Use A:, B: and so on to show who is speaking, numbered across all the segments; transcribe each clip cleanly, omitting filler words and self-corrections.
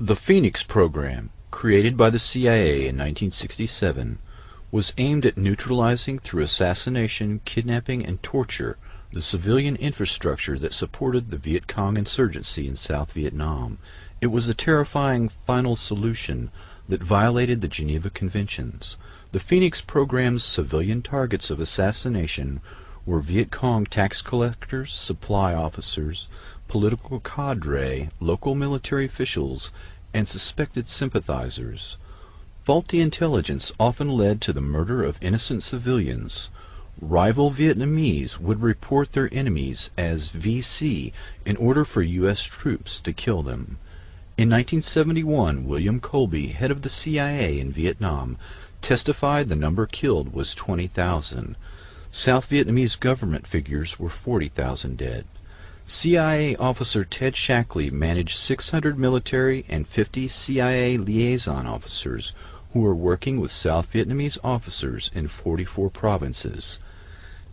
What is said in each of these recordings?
A: The Phoenix program, created by the CIA in 1967, was aimed at neutralizing through assassination, kidnapping, and torture the civilian infrastructure that supported the Viet Cong insurgency in South Vietnam. It was a terrifying final solution that violated the Geneva Conventions. The Phoenix program's civilian targets of assassination were Viet Cong tax collectors, supply officers, political cadre, local military officials, and suspected sympathizers. Faulty intelligence often led to the murder of innocent civilians. Rival Vietnamese would report their enemies as VC in order for U.S. troops to kill them. In 1971, William Colby, head of the CIA in Vietnam, testified the number killed was 20,000. South Vietnamese government figures were 40,000 dead. CIA officer Ted Shackley managed 600 military and 50 CIA liaison officers who were working with South Vietnamese officers in 44 provinces.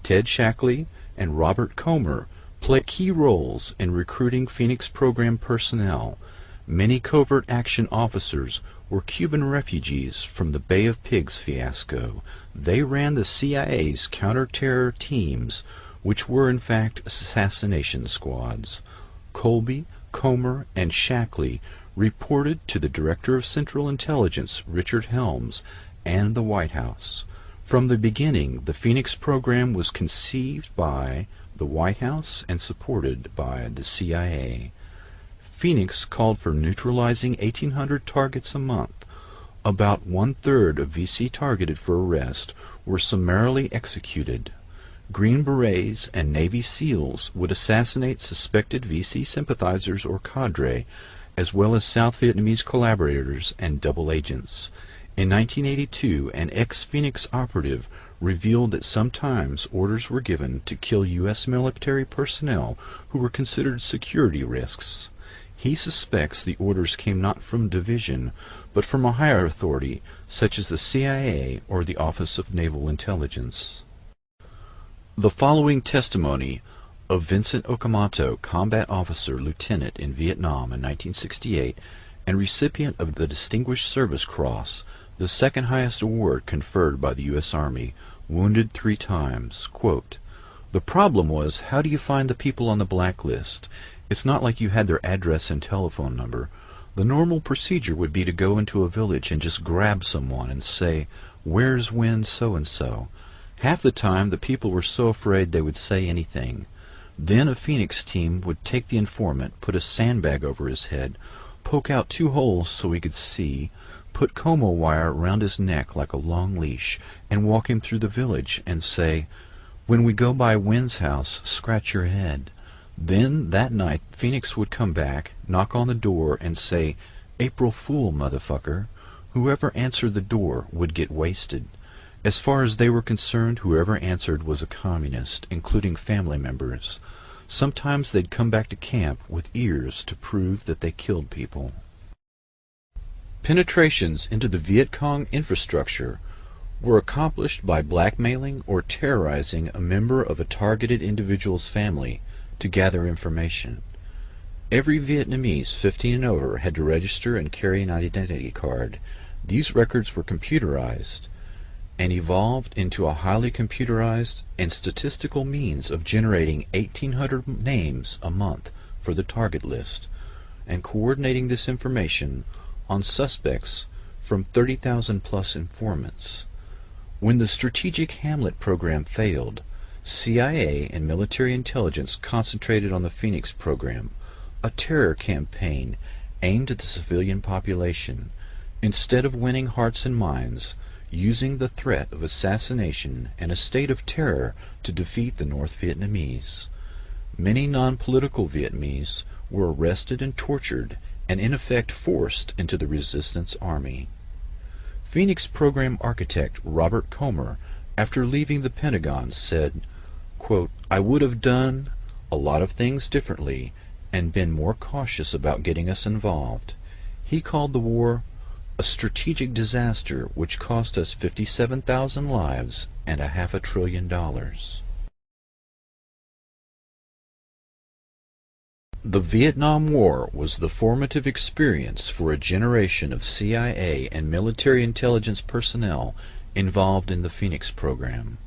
A: Ted Shackley and Robert Comer played key roles in recruiting Phoenix program personnel. Many covert action officers were Cuban refugees from the Bay of Pigs fiasco. They ran the CIA's counter-terror teams, which were in fact assassination squads. Colby, Comer, and Shackley reported to the Director of Central Intelligence, Richard Helms, and the White House. From the beginning, the Phoenix program was conceived by the White House and supported by the CIA. Phoenix called for neutralizing 1,800 targets a month. About one-third of VC targeted for arrest were summarily executed. Green Berets and Navy SEALs would assassinate suspected VC sympathizers or cadre, as well as South Vietnamese collaborators and double agents. In 1982, an ex-Phoenix operative revealed that sometimes orders were given to kill U.S. military personnel who were considered security risks. He suspects the orders came not from division, but from a higher authority, such as the CIA or the Office of Naval Intelligence. The following testimony of Vincent Okamoto, combat officer lieutenant in Vietnam in 1968 and recipient of the Distinguished Service Cross, the second highest award conferred by the U.S. Army, wounded 3 times. Quote, "The problem was, how do you find the people on the blacklist? It's not like you had their address and telephone number. The normal procedure would be to go into a village and just grab someone and say, 'Where's when so-and-so?' Half the time the people were so afraid they would say anything. Then a Phoenix team would take the informant, put a sandbag over his head, poke out 2 holes so he could see, put como wire around his neck like a long leash, and walk him through the village and say, 'When we go by Wynn's house, scratch your head.' Then that night Phoenix would come back, knock on the door, and say, 'April Fool, motherfucker.' Whoever answered the door would get wasted. As far as they were concerned, whoever answered was a communist, including family members. Sometimes they'd come back to camp with ears to prove that they killed people." Penetrations into the Viet Cong infrastructure were accomplished by blackmailing or terrorizing a member of a targeted individual's family to gather information. Every Vietnamese 15 and over had to register and carry an identity card. These records were computerized and evolved into a highly computerized and statistical means of generating 1,800 names a month for the target list and coordinating this information on suspects from 30,000 plus informants. When the Strategic Hamlet program failed, CIA and military intelligence concentrated on the Phoenix program, a terror campaign aimed at the civilian population. Instead of winning hearts and minds, using the threat of assassination and a state of terror to defeat the North Vietnamese. Many non-political Vietnamese were arrested and tortured and in effect forced into the resistance army. Phoenix program architect Robert Comer, after leaving the Pentagon, said, quote, "I would have done a lot of things differently and been more cautious about getting us involved." He called the war a strategic disaster which cost us 57,000 lives and $500 billion. The Vietnam War was the formative experience for a generation of CIA and military intelligence personnel involved in the Phoenix program.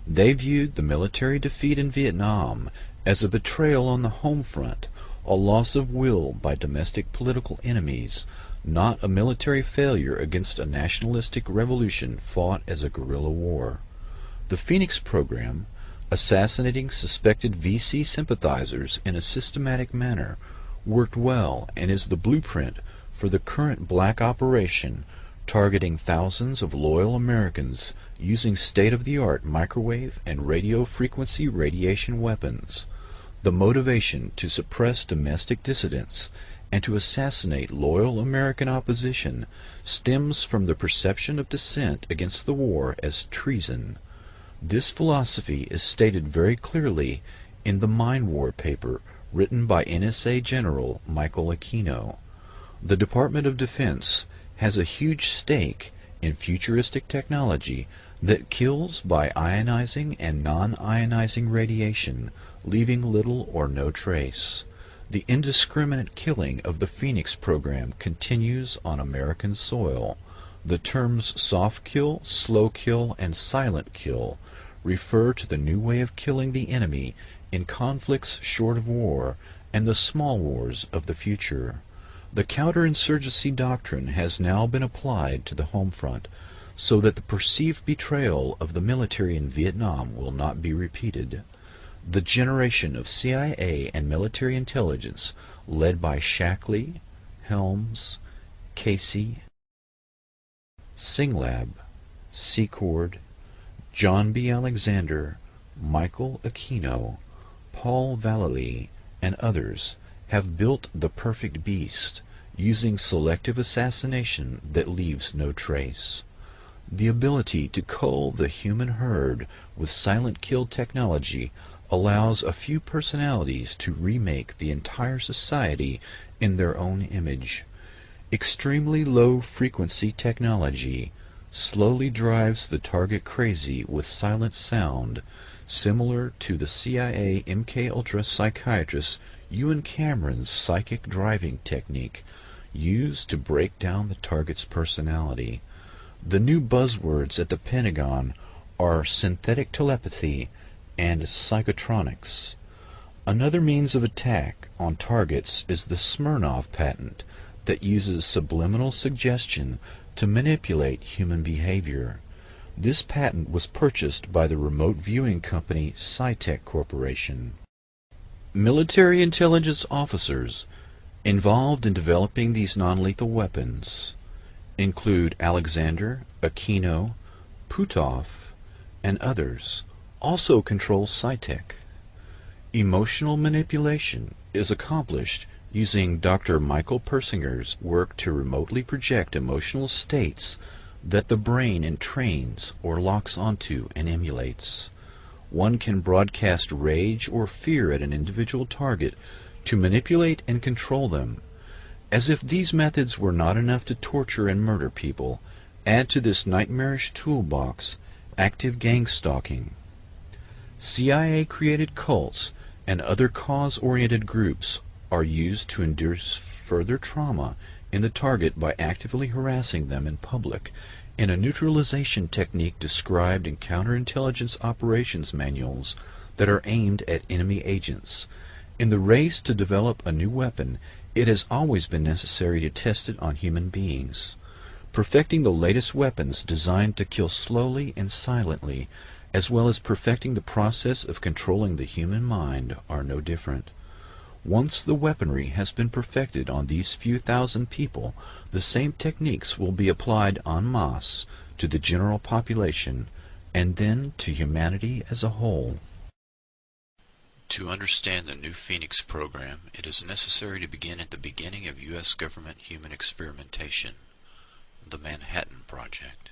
A: They viewed the military defeat in Vietnam as a betrayal on the home front, a loss of will by domestic political enemies, not a military failure against a nationalistic revolution fought as a guerrilla war. The Phoenix program, assassinating suspected VC sympathizers in a systematic manner, worked well and is the blueprint for the current black operation targeting thousands of loyal Americans using state-of-the-art microwave and radio frequency radiation weapons. The motivation to suppress domestic dissidents and to assassinate loyal American opposition stems from the perception of dissent against the war as treason. This philosophy is stated very clearly in the Mind War paper written by NSA General Michael Aquino. The Department of Defense has a huge stake in futuristic technology that kills by ionizing and non-ionizing radiation, leaving little or no trace. The indiscriminate killing of the Phoenix program continues on American soil. The terms soft kill, slow kill, and silent kill refer to the new way of killing the enemy in conflicts short of war and the small wars of the future. The counterinsurgency doctrine has now been applied to the home front so that the perceived betrayal of the military in Vietnam will not be repeated. The generation of CIA and military intelligence led by Shackley, Helms, Casey, Singlab, Secord, John B. Alexander, Michael Aquino, Paul Vallely, and others have built the perfect beast, using selective assassination that leaves no trace. The ability to cull the human herd with silent kill technology allows a few personalities to remake the entire society in their own image. Extremely low frequency technology slowly drives the target crazy with silent sound, similar to the CIA MKUltra psychiatrist Ewan Cameron's psychic driving technique used to break down the target's personality. The new buzzwords at the Pentagon are synthetic telepathy and psychotronics. Another means of attack on targets is the Smirnov patent that uses subliminal suggestion to manipulate human behavior. This patent was purchased by the remote viewing company Scitech Corporation. Military intelligence officers involved in developing these non-lethal weapons include Alexander, Aquino, Puthoff, and others, also control Scitech. Emotional manipulation is accomplished using Dr. Michael Persinger's work to remotely project emotional states that the brain entrains or locks onto and emulates. One can broadcast rage or fear at an individual target to manipulate and control them. As if these methods were not enough to torture and murder people, add to this nightmarish toolbox active gang stalking. CIA-created cults and other cause-oriented groups are used to induce further trauma in the target by actively harassing them in public in a neutralization technique described in counterintelligence operations manuals that are aimed at enemy agents. In the race to develop a new weapon, it has always been necessary to test it on human beings. Perfecting the latest weapons designed to kill slowly and silently, as well as perfecting the process of controlling the human mind, are no different. Once the weaponry has been perfected on these few thousand people, the same techniques will be applied en masse to the general population, and then to humanity as a whole. To understand the new Phoenix program, it is necessary to begin at the beginning of U.S. government human experimentation, the Manhattan Project.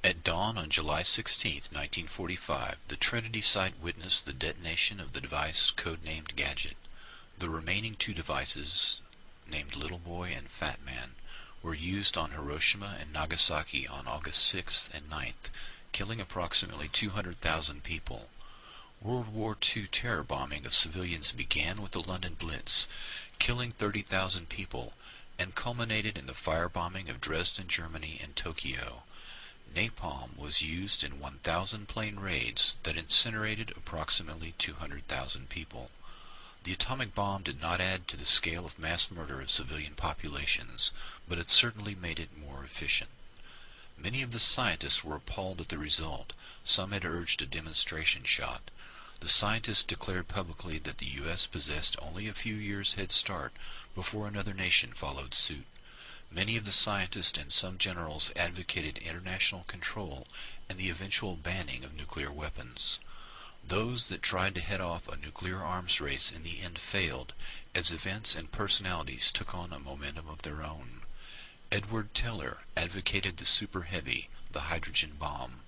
A: At dawn on July 16, 1945, the Trinity site witnessed the detonation of the device codenamed Gadget. The remaining two devices, named Little Boy and Fat Man, were used on Hiroshima and Nagasaki on August 6th and 9th, killing approximately 200,000 people. World War II terror bombing of civilians began with the London Blitz, killing 30,000 people, and culminated in the firebombing of Dresden, Germany, and Tokyo. Napalm was used in 1,000 plane raids that incinerated approximately 200,000 people. The atomic bomb did not add to the scale of mass murder of civilian populations, but it certainly made it more efficient. Many of the scientists were appalled at the result. Some had urged a demonstration shot. The scientists declared publicly that the U.S. possessed only a few years' head start before another nation followed suit. Many of the scientists and some generals advocated international control and the eventual banning of nuclear weapons. Those that tried to head off a nuclear arms race in the end failed, as events and personalities took on a momentum of their own. Edward Teller advocated the super heavy, the hydrogen bomb.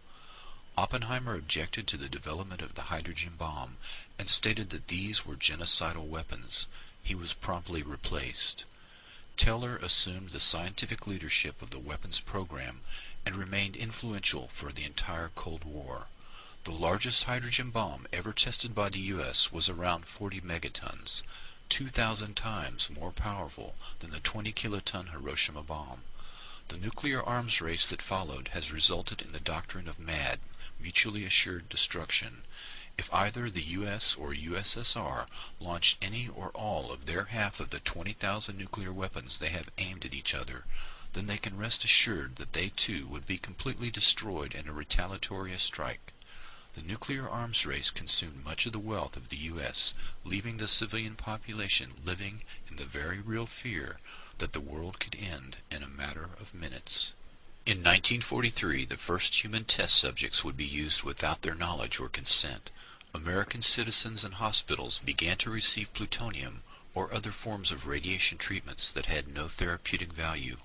A: Oppenheimer objected to the development of the hydrogen bomb and stated that these were genocidal weapons. He was promptly replaced. Teller assumed the scientific leadership of the weapons program and remained influential for the entire Cold War. The largest hydrogen bomb ever tested by the U.S. was around 40 megatons, 2,000 times more powerful than the 20-kiloton Hiroshima bomb. The nuclear arms race that followed has resulted in the doctrine of MAD, mutually assured destruction. If either the U.S. or USSR launched any or all of their half of the 20,000 nuclear weapons they have aimed at each other, then they can rest assured that they too would be completely destroyed in a retaliatory strike. The nuclear arms race consumed much of the wealth of the U.S., leaving the civilian population living in the very real fear that the world could end in a matter of minutes. In 1943, the first human test subjects would be used without their knowledge or consent. American citizens and hospitals began to receive plutonium or other forms of radiation treatments that had no therapeutic value.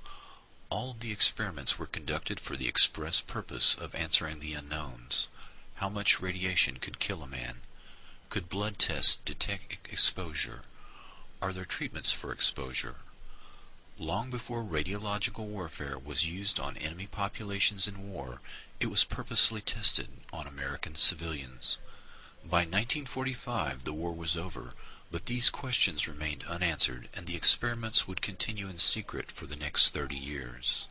A: All of the experiments were conducted for the express purpose of answering the unknowns. How much radiation could kill a man? Could blood tests detect exposure? Are there treatments for exposure? Long before radiological warfare was used on enemy populations in war, it was purposely tested on American civilians. By 1945, the war was over, but these questions remained unanswered, and the experiments would continue in secret for the next 30 years.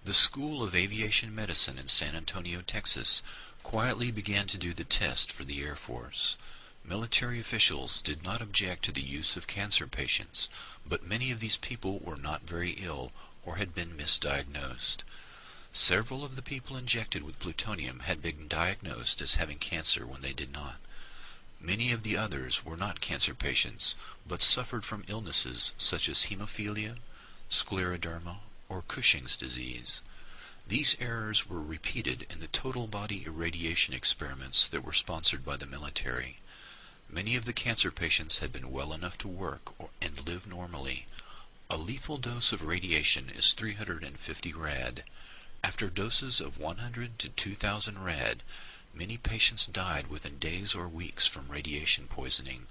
A: The School of Aviation Medicine in San Antonio, Texas, quietly began to do the test for the Air Force. Military officials did not object to the use of cancer patients, but many of these people were not very ill or had been misdiagnosed. Several of the people injected with plutonium had been diagnosed as having cancer when they did not. Many of the others were not cancer patients, but suffered from illnesses such as hemophilia, scleroderma, or Cushing's disease. These errors were repeated in the total body irradiation experiments that were sponsored by the military. Many of the cancer patients had been well enough to work and live normally. A lethal dose of radiation is 350 rad. After doses of 100 to 2,000 rad, many patients died within days or weeks from radiation poisoning.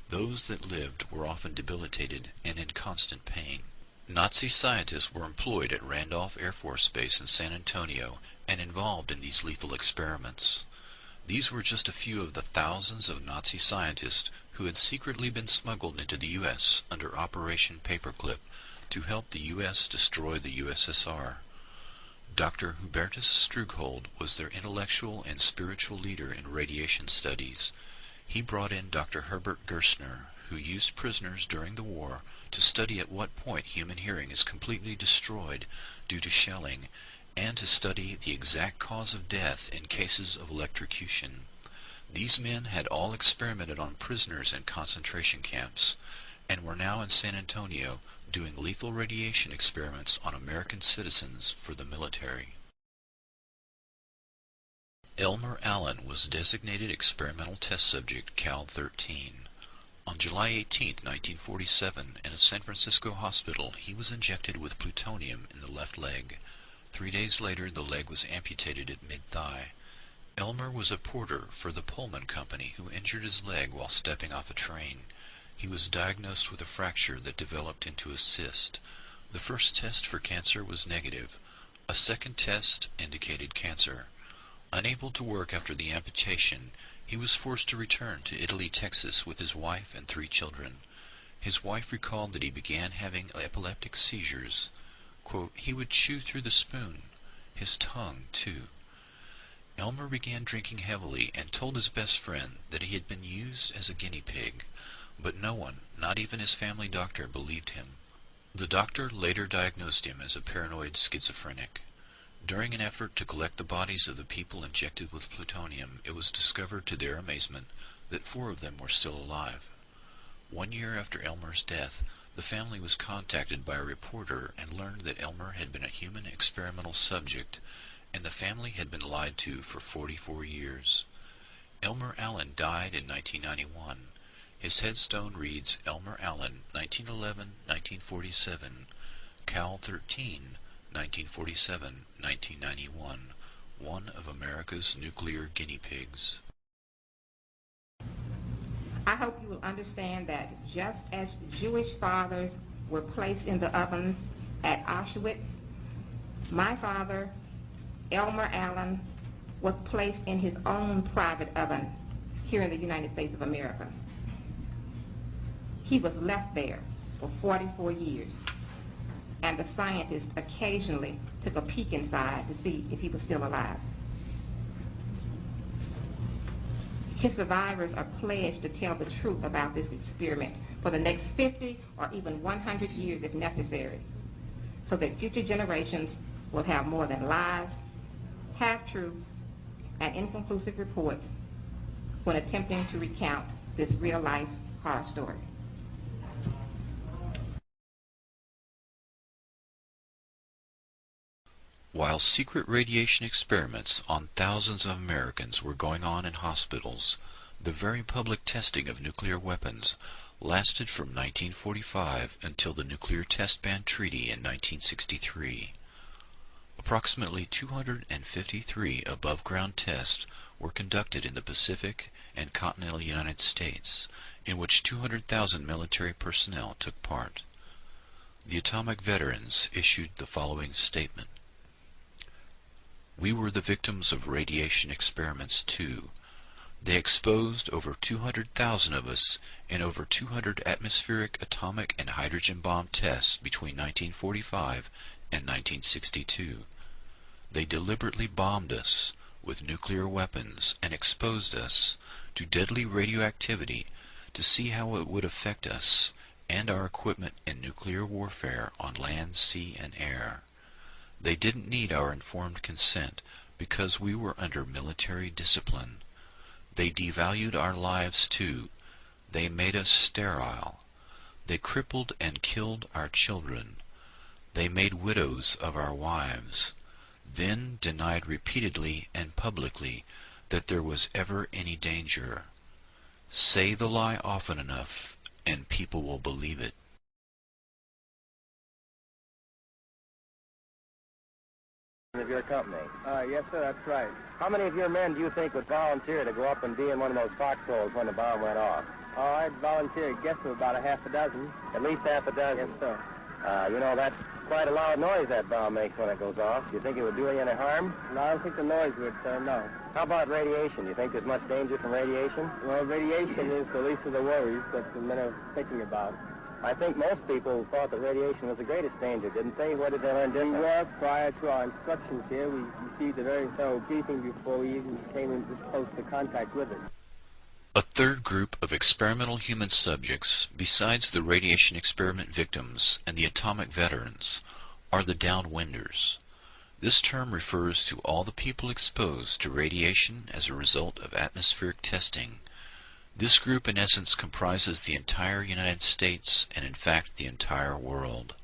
A: Those that lived were often debilitated and in constant pain. Nazi scientists were employed at Randolph Air Force Base in San Antonio and involved in these lethal experiments. These were just a few of the thousands of Nazi scientists who had secretly been smuggled into the U.S. under Operation Paperclip to help the U.S. destroy the USSR. Dr. Hubertus Strughold was their intellectual and spiritual leader in radiation studies. He brought in Dr. Herbert Gerstner, who used prisoners during the war to study at what point human hearing is completely destroyed due to shelling, and to study the exact cause of death in cases of electrocution. These men had all experimented on prisoners in concentration camps, and were now in San Antonio doing lethal radiation experiments on American citizens for the military. Elmer Allen was designated experimental test subject Cal-13. On July 18, 1947, in a San Francisco hospital, he was injected with plutonium in the left leg. 3 days later, the leg was amputated at mid-thigh. Elmer was a porter for the Pullman Company who injured his leg while stepping off a train. He was diagnosed with a fracture that developed into a cyst. The first test for cancer was negative. A second test indicated cancer. Unable to work after the amputation, He was forced to return to Italy, Texas with his wife and 3 children. His wife recalled that he began having epileptic seizures. Quote, "He would chew through the spoon, his tongue too." Elmer began drinking heavily and told his best friend that he had been used as a guinea pig, but no one, not even his family doctor, believed him. The doctor later diagnosed him as a paranoid schizophrenic. During an effort to collect the bodies of the people injected with plutonium, it was discovered to their amazement that 4 of them were still alive. 1 year after Elmer's death, the family was contacted by a reporter and learned that Elmer had been a human experimental subject, and the family had been lied to for 44 years. Elmer Allen died in 1991. His headstone reads Elmer Allen, 1911-1947, Cal 13, 1947-1991, one of America's nuclear guinea pigs.
B: I hope you will understand that just as Jewish fathers were placed in the ovens at Auschwitz, my father, Elmer Allen, was placed in his own private oven here in the United States of America. He was left there for 44 years, and the scientists occasionally took a peek inside to see if he was still alive. His survivors are pledged to tell the truth about this experiment for the next 50 or even 100 years if necessary, so that future generations will have more than lies, half-truths, and inconclusive reports when attempting to recount this real-life horror story.
A: While secret radiation experiments on thousands of Americans were going on in hospitals, the very public testing of nuclear weapons lasted from 1945 until the Nuclear Test Ban Treaty in 1963. Approximately 253 above-ground tests were conducted in the Pacific and continental United States, in which 200,000 military personnel took part. The Atomic Veterans issued the following statement. "We were the victims of radiation experiments too. They exposed over 200,000 of us in over 200 atmospheric, atomic, and hydrogen bomb tests between 1945 and 1962. They deliberately bombed us with nuclear weapons and exposed us to deadly radioactivity to see how it would affect us and our equipment in nuclear warfare on land, sea, and air. They didn't need our informed consent because we were under military discipline. They devalued our lives too. They made us sterile. They crippled and killed our children. They made widows of our wives, then denied repeatedly and publicly that there was ever any danger. Say the lie often enough, and people will believe it."
C: Of your company? Yes, sir, that's right. How many of your men do you think would volunteer to go up and be in one of those foxholes when the bomb went off? Oh, I'd volunteer, guess, of about a half a dozen. At least half a dozen? Yes, sir. You know, that's quite a loud noise that bomb makes when it goes off. Do you think it would do any harm? No, I don't think the noise would, sir, no. How about radiation? Do you think there's much danger from radiation? Well, radiation is the least of the worries that the men are thinking about. I think most people thought that radiation was the greatest danger, didn't they? What did they learn different? Well, prior to our instructions here, we received a very thorough briefing before we even came into close to contact with it.
A: A third group of experimental human subjects, besides the radiation experiment victims and the atomic veterans, are the downwinders. This term refers to all the people exposed to radiation as a result of atmospheric testing. This group in essence comprises the entire United States and in fact the entire world.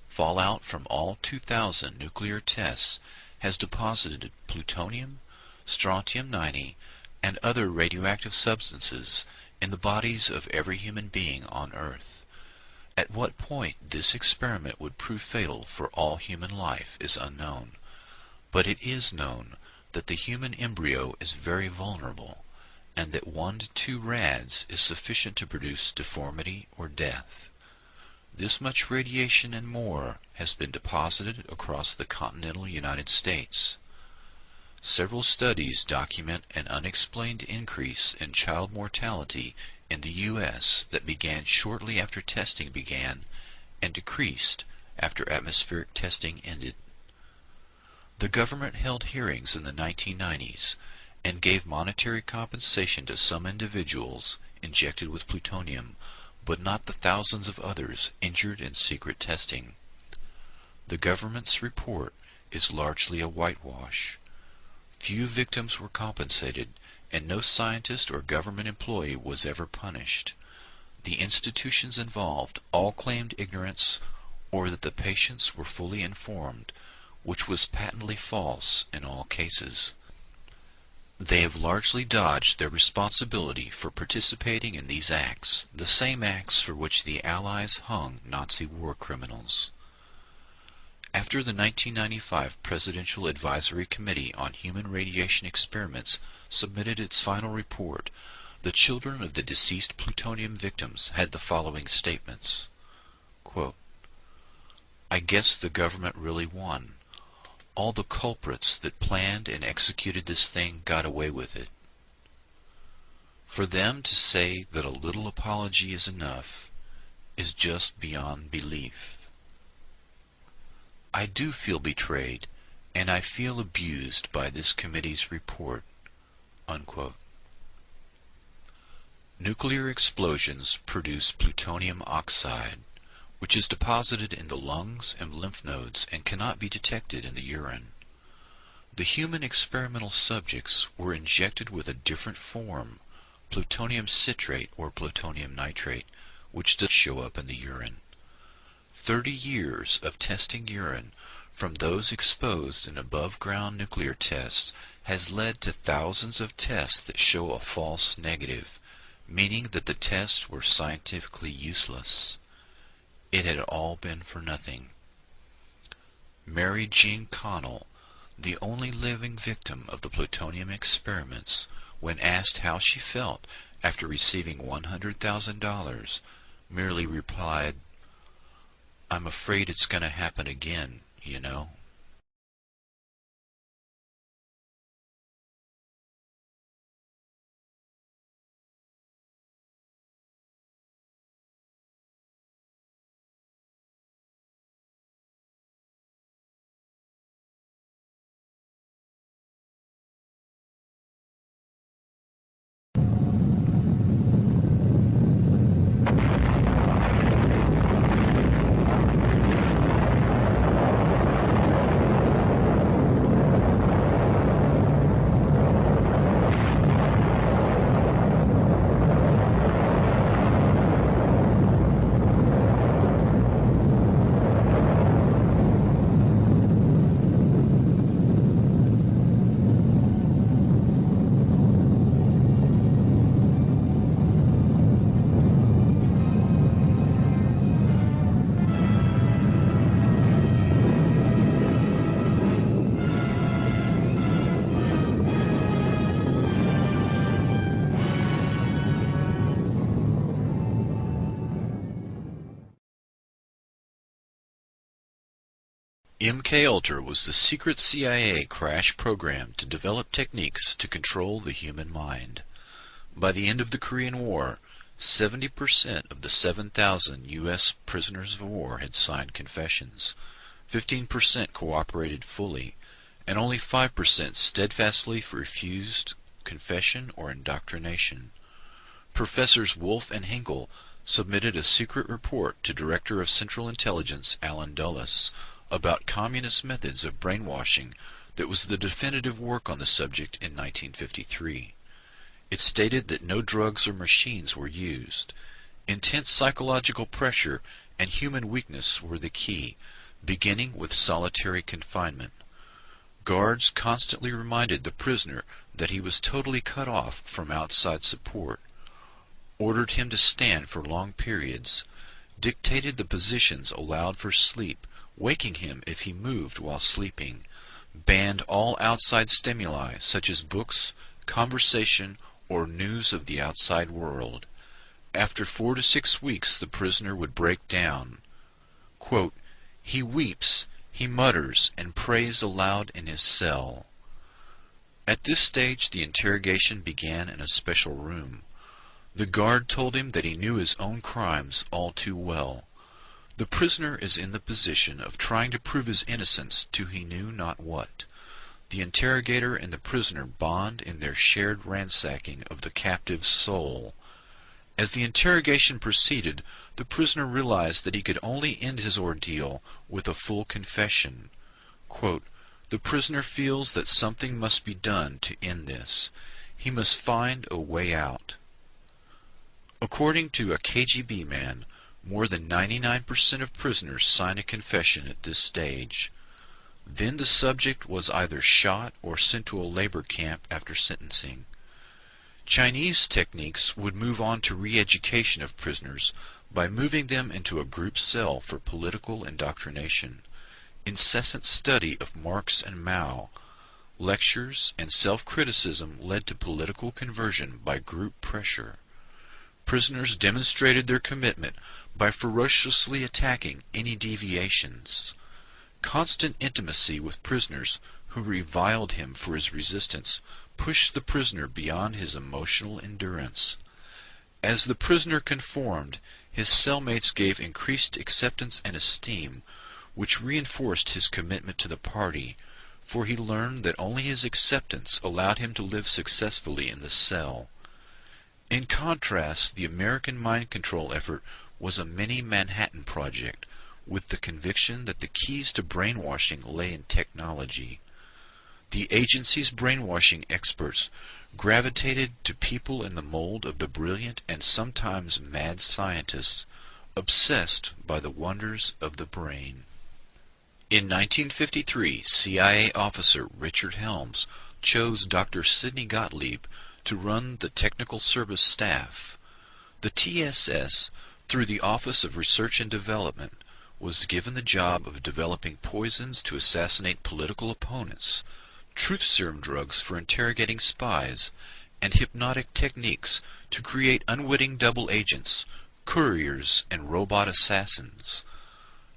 A: Fallout from all 2,000 nuclear tests has deposited plutonium, strontium-90, and other radioactive substances in the bodies of every human being on Earth. At what point this experiment would prove fatal for all human life is unknown, but it is known that the human embryo is very vulnerable, and that 1 to 2 rads is sufficient to produce deformity or death. This much radiation and more has been deposited across the continental United States. Several studies document an unexplained increase in child mortality in the U.S. that began shortly after testing began and decreased after atmospheric testing ended. The government held hearings in the 1990s and gave monetary compensation to some individuals injected with plutonium, but not the thousands of others injured in secret testing. The government's report is largely a whitewash. Few victims were compensated, and no scientist or government employee was ever punished. The institutions involved all claimed ignorance or that the patients were fully informed, which was patently false in all cases. They have largely dodged their responsibility for participating in these acts, the same acts for which the Allies hung Nazi war criminals. After the 1995 Presidential Advisory Committee on Human Radiation Experiments submitted its final report, the children of the deceased plutonium victims had the following statements. Quote, "I guess the government really won. All the culprits that planned and executed this thing got away with it. For them to say that a little apology is enough is just beyond belief. I do feel betrayed, and I feel abused by this committee's report." Unquote. Nuclear explosions produce plutonium oxide, which is deposited in the lungs and lymph nodes and cannot be detected in the urine. The human experimental subjects were injected with a different form, plutonium citrate or plutonium nitrate, which does show up in the urine. 30 years of testing urine from those exposed in above-ground nuclear tests has led to thousands of tests that show a false negative, meaning that the tests were scientifically useless. It had all been for nothing. Mary Jean Connell, the only living victim of the plutonium experiments, when asked how she felt after receiving $100,000, merely replied, "I'm afraid it's going to happen again, you know." MKUltra was the secret CIA crash program to develop techniques to control the human mind. By the end of the Korean War, 70% of the 7,000 U.S. prisoners of war had signed confessions, 15% cooperated fully, and only 5% steadfastly refused confession or indoctrination. Professors Wolf and Henkel submitted a secret report to Director of Central Intelligence Allen Dulles about communist methods of brainwashing that was the definitive work on the subject in 1953. It stated that no drugs or machines were used. Intense psychological pressure and human weakness were the key, beginning with solitary confinement. Guards constantly reminded the prisoner that he was totally cut off from outside support, ordered him to stand for long periods, dictated the positions allowed for sleep, waking him if he moved while sleeping, banned all outside stimuli such as books, conversation, or news of the outside world. After 4 to 6 weeks the prisoner would break down. Quote, "He weeps, he mutters, and prays aloud in his cell." At this stage, the interrogation began in a special room. The guard told him that he knew his own crimes all too well. The prisoner is in the position of trying to prove his innocence to he knew not what. The interrogator and the prisoner bond in their shared ransacking of the captive's soul. As the interrogation proceeded, the prisoner realized that he could only end his ordeal with a full confession. Quote, "The prisoner feels that something must be done to end this. He must find a way out." According to a KGB man, more than 99% of prisoners sign a confession at this stage. Then the subject was either shot or sent to a labor camp after sentencing. Chinese techniques would move on to re-education of prisoners by moving them into a group cell for political indoctrination, incessant study of Marx and Mao, lectures and self-criticism led to political conversion by group pressure. Prisoners demonstrated their commitment by ferociously attacking any deviations. Constant intimacy with prisoners who reviled him for his resistance pushed the prisoner beyond his emotional endurance. As the prisoner conformed, his cellmates gave increased acceptance and esteem, which reinforced his commitment to the party, for he learned that only his acceptance allowed him to live successfully in the cell. In contrast, the American mind control effort was a mini-Manhattan Project, with the conviction that the keys to brainwashing lay in technology. The agency's brainwashing experts gravitated to people in the mold of the brilliant and sometimes mad scientists, obsessed by the wonders of the brain. In 1953, CIA officer Richard Helms chose Dr. Sidney Gottlieb to run the technical service staff. The TSS, through the Office of Research and Development, was given the job of developing poisons to assassinate political opponents, truth serum drugs for interrogating spies, and hypnotic techniques to create unwitting double agents, couriers, and robot assassins.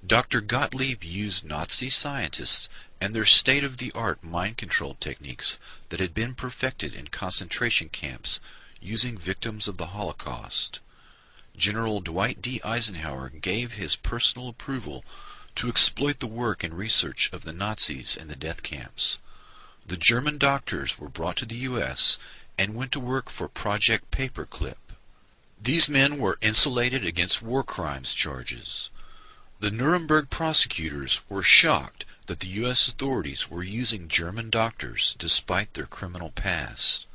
A: Dr. Gottlieb used Nazi scientists and their state-of-the-art mind control techniques that had been perfected in concentration camps using victims of the Holocaust. General Dwight D. Eisenhower gave his personal approval to exploit the work and research of the Nazis in the death camps. The German doctors were brought to the U.S. and went to work for Project Paperclip. These men were insulated against war crimes charges. The Nuremberg prosecutors were shocked that the U.S. authorities were using German doctors despite their criminal past.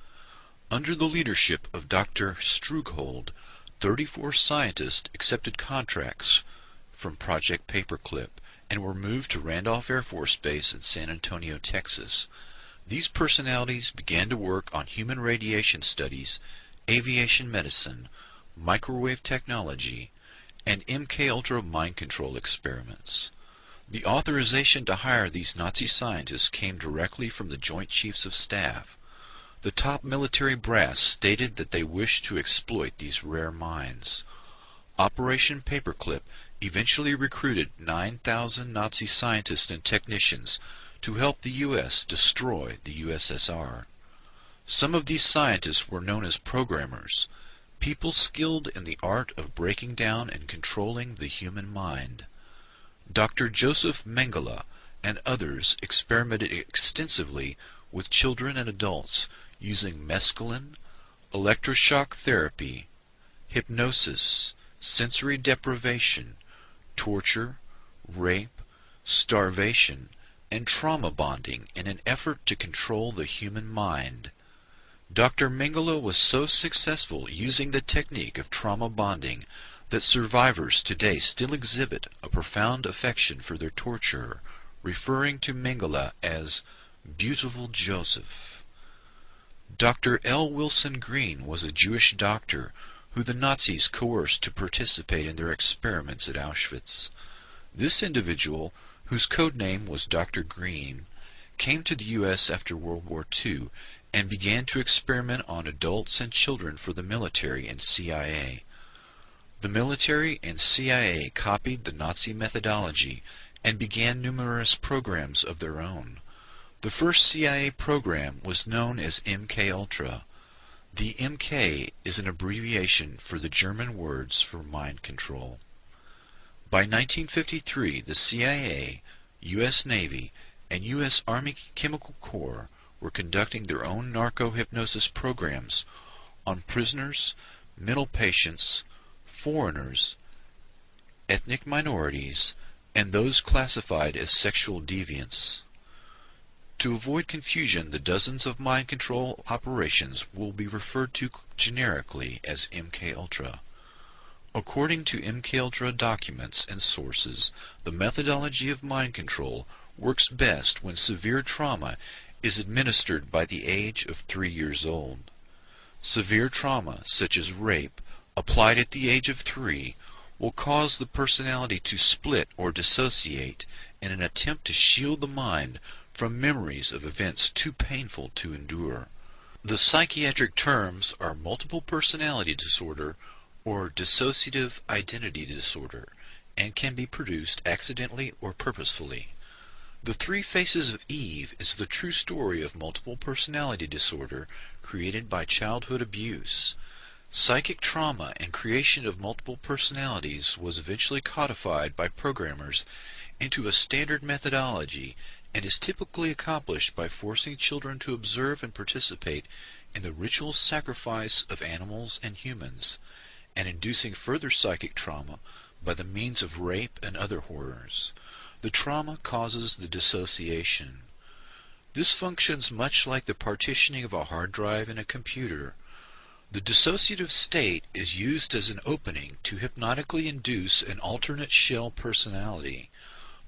A: Under the leadership of Dr. Strughold, 34 scientists accepted contracts from Project Paperclip and were moved to Randolph Air Force Base in San Antonio, Texas. These personalities began to work on human radiation studies, aviation medicine, microwave technology, and MKUltra mind control experiments. The authorization to hire these Nazi scientists came directly from the Joint Chiefs of Staff. The top military brass stated that they wished to exploit these rare minds. Operation Paperclip eventually recruited 9,000 Nazi scientists and technicians to help the U.S. destroy the USSR. Some of these scientists were known as programmers, people skilled in the art of breaking down and controlling the human mind. Dr. Joseph Mengele and others experimented extensively with children and adults using mescaline, electroshock therapy, hypnosis, sensory deprivation, torture, rape, starvation, and trauma bonding in an effort to control the human mind. Dr. Mengele was so successful using the technique of trauma bonding that survivors today still exhibit a profound affection for their torturer, referring to Mengele as Beautiful Joseph. Dr. L. Wilson Green was a Jewish doctor who the Nazis coerced to participate in their experiments at Auschwitz. This individual, whose code name was Dr. Green, came to the U.S. after World War II and began to experiment on adults and children for the military and CIA. The military and CIA copied the Nazi methodology and began numerous programs of their own. The first CIA program was known as MKUltra. The MK is an abbreviation for the German words for mind control. By 1953, the CIA, U.S. Navy, and U.S. Army Chemical Corps were conducting their own narco-hypnosis programs on prisoners, mental patients, foreigners, ethnic minorities, and those classified as sexual deviants. To avoid confusion, the dozens of mind control operations will be referred to generically as MKUltra. According to MKUltra documents and sources, the methodology of mind control works best when severe trauma is administered by the age of 3 years old. Severe trauma, such as rape, applied at the age of 3, will cause the personality to split or dissociate in an attempt to shield the mind from memories of events too painful to endure. The psychiatric terms are multiple personality disorder or dissociative identity disorder, and can be produced accidentally or purposefully. The Three Faces of Eve is the true story of multiple personality disorder created by childhood abuse. Psychic trauma and creation of multiple personalities was eventually codified by programmers into a standard methodology and is typically accomplished by forcing children to observe and participate in the ritual sacrifice of animals and humans, and inducing further psychic trauma by the means of rape and other horrors. The trauma causes the dissociation. This functions much like the partitioning of a hard drive in a computer. The dissociative state is used as an opening to hypnotically induce an alternate shell personality.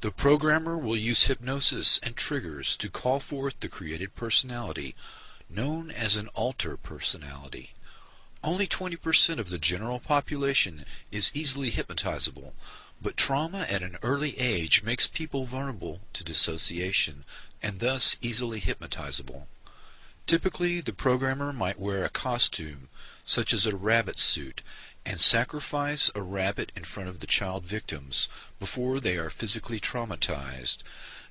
A: The programmer will use hypnosis and triggers to call forth the created personality, known as an alter personality. Only 20% of the general population is easily hypnotizable, but trauma at an early age makes people vulnerable to dissociation and thus easily hypnotizable. Typically, the programmer might wear a costume, such as a rabbit suit, and sacrifice a rabbit in front of the child victims before they are physically traumatized.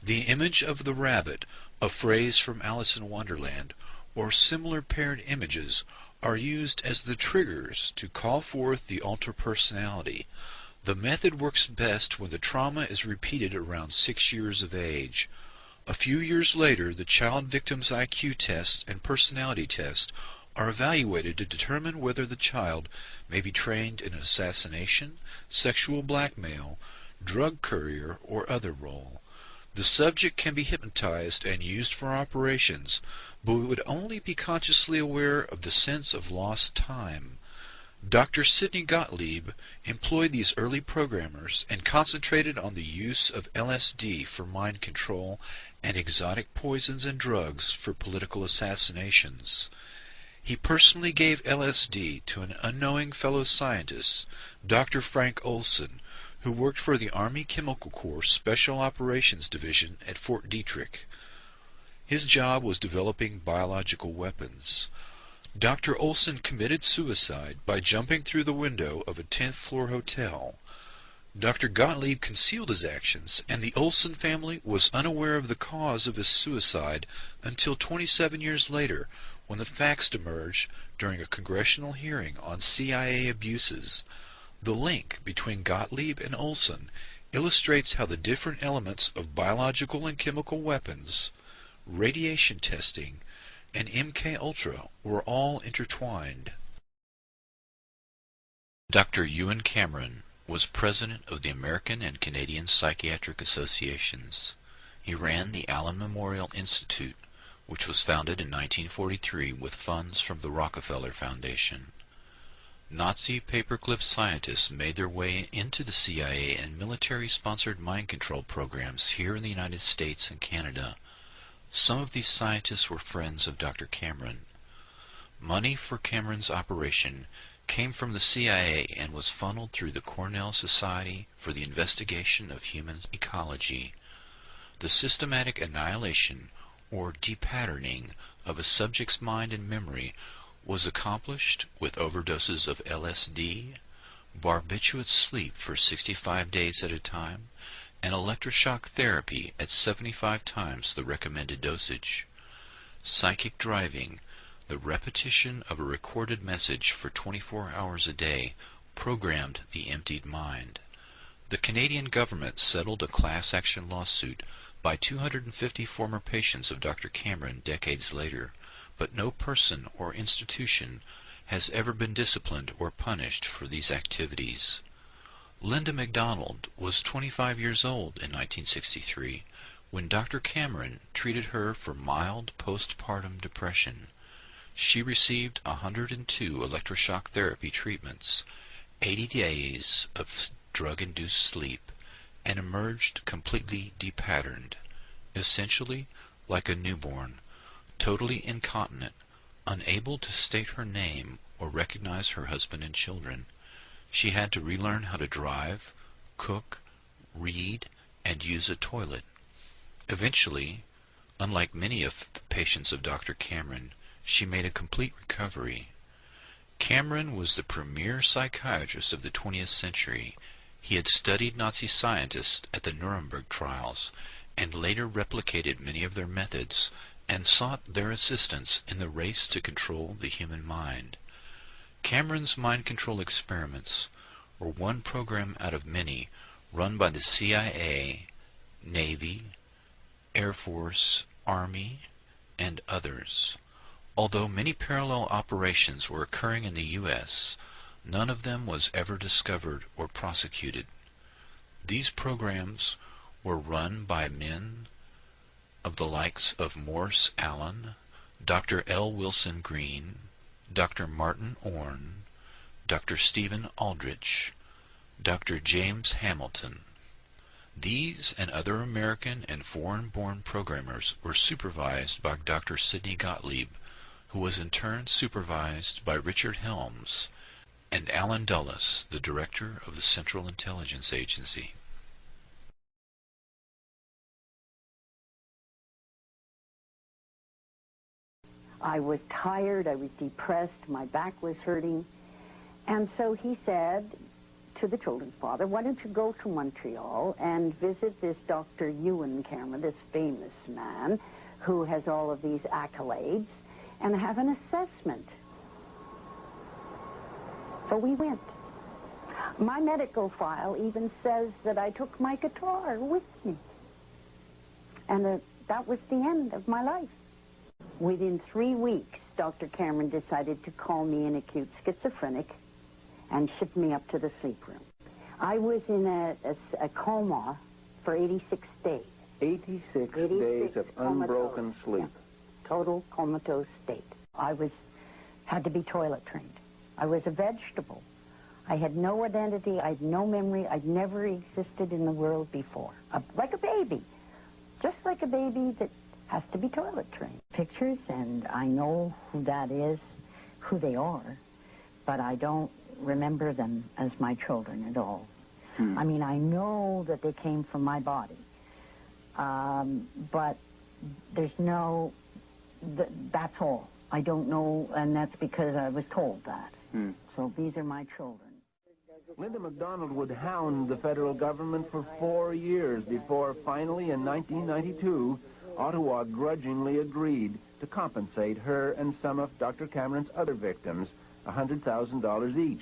A: The image of the rabbit, a phrase from Alice in Wonderland, or similar paired images are used as the triggers to call forth the alter personality. The method works best when the trauma is repeated around 6 years of age. A few years later, the child victim's IQ test and personality test are evaluated to determine whether the child may be trained in assassination, sexual blackmail, drug courier, or other role. The subject can be hypnotized and used for operations, but would only be consciously aware of the sense of lost time. Dr. Sidney Gottlieb employed these early programmers and concentrated on the use of LSD for mind control and exotic poisons and drugs for political assassinations. He personally gave LSD to an unknowing fellow scientist, Dr. Frank Olson, who worked for the Army Chemical Corps Special Operations Division at Fort Detrick. His job was developing biological weapons. Dr. Olson committed suicide by jumping through the window of a 10th floor hotel. Dr. Gottlieb concealed his actions, and the Olson family was unaware of the cause of his suicide until 27 years later, when the facts emerged during a congressional hearing on CIA abuses. The link between Gottlieb and Olson illustrates how the different elements of biological and chemical weapons, radiation testing, and MKUltra were all intertwined. Dr. Ewen Cameron was president of the American and Canadian Psychiatric Associations. He ran the Allen Memorial Institute, which was founded in 1943 with funds from the Rockefeller Foundation. Nazi paperclip scientists made their way into the CIA and military-sponsored mind control programs here in the United States and Canada. Some of these scientists were friends of Dr. Cameron. Money for Cameron's operation came from the CIA and was funneled through the Cornell Society for the Investigation of Human Ecology. The systematic annihilation or depatterning of a subject's mind and memory was accomplished with overdoses of LSD, barbiturate sleep for 65 days at a time, and electroshock therapy at 75 times the recommended dosage. Psychic driving, the repetition of a recorded message for 24 hours a day, programmed the emptied mind. The Canadian government settled a class action lawsuit by 250 former patients of Dr. Cameron decades later, but no person or institution has ever been disciplined or punished for these activities. Linda McDonald was 25 years old in 1963 when Dr. Cameron treated her for mild postpartum depression. She received 102 electroshock therapy treatments, 80 days of drug-induced sleep, and emerged completely depatterned, essentially like a newborn, totally incontinent, unable to state her name or recognize her husband and children. She had to relearn how to drive, cook, read, and use a toilet. Eventually, unlike many of the patients of Dr. Cameron, she made a complete recovery. Cameron was the premier psychiatrist of the 20th century. He had studied Nazi scientists at the Nuremberg trials and later replicated many of their methods and sought their assistance in the race to control the human mind. Cameron's mind control experiments were one program out of many run by the CIA, Navy, Air Force, Army, and others. Although many parallel operations were occurring in the U.S., none of them was ever discovered or prosecuted. These programs were run by men of the likes of Morse Allen, Dr. L. Wilson Green, Dr. Martin Orne, Dr. Stephen Aldrich, Dr. James Hamilton. These and other American and foreign-born programmers were supervised by Dr. Sidney Gottlieb, who was in turn supervised by Richard Helms and Alan Dulles, the director of the Central Intelligence Agency.
D: I was tired, I was depressed, my back was hurting. And so he said to the children's father, why don't you go to Montreal and visit this Dr. Ewan Cameron, this famous man who has all of these accolades, and have an assessment. So we went. My medical file even says that I took my guitar with me. And that was the end of my life. Within 3 weeks, Dr. Cameron decided to call me an acute schizophrenic and ship me up to the sleep room. I was in a coma for 86 days.
E: 86 days of unbroken sleep.
D: Yeah. Total comatose state. I had to be toilet trained. I was a vegetable. I had no identity. I had no memory. I'd never existed in the world before. Like a baby. Just like a baby that has to be toilet trained. Pictures, and I know who that is, who they are, but I don't remember them as my children at all. I mean, I know that they came from my body, but there's no, that's all. I don't know, and that's because I was told that. So these are my children.
E: Linda McDonald would hound the federal government for 4 years before finally in 1992, Ottawa grudgingly agreed to compensate her and some of Dr. Cameron's other victims $100,000 each.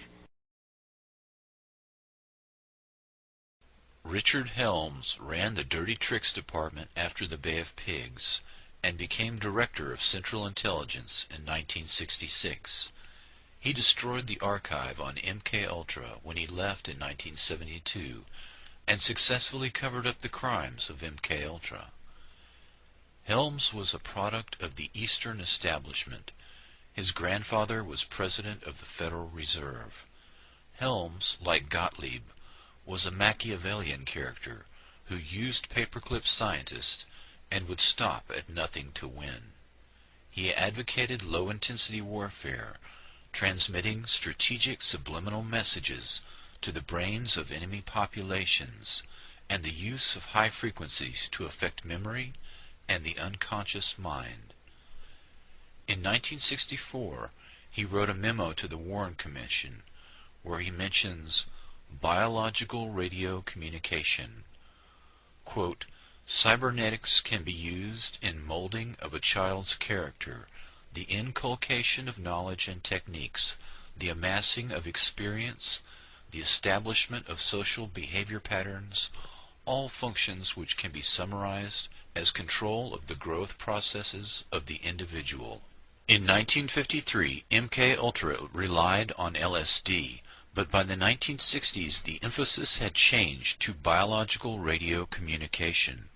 A: Richard Helms ran the Dirty Tricks Department after the Bay of Pigs and became Director of Central Intelligence in 1966. He destroyed the archive on MKUltra when he left in 1972 and successfully covered up the crimes of MKUltra. Helms was a product of the Eastern Establishment. His grandfather was president of the Federal Reserve. Helms, like Gottlieb, was a Machiavellian character who used paperclip scientists and would stop at nothing to win. He advocated low-intensity warfare, transmitting strategic subliminal messages to the brains of enemy populations and the use of high frequencies to affect memory and the unconscious mind. In 1964, he wrote a memo to the Warren Commission where he mentions biological radio communication. quote, "Cybernetics can be used in molding of a child's character, the inculcation of knowledge and techniques, the amassing of experience, the establishment of social behavior patterns, all functions which can be summarized as control of the growth processes of the individual." In 1953, MKUltra relied on LSD, but by the 1960s the emphasis had changed to biological radio communication.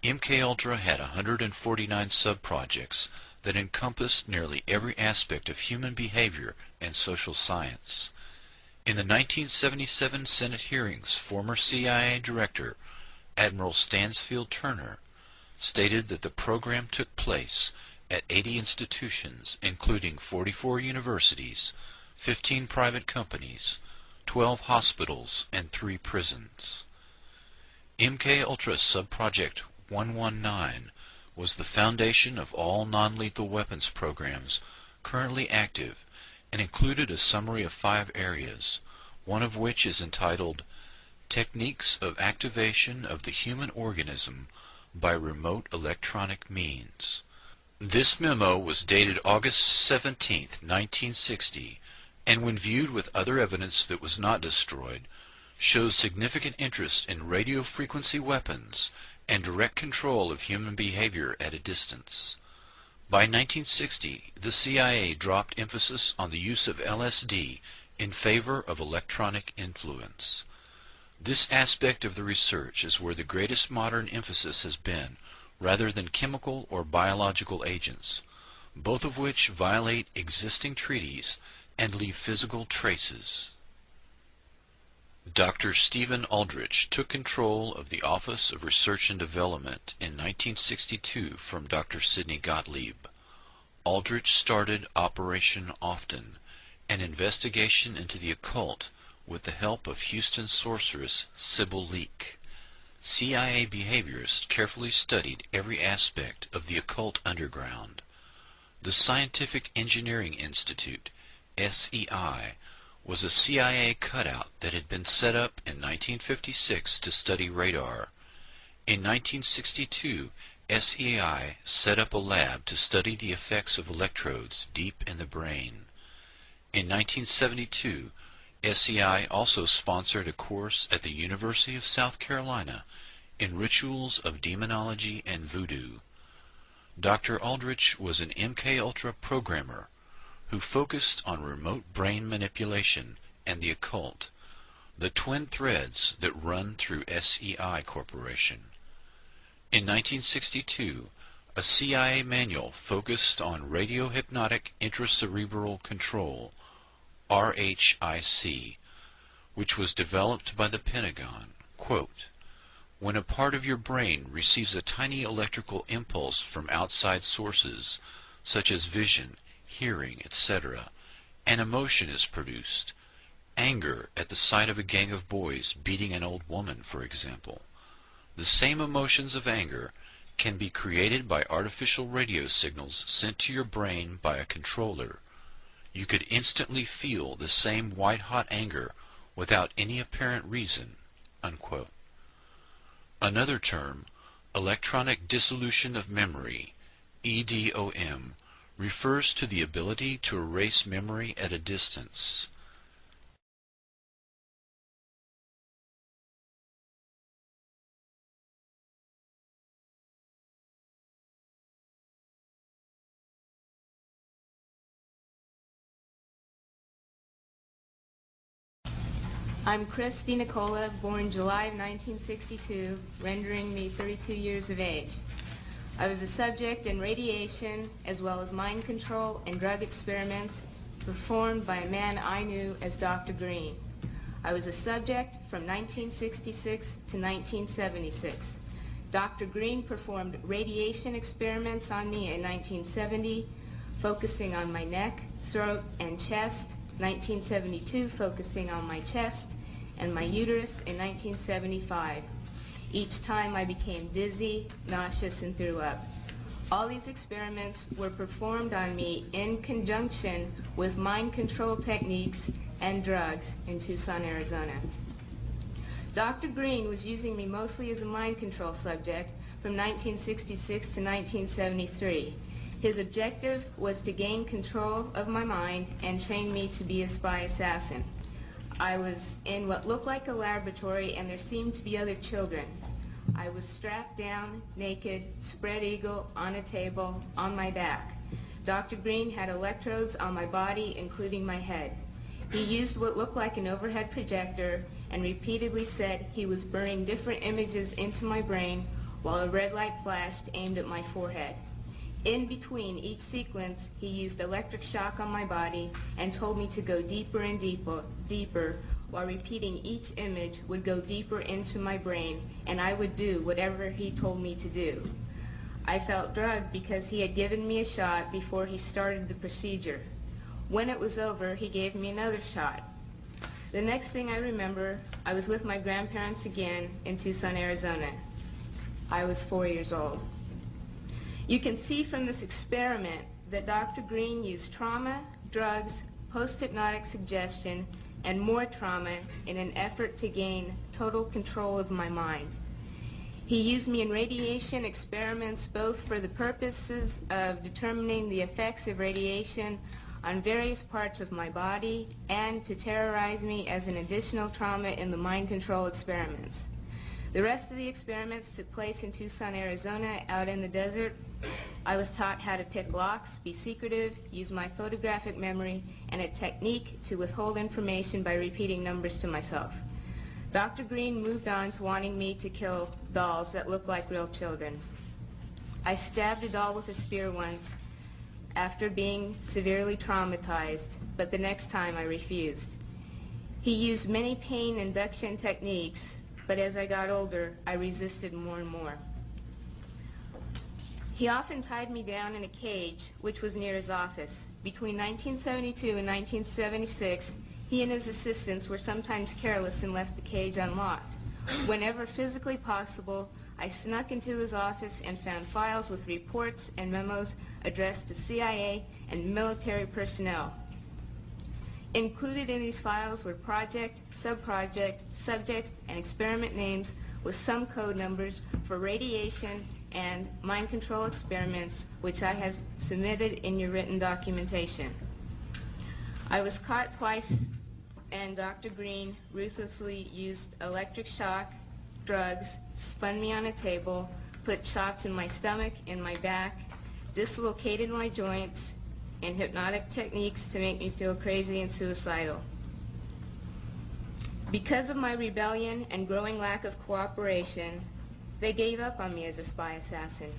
A: MKUltra had 149 sub-projects that encompassed nearly every aspect of human behavior and social science. In the 1977 Senate hearings, former CIA Director Admiral Stansfield Turner stated that the program took place at 80 institutions, including 44 universities, 15 private companies, 12 hospitals, and 3 prisons. MKUltra Subproject 119 was the foundation of all non-lethal weapons programs currently active and included a summary of 5 areas, one of which is entitled Techniques of Activation of the Human Organism by Remote Electronic Means. This memo was dated August 17, 1960, and when viewed with other evidence that was not destroyed, shows significant interest in radio frequency weapons and direct control of human behavior at a distance. By 1960, the CIA dropped emphasis on the use of LSD in favor of electronic influence. This aspect of the research is where the greatest modern emphasis has been, rather than chemical or biological agents, both of which violate existing treaties and leave physical traces. Dr. Stephen Aldrich took control of the Office of Research and Development in 1962 from Dr. Sidney Gottlieb. Aldrich started Operation Often, an investigation into the occult with the help of Houston sorceress Sybil Leek. CIA behaviorists carefully studied every aspect of the occult underground. The Scientific Engineering Institute, SEI, was a CIA cutout that had been set up in 1956 to study radar. In 1962, SEI set up a lab to study the effects of electrodes deep in the brain. In 1972, SEI also sponsored a course at the University of South Carolina in rituals of demonology and voodoo. Dr. Aldrich was an MKUltra programmer who focused on remote brain manipulation and the occult, the twin threads that run through SEI Corporation. In 1962, a CIA manual focused on radiohypnotic intracerebral control, RHIC, which was developed by the Pentagon. Quote, "When a part of your brain receives a tiny electrical impulse from outside sources, such as vision, hearing, etc., an emotion is produced. Anger at the sight of a gang of boys beating an old woman, for example. The same emotions of anger can be created by artificial radio signals sent to your brain by a controller. You could instantly feel the same white-hot anger without any apparent reason." Unquote. Another term, electronic dissolution of memory, EDOM, refers to the ability to erase memory at a distance.
F: I'm Chris DiNicola, born July of 1962, rendering me 32 years of age. I was a subject in radiation as well as mind control and drug experiments performed by a man I knew as Dr. Green. I was a subject from 1966 to 1976. Dr. Green performed radiation experiments on me in 1970, focusing on my neck, throat, and chest, 1972 focusing on my chest and my uterus in 1975. Each time I became dizzy, nauseous, and threw up. All these experiments were performed on me in conjunction with mind control techniques and drugs in Tucson, Arizona. Dr. Green was using me mostly as a mind control subject from 1966 to 1973. His objective was to gain control of my mind and train me to be a spy assassin. I was in what looked like a laboratory, and there seemed to be other children. I was strapped down, naked, spread eagle, on a table, on my back. Dr. Green had electrodes on my body, including my head. He used what looked like an overhead projector and repeatedly said he was burning different images into my brain while a red light flashed aimed at my forehead. In between each sequence, he used electric shock on my body and told me to go deeper and deeper, while repeating each image would go deeper into my brain, and I would do whatever he told me to do. I felt drugged because he had given me a shot before he started the procedure. When it was over, he gave me another shot. The next thing I remember, I was with my grandparents again in Tucson, Arizona. I was 4 years old. You can see from this experiment that Dr. Green used trauma, drugs, post-hypnotic suggestion, and more trauma in an effort to gain total control of my mind. He used me in radiation experiments both for the purposes of determining the effects of radiation on various parts of my body and to terrorize me as an additional trauma in the mind control experiments. The rest of the experiments took place in Tucson, Arizona, out in the desert. I was taught how to pick locks, be secretive, use my photographic memory, and a technique to withhold information by repeating numbers to myself. Dr. Green moved on to wanting me to kill dolls that looked like real children. I stabbed a doll with a spear once after being severely traumatized, but the next time I refused. He used many pain induction techniques, but as I got older, I resisted more and more. He often tied me down in a cage, which was near his office. Between 1972 and 1976, he and his assistants were sometimes careless and left the cage unlocked. Whenever physically possible, I snuck into his office and found files with reports and memos addressed to CIA and military personnel. Included in these files were project, subproject, subject, and experiment names with some code numbers for radiation and mind control experiments, which I have submitted in your written documentation. I was caught twice, and Dr. Green ruthlessly used electric shock, drugs, spun me on a table, put shots in my stomach, in my back, dislocated my joints, and hypnotic techniques to make me feel crazy and suicidal. Because of my rebellion and growing lack of cooperation, they gave up on me as a spy assassin.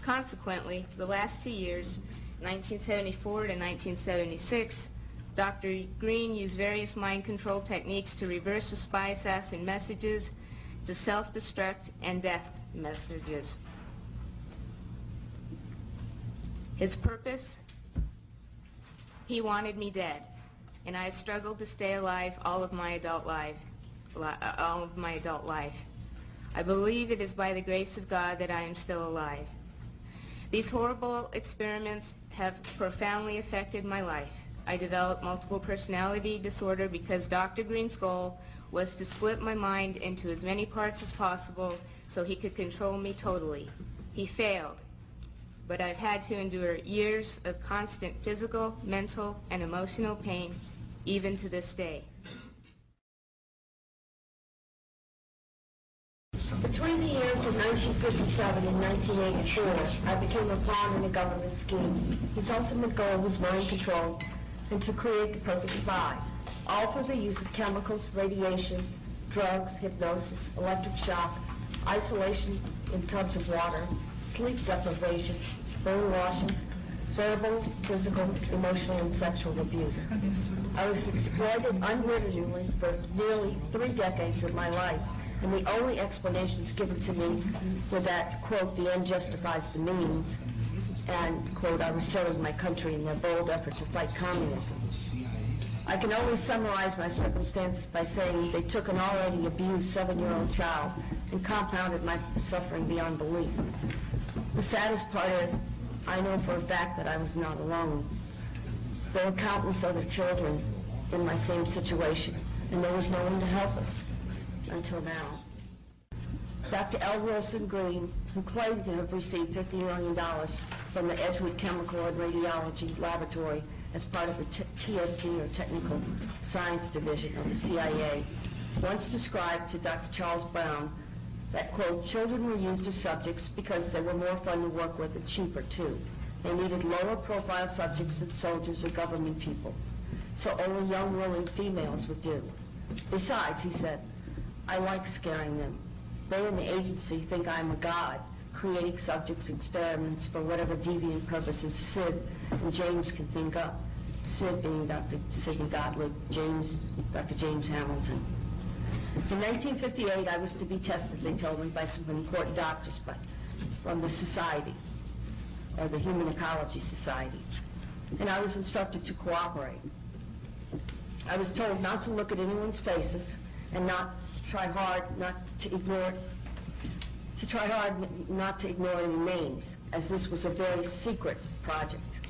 F: Consequently, the last 2 years, 1974 to 1976, Dr. Green used various mind control techniques to reverse the spy assassin messages to self-destruct and death messages. His purpose? He wanted me dead, and I struggled to stay alive all of my adult life. I believe it is by the grace of God that I am still alive. These horrible experiments have profoundly affected my life. I developed multiple personality disorder because Dr. Green's goal was to split my mind into as many parts as possible so he could control me totally. He failed, but I've had to endure years of constant physical, mental, and emotional pain, even to this day.
G: Between the years of 1957 and 1984, I became a pawn in a government scheme. His ultimate goal was mind control and to create the perfect spy, all through the use of chemicals, radiation, drugs, hypnosis, electric shock, isolation in tubs of water, sleep deprivation, brainwashing, verbal, physical, emotional, and sexual abuse. I was exploited unwittingly for nearly 3 decades of my life, and the only explanations given to me were that, quote, the end justifies the means, and, quote, I was serving my country in their bold effort to fight communism. I can only summarize my circumstances by saying they took an already abused 7-year-old child and compounded my suffering beyond belief. The saddest part is, I know for a fact that I was not alone. There were countless other children in my same situation, and there was no one to help us. until now. Dr. L. Wilson Green, who claimed to have received $50 million from the Edgewood Chemical and Radiology Laboratory as part of the TSD, or Technical Science Division of the CIA, once described to Dr. Charles Brown that, quote, children were used as subjects because they were more fun to work with and cheaper, too. They needed lower profile subjects than soldiers or government people, so only young, willing females would do. Besides, he said, I like scaring them. They in the agency think I'm a god, creating subjects and experiments for whatever deviant purposes Sid and James can think up. Sid being Dr. Sidney Gottlieb, James, Dr. James Hamilton. In 1958, I was to be tested, they told me, by some important doctors from the society, or the Human Ecology Society, and I was instructed to cooperate. I was told not to look at anyone's faces and try hard not to ignore any names, as this was a very secret project.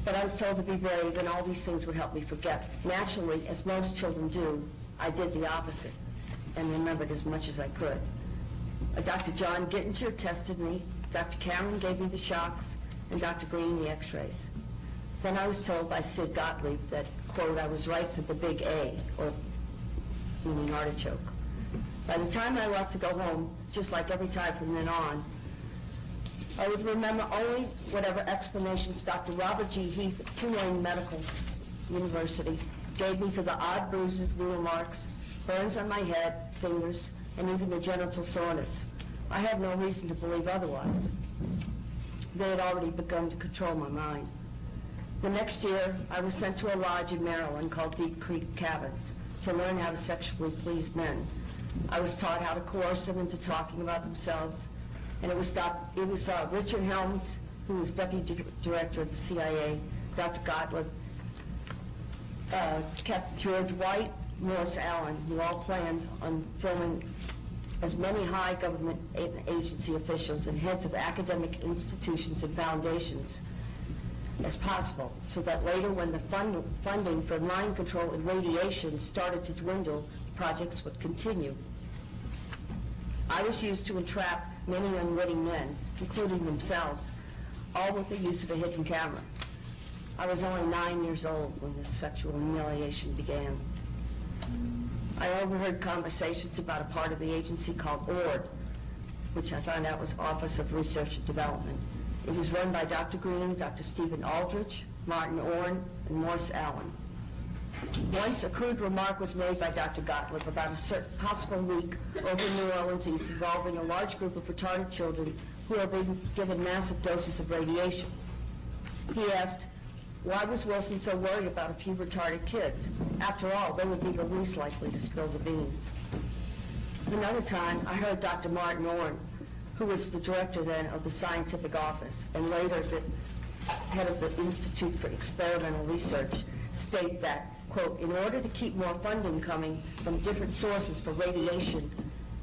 G: But I was told to be brave, and all these things would help me forget. Naturally, as most children do, I did the opposite and remembered as much as I could. Dr. John Gittinger tested me, Dr. Cameron gave me the shocks, and Dr. Green the x-rays. Then I was told by Sid Gottlieb that, quote, I was right for the big A, or meaning artichoke. By the time I left to go home, just like every time from then on, I would remember only whatever explanations Dr. Robert G. Heath at Tulane Medical University gave me for the odd bruises, needle marks, burns on my head, fingers, and even the genital soreness. I had no reason to believe otherwise. They had already begun to control my mind. The next year, I was sent to a lodge in Maryland called Deep Creek Cabins to learn how to sexually please men. I was taught how to coerce them into talking about themselves, and it was Richard Helms, who was deputy director of the CIA, Dr. Gottlieb, Captain George White, Morris Allen, who all planned on filming as many high government agency officials and heads of academic institutions and foundations as possible, so that later when the funding for mind control and radiation started to dwindle, projects would continue. I was used to entrap many unwitting men, including themselves, all with the use of a hidden camera. I was only 9 years old when this sexual humiliation began. I overheard conversations about a part of the agency called ORD, which I found out was Office of Research and Development. It was run by Dr. Green, Dr. Stephen Aldrich, Martin Orne, and Morris Allen. Once a crude remark was made by Dr. Gottlieb about a certain possible leak over New Orleans East involving a large group of retarded children who are being given massive doses of radiation. He asked, why was Wilson so worried about a few retarded kids? After all, they would be the least likely to spill the beans. Another time, I heard Dr. Martin Orne, who was the director then of the scientific office and later the head of the Institute for Experimental Research, state that, quote, in order to keep more funding coming from different sources for radiation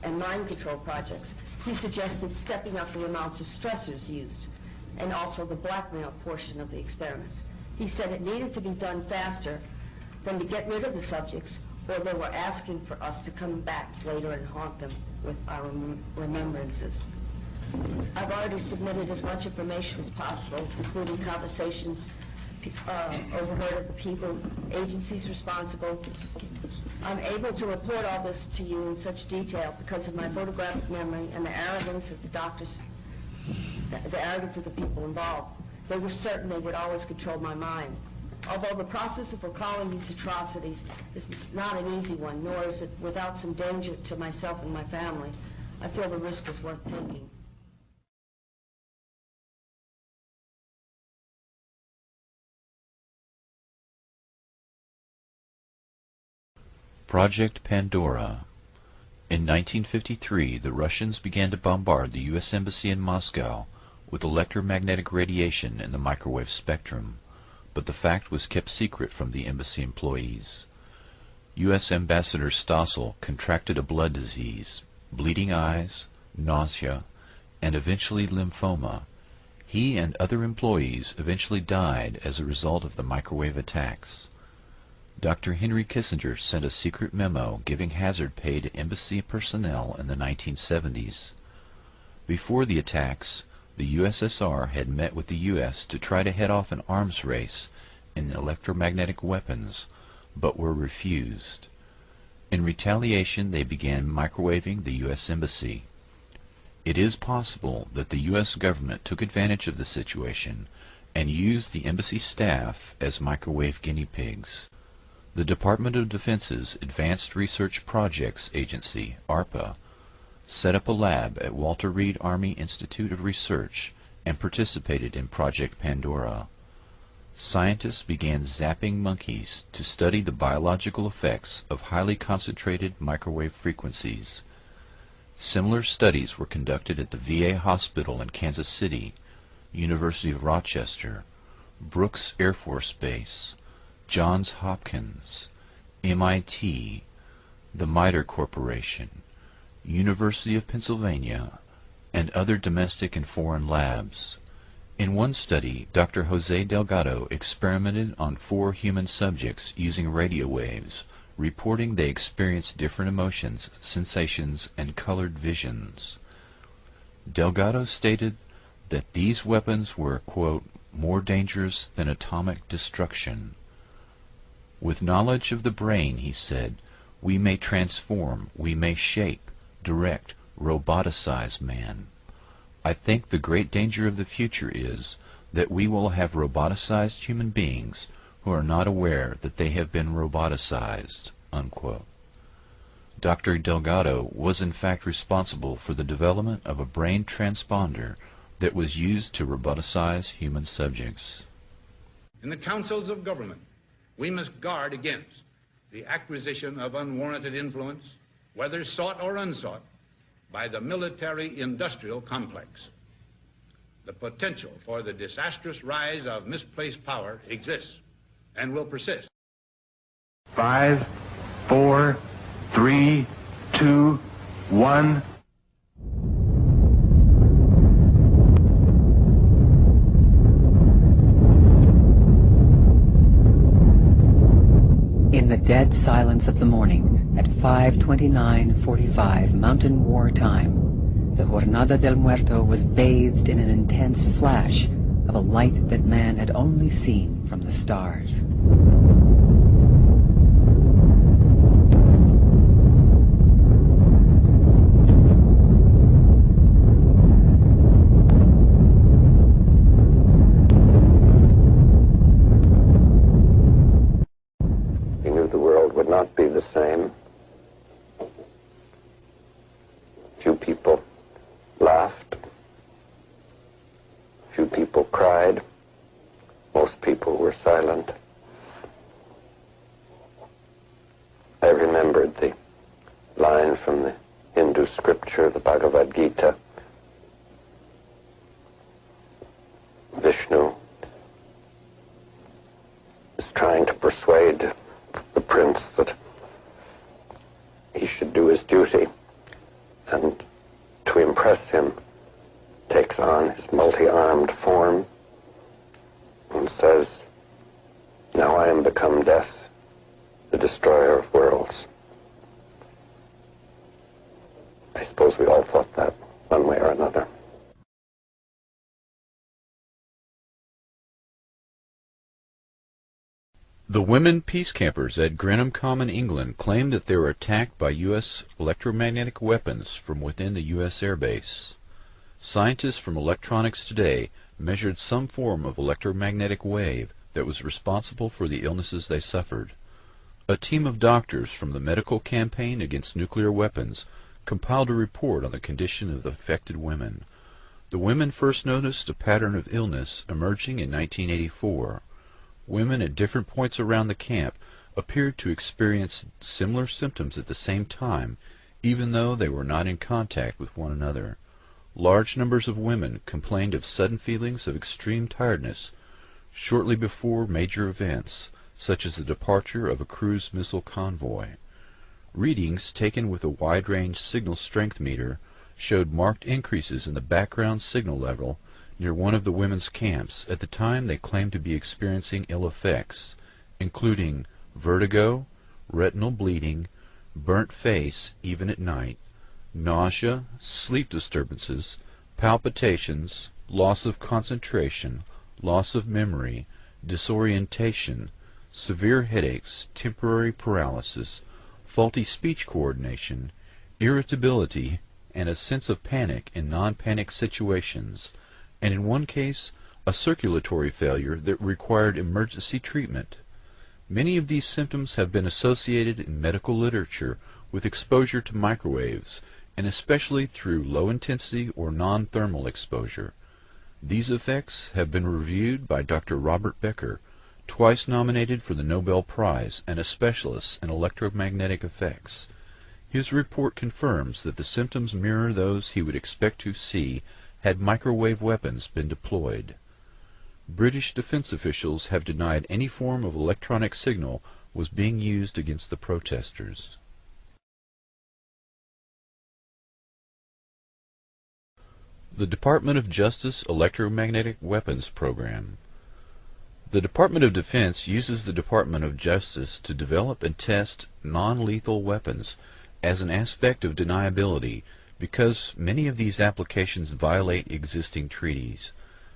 G: and mind control projects, he suggested stepping up the amounts of stressors used and also the blackmail portion of the experiments. He said it needed to be done faster than to get rid of the subjects, or they were asking for us to come back later and haunt them with our remembrances. I've already submitted as much information as possible, including conversations overheard of the people, agencies responsible. I'm able to report all this to you in such detail because of my photographic memory and the arrogance of the doctors, the arrogance of the people involved. They were certain they would always control my mind. Although the process of recalling these atrocities is not an easy one, nor is it without some danger to myself and my family, I feel the risk is worth taking.
A: Project Pandora. In 1953, the Russians began to bombard the U.S. Embassy in Moscow with electromagnetic radiation in the microwave spectrum, but the fact was kept secret from the embassy employees. U.S. Ambassador Stossel contracted a blood disease, bleeding eyes, nausea, and eventually lymphoma. He and other employees eventually died as a result of the microwave attacks. Dr. Henry Kissinger sent a secret memo giving hazard pay to embassy personnel in the 1970s. Before the attacks, the USSR had met with the U.S. to try to head off an arms race in electromagnetic weapons, but were refused. In retaliation, they began microwaving the U.S. Embassy. It is possible that the U.S. government took advantage of the situation and used the embassy staff as microwave guinea pigs. The Department of Defense's Advanced Research Projects Agency, ARPA, set up a lab at Walter Reed Army Institute of Research and participated in Project Pandora. Scientists began zapping monkeys to study the biological effects of highly concentrated microwave frequencies. Similar studies were conducted at the VA hospital in Kansas City, University of Rochester, Brooks Air Force Base, Johns Hopkins, MIT, the MITRE Corporation, University of Pennsylvania, and other domestic and foreign labs. In one study, Dr. Jose Delgado experimented on 4 human subjects using radio waves, reporting they experienced different emotions, sensations, and colored visions. Delgado stated that these weapons were, quote, more dangerous than atomic destruction. With knowledge of the brain, he said, we may transform, we may shape, direct, roboticize man. I think the great danger of the future is that we will have roboticized human beings who are not aware that they have been roboticized, unquote. Dr. Delgado was in fact responsible for the development of a brain transponder that was used to roboticize human subjects.
H: In the councils of government, we must guard against the acquisition of unwarranted influence, whether sought or unsought, by the military-industrial complex. The potential for the disastrous rise of misplaced power exists and will persist.
E: 5, 4, 3, 2, 1.
I: In the dead silence of the morning, at 5:29:45 Mountain War Time, the Jornada del Muerto was bathed in an intense flash of a light that man had only seen from the stars.
C: He knew the world would not be the same. Few people laughed. Few people cried. Most people were silent. I remembered the line from the Hindu scripture, the Bhagavad Gita. Vishnu is trying to persuade the prince that he should do his duty, and to impress him takes on his multi-armed form and says, now I am become death, the destroyer of worlds. I suppose we all thought that one way or another.
A: The women peace campers at Grenham Common, England, claimed that they were attacked by U.S. electromagnetic weapons from within the U.S. Air Base. Scientists from Electronics Today measured some form of electromagnetic wave that was responsible for the illnesses they suffered. A team of doctors from the Medical Campaign Against Nuclear Weapons compiled a report on the condition of the affected women. The women first noticed a pattern of illness emerging in 1984. Women at different points around the camp appeared to experience similar symptoms at the same time, even though they were not in contact with one another. Large numbers of women complained of sudden feelings of extreme tiredness shortly before major events, such as the departure of a cruise missile convoy. Readings taken with a wide-range signal strength meter showed marked increases in the background signal level near one of the women's camps at the time they claimed to be experiencing ill effects, including vertigo, retinal bleeding, burnt face even at night, nausea, sleep disturbances, palpitations, loss of concentration, loss of memory, disorientation, severe headaches, temporary paralysis, faulty speech coordination, irritability, and a sense of panic in non-panic situations, and in one case, a circulatory failure that required emergency treatment. Many of these symptoms have been associated in medical literature with exposure to microwaves, and especially through low-intensity or non-thermal exposure. These effects have been reviewed by Dr. Robert Becker, twice nominated for the Nobel Prize and a specialist in electromagnetic effects. His report confirms that the symptoms mirror those he would expect to see had microwave weapons been deployed. British defense officials have denied any form of electronic signal was being used against the protesters. The Department of Justice Electromagnetic Weapons Program. The Department of Defense uses the Department of Justice to develop and test non-lethal weapons as an aspect of deniability because many of these applications violate existing treaties.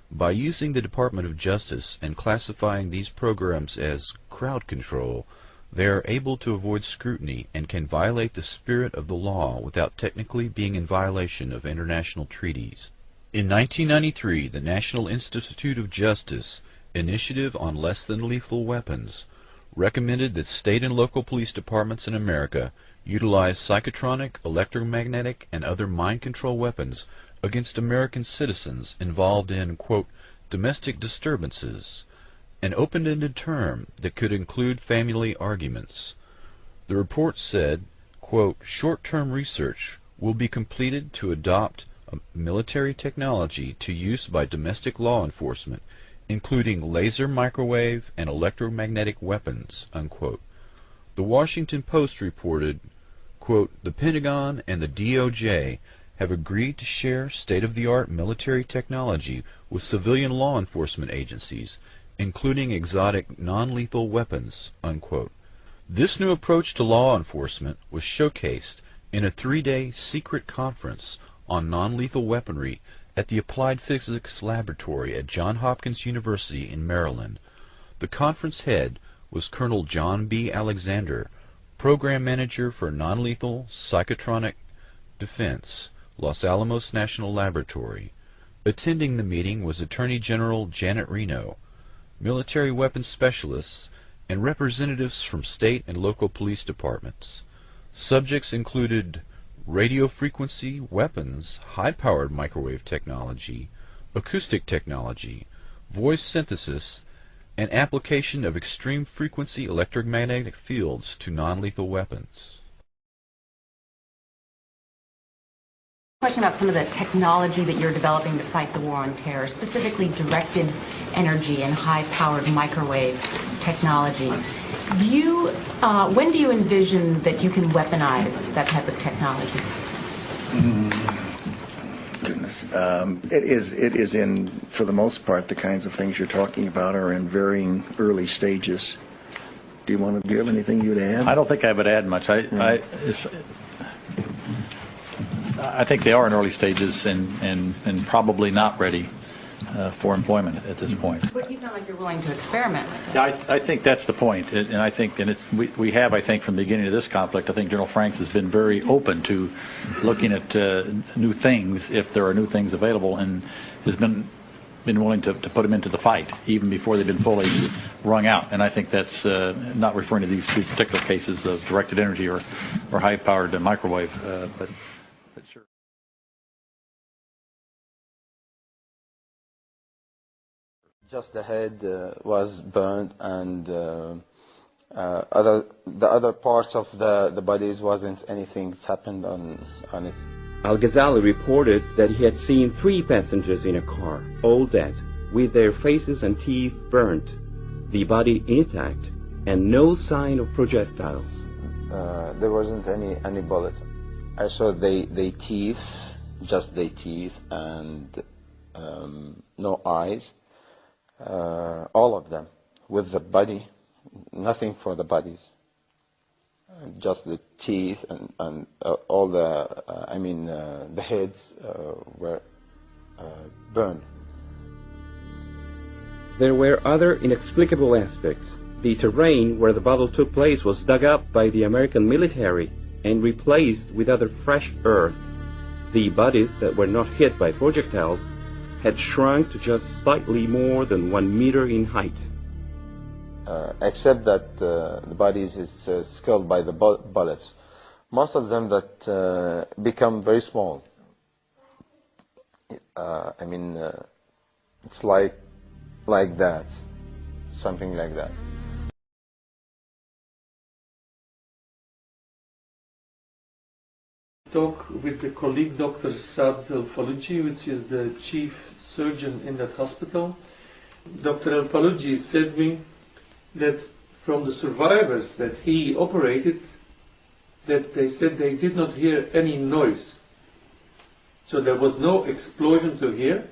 A: By using the Department of Justice and classifying these programs as crowd control, they are able to avoid scrutiny and can violate the spirit of the law without technically being in violation of international treaties. In 1993, the National Institute of Justice Initiative on Less Than Lethal Weapons recommended that state and local police departments in America utilize psychotronic, electromagnetic, and other mind control weapons against American citizens involved in, quote, domestic disturbances, an open-ended term that could include family arguments. The report said, quote, short-term research will be completed to adopt a military technology to use by domestic law enforcement, including laser, microwave, and electromagnetic weapons, unquote. The Washington Post reported, quote, the Pentagon and the DOJ have agreed to share state-of-the-art military technology with civilian law enforcement agencies, including exotic non-lethal weapons, unquote. This new approach to law enforcement was showcased in a 3-day secret conference on non-lethal weaponry at the Applied Physics Laboratory at Johns Hopkins University in Maryland. The conference head was Colonel John B. Alexander, Program Manager for Non-Lethal Psychotronic Defense, Los Alamos National Laboratory. Attending the meeting was Attorney General Janet Reno, military weapons specialists, and representatives from state and local police departments. Subjects included radio frequency weapons, high-powered microwave technology, acoustic technology, voice synthesis, and application of extreme frequency electromagnetic fields to non-lethal weapons.
J: Question about some of the technology that you're developing to fight the war on terror, specifically directed energy and high-powered microwave technology. When do you envision that you can weaponize that type of technology?
K: Goodness, it is in, for the most part, the kinds of things you're talking about are in varying early stages. Do you have anything you'd add?
L: I don't think I would add much. I think they are in early stages and probably not ready for employment at this point.
J: But you sound like you're willing to experiment with it.
L: Yeah, I think that's the point, and I think, and we have, I think, from the beginning of this conflict, I think General Franks has been very open to looking at new things if there are new things available, and has been willing to put them into the fight even before they've been fully wrung out. And I think that's not referring to these two particular cases of directed energy or high-powered microwave, but sure.
M: Just the head was burned, and the other parts of the bodies wasn't anything that happened on it.
N: Al-Ghazali reported that he had seen 3 passengers in a car, all dead, with their faces and teeth burnt, the body intact, and no sign of projectiles.
M: There wasn't any bullet. I saw they teeth, just their teeth, and no eyes. All of them, with the body nothing for the bodies. Just the teeth and all the, the heads were burned.
N: There were other inexplicable aspects. The terrain where the battle took place was dug up by the American military and replaced with other fresh earth. The bodies that were not hit by projectiles had shrunk to just slightly more than 1 meter in height.
M: Except that the bodies is killed by the bullets. Most of them that become very small. It's like that, something like that.
O: Talk with the colleague Dr. Saad El-Falluji, which is the chief surgeon in that hospital. Dr. El-Falluji said to me that from the survivors that he operated, that they said they did not hear any noise. So there was no explosion to hear,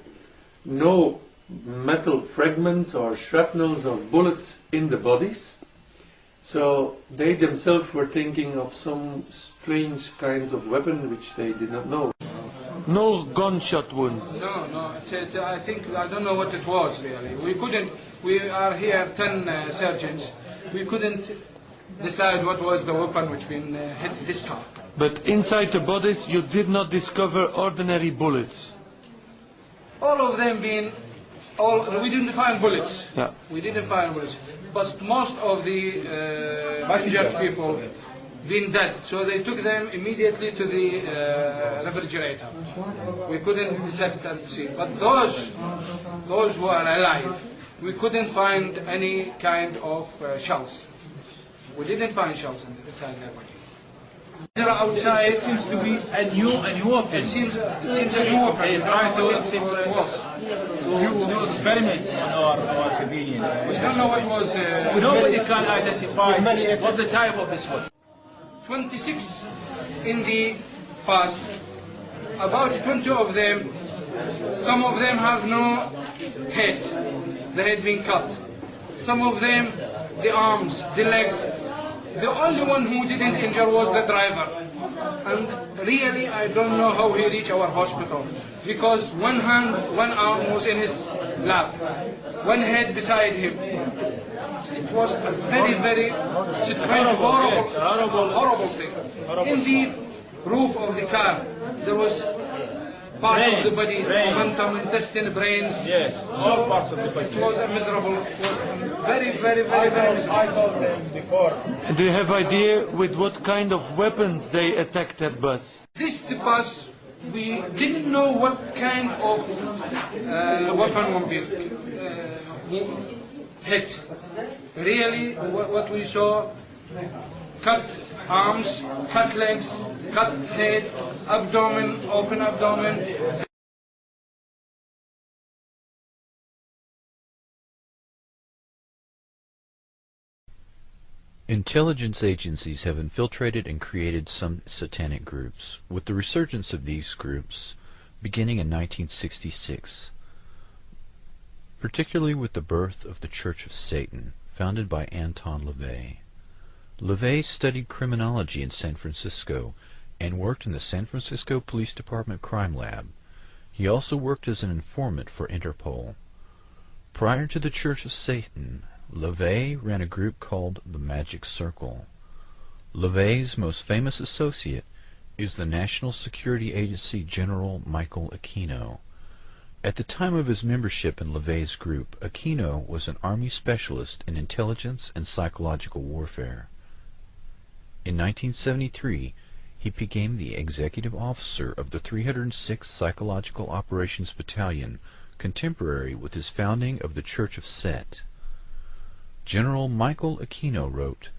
O: no metal fragments or shrapnels or bullets in the bodies. So they themselves were thinking of some strange kinds of weapon which they did not know. No gunshot wounds.
P: No. I don't know what it was really. We are here 10 surgeons. We couldn't decide what was the weapon which been hit this time.
O: But inside the bodies you did not discover ordinary bullets.
P: All of them we didn't find bullets.
O: Yeah.
P: We didn't find bullets. But most of the injured people been dead, so they took them immediately to the refrigerator. We couldn't dissect and see. But those who are alive, we couldn't find any kind of shells. We didn't find shells inside their body. Outside,
Q: it seems to be a new weapon.
P: It seems a new weapon.
Q: They try to do experiments on our civilian.
P: We don't know what was.
Q: Nobody can identify what the type of this was.
P: 26 in the past. About 20 of them. Some of them have no head. The head being cut. Some of them, the arms, the legs. The only one who didn't injure was the driver. And really, I don't know how he reached our hospital. Because one arm was in his lap. One head beside him. It was a very, very strange, horrible thing. In the roof of the car, there was part of the body's momentum, intestine, brains.
Q: Yes, all parts of the body.
P: It was miserable. It was very, very, very, very miserable.
Q: I told them before.
O: Do you have idea with what kind of weapons they attacked that bus?
P: This bus, we didn't know what kind of weapon would be hit. Really, what we saw, cut arms, cut legs, cut head, abdomen, open abdomen.
A: Intelligence agencies have infiltrated and created some satanic groups, with the resurgence of these groups beginning in 1966, particularly with the birth of the Church of Satan, founded by Anton LaVey. LaVey studied criminology in San Francisco and worked in the San Francisco Police Department Crime Lab. He also worked as an informant for Interpol. Prior to the Church of Satan, LaVey ran a group called the Magic Circle. LaVey's most famous associate is the National Security Agency General Michael Aquino. At the time of his membership in LaVey's group, Aquino was an Army specialist in intelligence and psychological warfare. In 1973, he became the executive officer of the 306th Psychological Operations Battalion, contemporary with his founding of the Church of Set. General Michael Aquino wrote,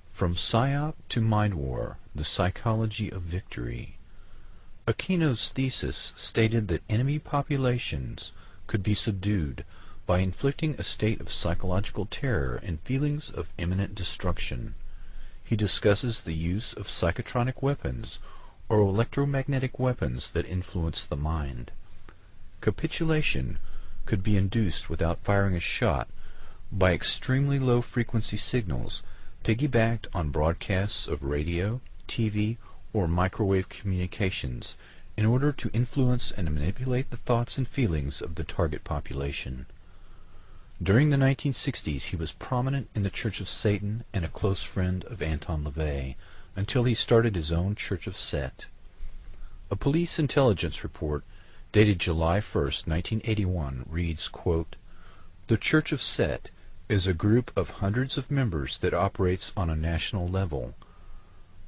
A: "From PSYOP to Mind War, the Psychology of Victory." Aquino's thesis stated that enemy populations could be subdued by inflicting a state of psychological terror and feelings of imminent destruction. He discusses the use of psychotronic weapons or electromagnetic weapons that influence the mind. Capitulation could be induced without firing a shot by extremely low-frequency signals piggybacked on broadcasts of radio, TV, or microwave communications in order to influence and manipulate the thoughts and feelings of the target population. During the 1960s, he was prominent in the Church of Satan and a close friend of Anton LaVey until he started his own Church of Set. A police intelligence report dated July 1, 1981 reads, quote, "The Church of Set is a group of hundreds of members that operates on a national level.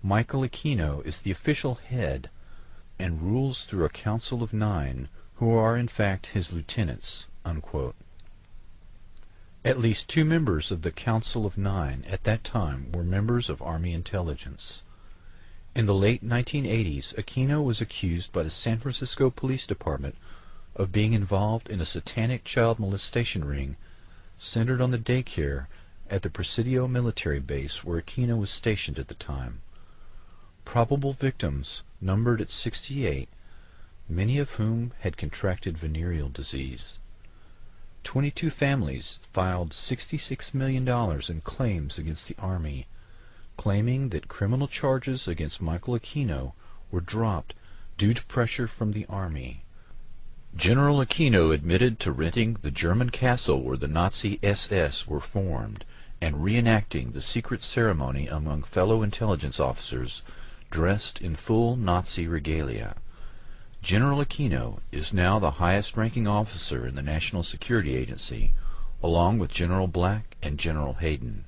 A: Michael Aquino is the official head and rules through a council of 9 who are in fact his lieutenants," unquote. At least 2 members of the Council of 9 at that time were members of Army intelligence. In the late 1980s, Aquino was accused by the San Francisco Police Department of being involved in a satanic child molestation ring centered on the daycare at the Presidio military base where Aquino was stationed at the time. Probable victims numbered at 68, many of whom had contracted venereal disease. 22 families filed $66 million in claims against the Army, claiming that criminal charges against Michael Aquino were dropped due to pressure from the Army. General Aquino admitted to renting the German castle where the Nazi SS were formed and reenacting the secret ceremony among fellow intelligence officers dressed in full Nazi regalia. General Aquino is now the highest-ranking officer in the National Security Agency, along with General Black and General Hayden.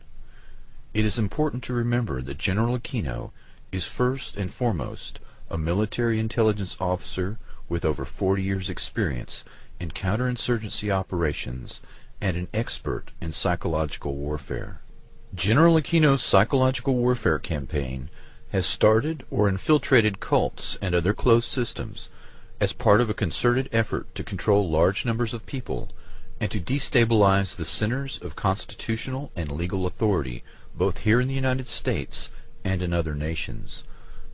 A: It is important to remember that General Aquino is first and foremost a military intelligence officer with over 40 years' experience in counterinsurgency operations and an expert in psychological warfare. General Aquino's psychological warfare campaign has started or infiltrated cults and other closed systems as part of a concerted effort to control large numbers of people and to destabilize the centers of constitutional and legal authority both here in the United States and in other nations.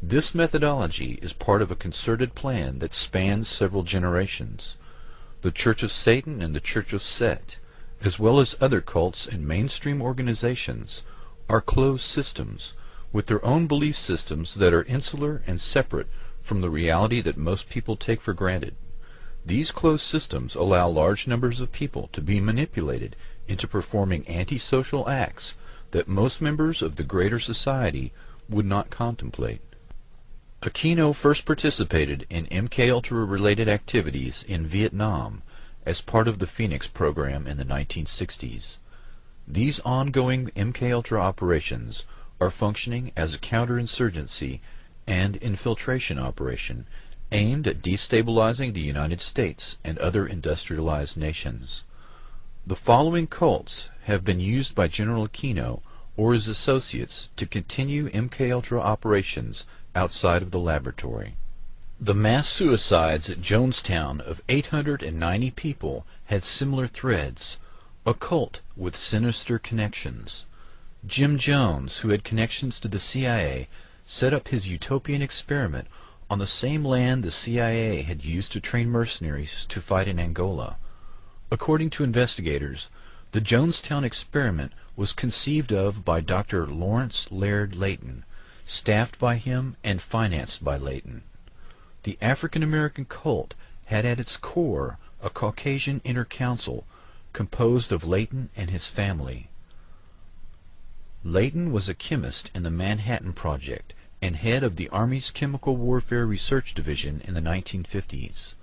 A: This methodology is part of a concerted plan that spans several generations. The Church of Satan and the Church of Set, as well as other cults and mainstream organizations, are closed systems with their own belief systems that are insular and separate from the reality that most people take for granted. These closed systems allow large numbers of people to be manipulated into performing antisocial acts that most members of the greater society would not contemplate. Aquino first participated in MKUltra-related activities in Vietnam as part of the Phoenix program in the 1960s. These ongoing MKUltra operations are functioning as a counterinsurgency and infiltration operation aimed at destabilizing the United States and other industrialized nations. The following cults have been used by General Aquino or his associates to continue MKUltra operations outside of the laboratory. The mass suicides at Jonestown of 890 people had similar threads, a cult with sinister connections. Jim Jones, who had connections to the CIA, set up his utopian experiment on the same land the CIA had used to train mercenaries to fight in Angola. According to investigators, the Jonestown experiment was conceived of by Dr. Lawrence Laird Layton, staffed by him and financed by Layton. The African-American cult had at its core a Caucasian inner council composed of Layton and his family. Layton was a chemist in the Manhattan Project and head of the Army's Chemical Warfare Research Division in the 1950s.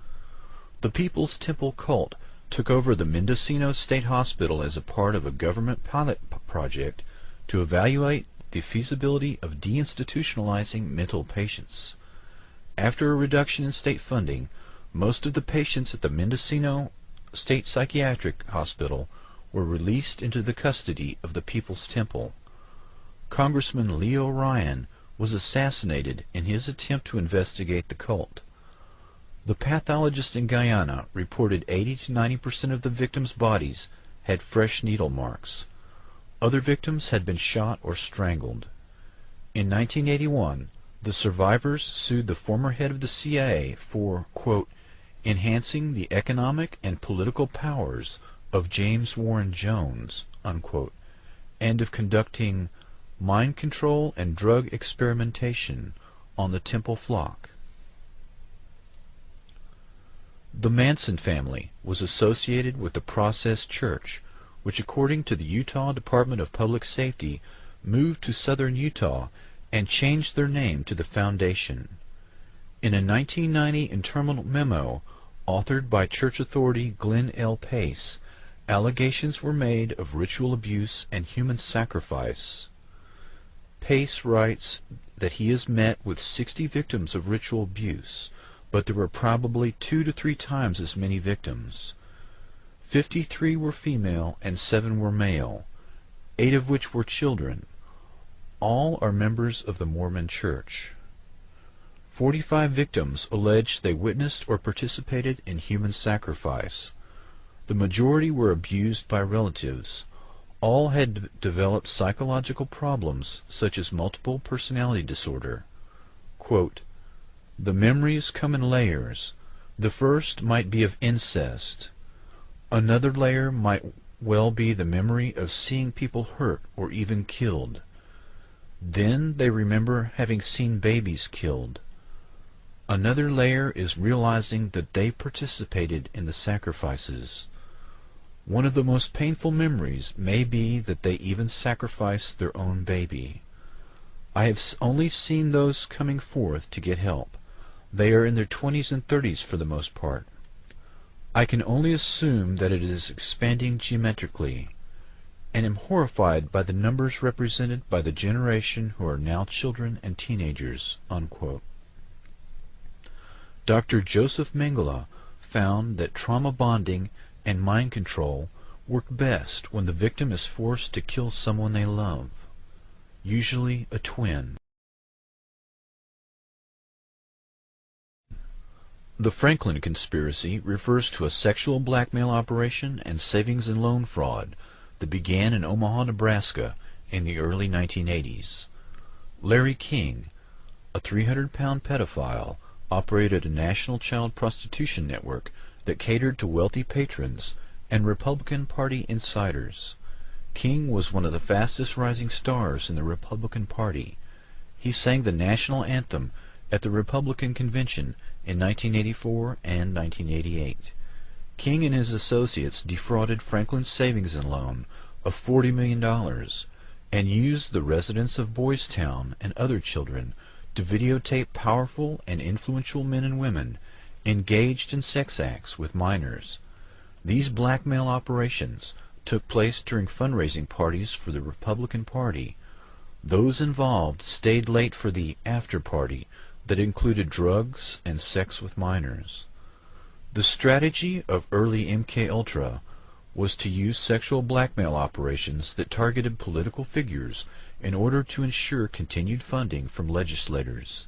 A: The People's Temple cult took over the Mendocino State Hospital as a part of a government pilot project to evaluate the feasibility of deinstitutionalizing mental patients. After a reduction in state funding, most of the patients at the Mendocino State Psychiatric Hospital were released into the custody of the People's Temple. Congressman Leo Ryan was assassinated in his attempt to investigate the cult. The pathologist in Guyana reported 80 to 90% of the victims' bodies had fresh needle marks. Other victims had been shot or strangled. In 1981, the survivors sued the former head of the CIA for, quote, enhancing the economic and political powers of James Warren Jones, unquote, and of conducting mind control and drug experimentation on the Temple flock. The Manson family was associated with the Process Church, which according to the Utah Department of Public Safety moved to southern Utah and changed their name to the Foundation. In a 1990 internal memo authored by church authority Glenn L. Pace, allegations were made of ritual abuse and human sacrifice. Pace writes that he has met with 60 victims of ritual abuse, but there were probably 2 to 3 times as many victims. 53 were female and 7 were male, 8 of which were children. All are members of the Mormon Church. 45 victims alleged they witnessed or participated in human sacrifice. The majority were abused by relatives. All had developed psychological problems such as multiple personality disorder. Quote, "The memories come in layers. The first might be of incest. Another layer might well be the memory of seeing people hurt or even killed. Then they remember having seen babies killed. Another layer is realizing that they participated in the sacrifices. One of the most painful memories may be that they even sacrificed their own baby. I have only seen those coming forth to get help. They are in their 20s and 30s for the most part. I can only assume that it is expanding geometrically, and am horrified by the numbers represented by the generation who are now children and teenagers." Unquote. Dr. Joseph Mengele found that trauma bonding and mind control work best when the victim is forced to kill someone they love, usually a twin. The Franklin conspiracy refers to a sexual blackmail operation and savings and loan fraud that began in Omaha, Nebraska in the early 1980s. Larry King, a 300-pound pedophile, operated a national child prostitution network that catered to wealthy patrons and Republican Party insiders. King was one of the fastest rising stars in the Republican Party. He sang the national anthem at the Republican Convention in 1984 and 1988. King and his associates defrauded Franklin's savings and loan of $40 million and used the residents of Boys Town and other children to videotape powerful and influential men and women engaged in sex acts with minors. These blackmail operations took place during fundraising parties for the Republican Party. Those involved stayed late for the after party that included drugs and sex with minors. The strategy of early MKUltra was to use sexual blackmail operations that targeted political figures in order to ensure continued funding from legislators.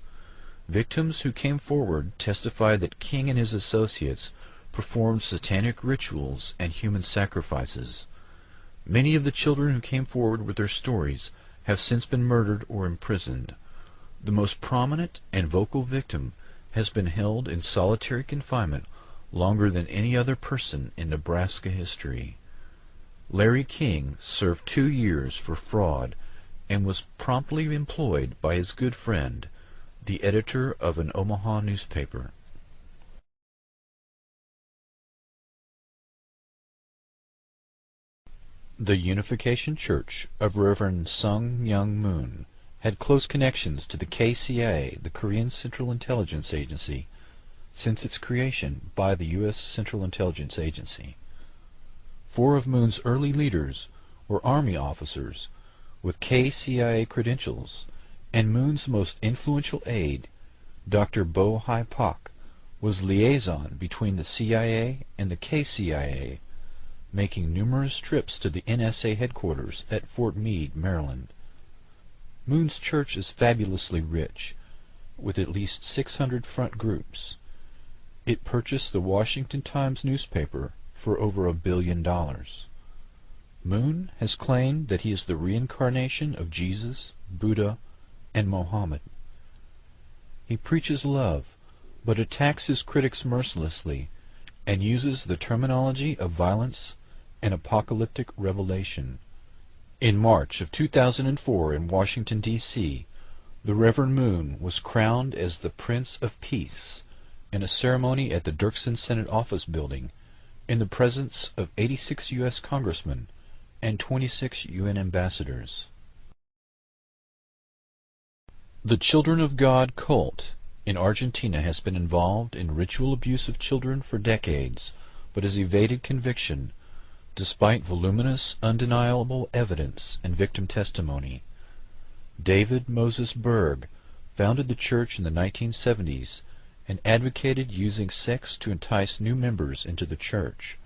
A: Victims who came forward testified that King and his associates performed satanic rituals and human sacrifices. Many of the children who came forward with their stories have since been murdered or imprisoned. The most prominent and vocal victim has been held in solitary confinement longer than any other person in Nebraska history. Larry King served 2 years for fraud and was promptly employed by his good friend, the editor of an Omaha newspaper. The Unification Church of Reverend Sung Myung Moon had close connections to the KCIA, the Korean Central Intelligence Agency, since its creation by the U.S. Central Intelligence Agency. 4 of Moon's early leaders were Army officers with KCIA credentials, and Moon's most influential aide, Dr. Bo Hai Pak, was liaison between the CIA and the KCIA, making numerous trips to the NSA headquarters at Fort Meade, Maryland. Moon's church is fabulously rich, with at least 600 front groups. It purchased the Washington Times newspaper for over $1 billion. Moon has claimed that he is the reincarnation of Jesus, Buddha, and Mohammed. He preaches love, but attacks his critics mercilessly and uses the terminology of violence an apocalyptic revelation. In March of 2004 in Washington, D.C., the Reverend Moon was crowned as the Prince of Peace in a ceremony at the Dirksen Senate Office Building in the presence of 86 U.S. congressmen and 26 UN ambassadors. The Children of God cult in Argentina has been involved in ritual abuse of children for decades, but has evaded conviction despite voluminous, undeniable evidence and victim testimony. David Moses Berg founded the church in the 1970s and advocated using sex to entice new members into the church.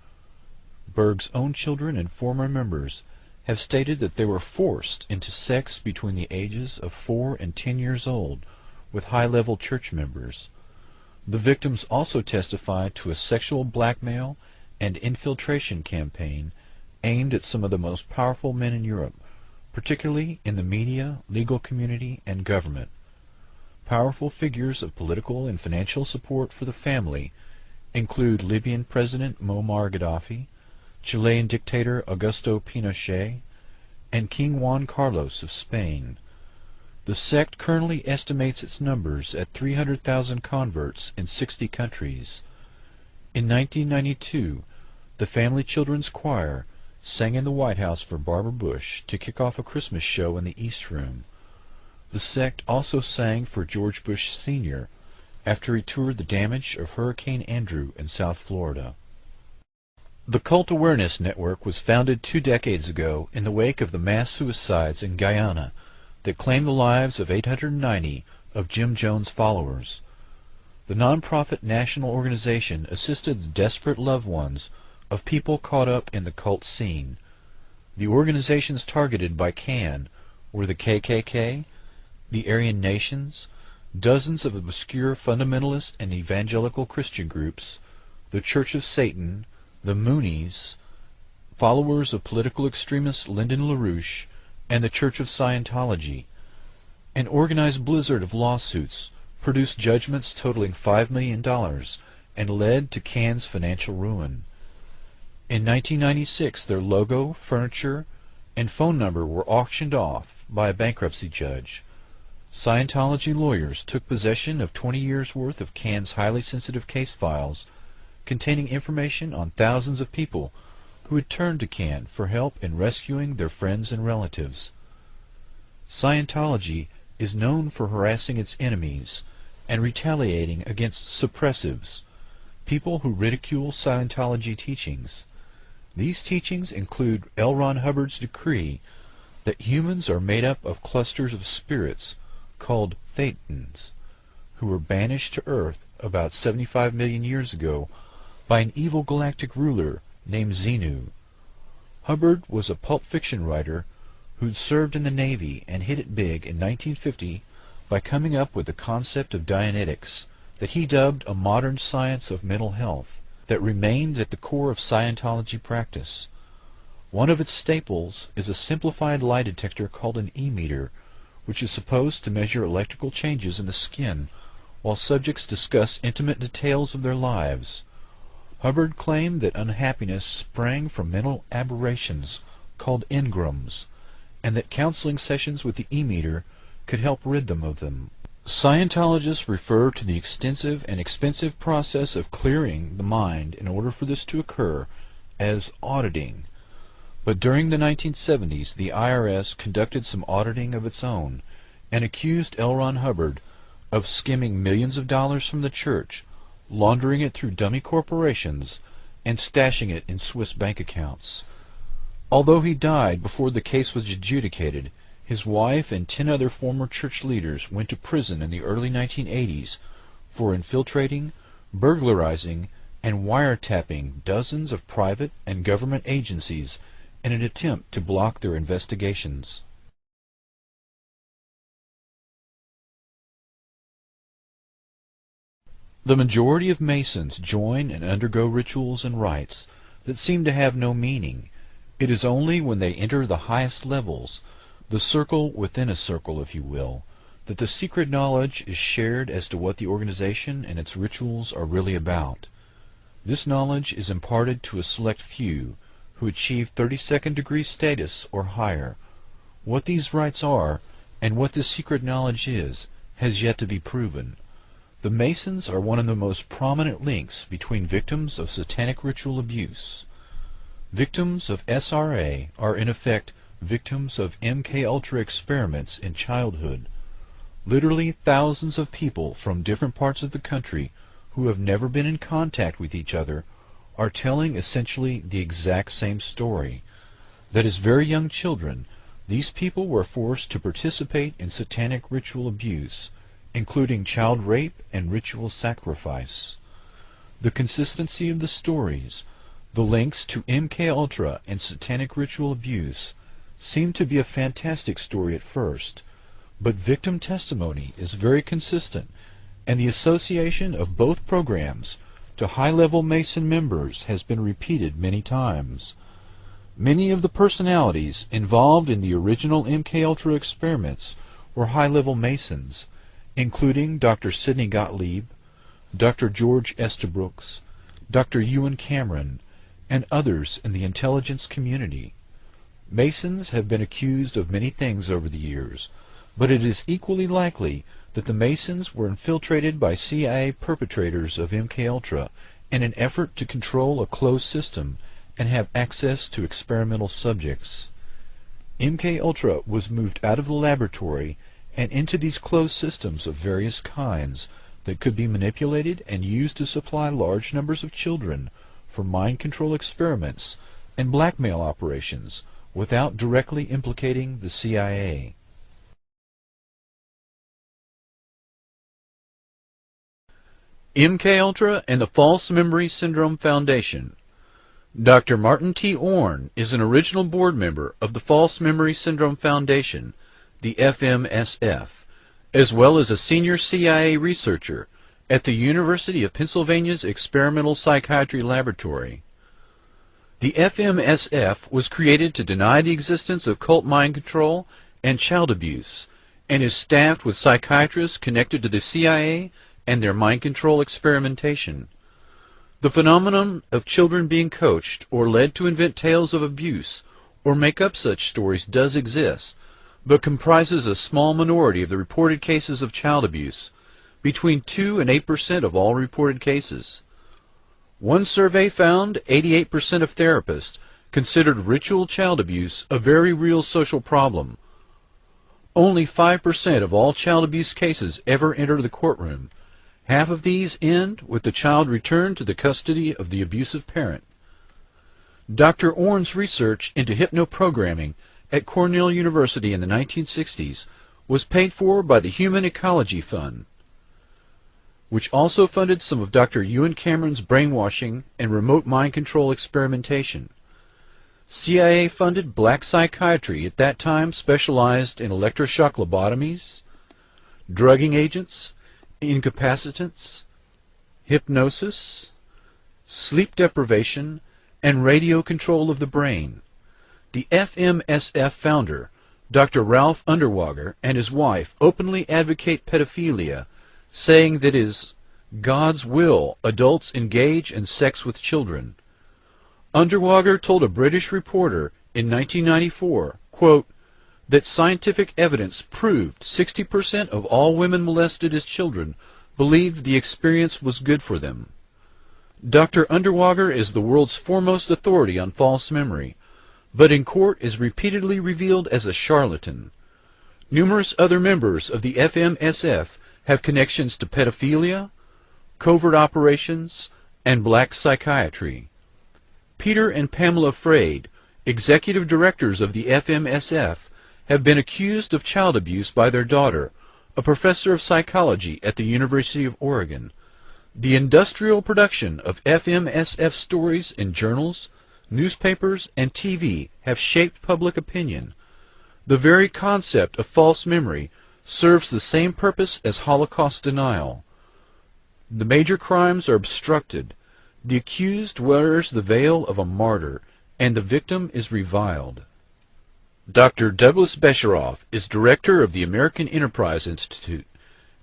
A: Berg's own children and former members have stated that they were forced into sex between the ages of 4 and 10 years old with high-level church members. The victims also testified to a sexual blackmail and infiltration campaign aimed at some of the most powerful men in Europe, particularly in the media, legal community, and government. Powerful figures of political and financial support for the family include Libyan President Muammar Gaddafi, Chilean dictator Augusto Pinochet, and King Juan Carlos of Spain. The sect currently estimates its numbers at 300,000 converts in 60 countries. In 1992, the Family Children's Choir sang in the White House for Barbara Bush to kick off a Christmas show in the East Room. The sect also sang for George Bush Sr. after he toured the damage of Hurricane Andrew in South Florida. The Cult Awareness Network was founded 2 decades ago in the wake of the mass suicides in Guyana that claimed the lives of 890 of Jim Jones' followers. The nonprofit national organization assisted the desperate loved ones of people caught up in the cult scene. The organizations targeted by CAN were the KKK, the Aryan Nations, dozens of obscure fundamentalist and evangelical Christian groups, the Church of Satan, the Moonies, followers of political extremist Lyndon LaRouche, and the Church of Scientology. An organized blizzard of lawsuits produced judgments totaling $5 million and led to CAN's financial ruin. In 1996, their logo, furniture, and phone number were auctioned off by a bankruptcy judge. Scientology lawyers took possession of 20 years' worth of CAN's highly sensitive case files containing information on thousands of people who had turned to CAN for help in rescuing their friends and relatives. Scientology is known for harassing its enemies and retaliating against suppressives, people who ridicule Scientology teachings. These teachings include L. Ron Hubbard's decree that humans are made up of clusters of spirits called Thetans, who were banished to Earth about 75 million years ago by an evil galactic ruler named Xenu. Hubbard was a pulp fiction writer who'd served in the Navy and hit it big in 1950 by coming up with the concept of Dianetics that he dubbed a modern science of mental health that remained at the core of Scientology practice. One of its staples is a simplified lie detector called an E-meter, which is supposed to measure electrical changes in the skin while subjects discuss intimate details of their lives. Hubbard claimed that unhappiness sprang from mental aberrations called engrams, and that counseling sessions with the E-meter could help rid them of them. Scientologists refer to the extensive and expensive process of clearing the mind in order for this to occur as auditing. But during the 1970s, the IRS conducted some auditing of its own and accused L. Ron Hubbard of skimming millions of dollars from the church, laundering it through dummy corporations, and stashing it in Swiss bank accounts. Although he died before the case was adjudicated, his wife and 10 other former church leaders went to prison in the early 1980s for infiltrating, burglarizing, and wiretapping dozens of private and government agencies in an attempt to block their investigations. The majority of Masons join and undergo rituals and rites that seem to have no meaning. It is only when they enter the highest levels, the circle within a circle, if you will, that the secret knowledge is shared as to what the organization and its rituals are really about. This knowledge is imparted to a select few, who achieve 32nd degree status or higher. What these rights are, and what this secret knowledge is, has yet to be proven. The Masons are one of the most prominent links between victims of satanic ritual abuse. Victims of SRA are in effect victims of MKUltra experiments in childhood. Literally thousands of people from different parts of the country who have never been in contact with each other are telling essentially the exact same story, that as very young children, these people were forced to participate in satanic ritual abuse, including child rape and ritual sacrifice. The consistency of the stories, the links to MKUltra and satanic ritual abuse, seem to be a fantastic story at first, but victim testimony is very consistent, and the association of both programs to high-level Mason members has been repeated many times. Many of the personalities involved in the original MKUltra experiments were high-level Masons, including Dr. Sidney Gottlieb, Dr. George Estabrooks, Dr. Ewan Cameron, and others in the intelligence community. Masons have been accused of many things over the years, but it is equally likely that the Masons were infiltrated by CIA perpetrators of MKUltra in an effort to control a closed system and have access to experimental subjects. MKUltra was moved out of the laboratory and into these closed systems of various kinds that could be manipulated and used to supply large numbers of children for mind control experiments and blackmail operations without directly implicating the CIA. MKUltra and the False Memory Syndrome Foundation. Dr. Martin T. Orne is an original board member of the False Memory Syndrome Foundation, the FMSF, as well as a senior CIA researcher at the University of Pennsylvania's Experimental Psychiatry Laboratory. The FMSF was created to deny the existence of cult mind control and child abuse, and is staffed with psychiatrists connected to the CIA and their mind control experimentation. The phenomenon of children being coached or led to invent tales of abuse or make up such stories does exist, but comprises a small minority of the reported cases of child abuse, between 2 and 8% of all reported cases. One survey found 88% of therapists considered ritual child abuse a very real social problem. Only 5% of all child abuse cases ever enter the courtroom. Half of these end with the child returned to the custody of the abusive parent. Dr. Orne's research into hypnoprogramming at Cornell University in the 1960s was paid for by the Human Ecology Fund, which also funded some of Dr. Ewan Cameron's brainwashing and remote mind control experimentation. CIA-funded black psychiatry at that time specialized in electroshock lobotomies, drugging agents, incapacitants, hypnosis, sleep deprivation, and radio control of the brain. The FMSF founder, Dr. Ralph Underwager, and his wife openly advocate pedophilia, saying that it is God's will adults engage in sex with children. Underwager told a British reporter in 1994, quote, that scientific evidence proved 60% of all women molested as children believed the experience was good for them. Dr. Underwager is the world's foremost authority on false memory, but in court is repeatedly revealed as a charlatan. Numerous other members of the FMSF have connections to pedophilia, covert operations, and black psychiatry. Peter and Pamela Frade, executive directors of the FMSF, have been accused of child abuse by their daughter, a professor of psychology at the University of Oregon. The industrial production of FMSF stories in journals, newspapers, and TV have shaped public opinion. The very concept of false memory serves the same purpose as Holocaust denial. The major crimes are obstructed, the accused wears the veil of a martyr, and the victim is reviled. Dr. Douglas Besheroff is director of the American Enterprise Institute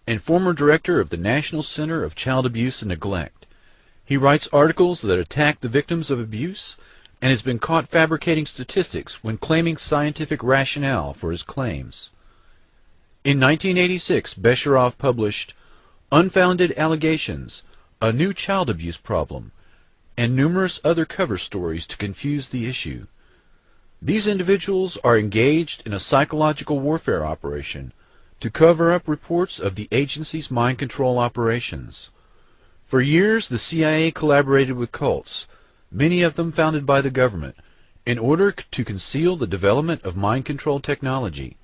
A: and former director of the National Center of Child Abuse and Neglect. He writes articles that attack the victims of abuse and has been caught fabricating statistics when claiming scientific rationale for his claims. In 1986, Besharov published Unfounded Allegations, A New Child Abuse Problem, and numerous other cover stories to confuse the issue. These individuals are engaged in a psychological warfare operation to cover up reports of the agency's mind control operations. For years, the CIA collaborated with cults, many of them founded by the government, in order to conceal the development of mind control technology.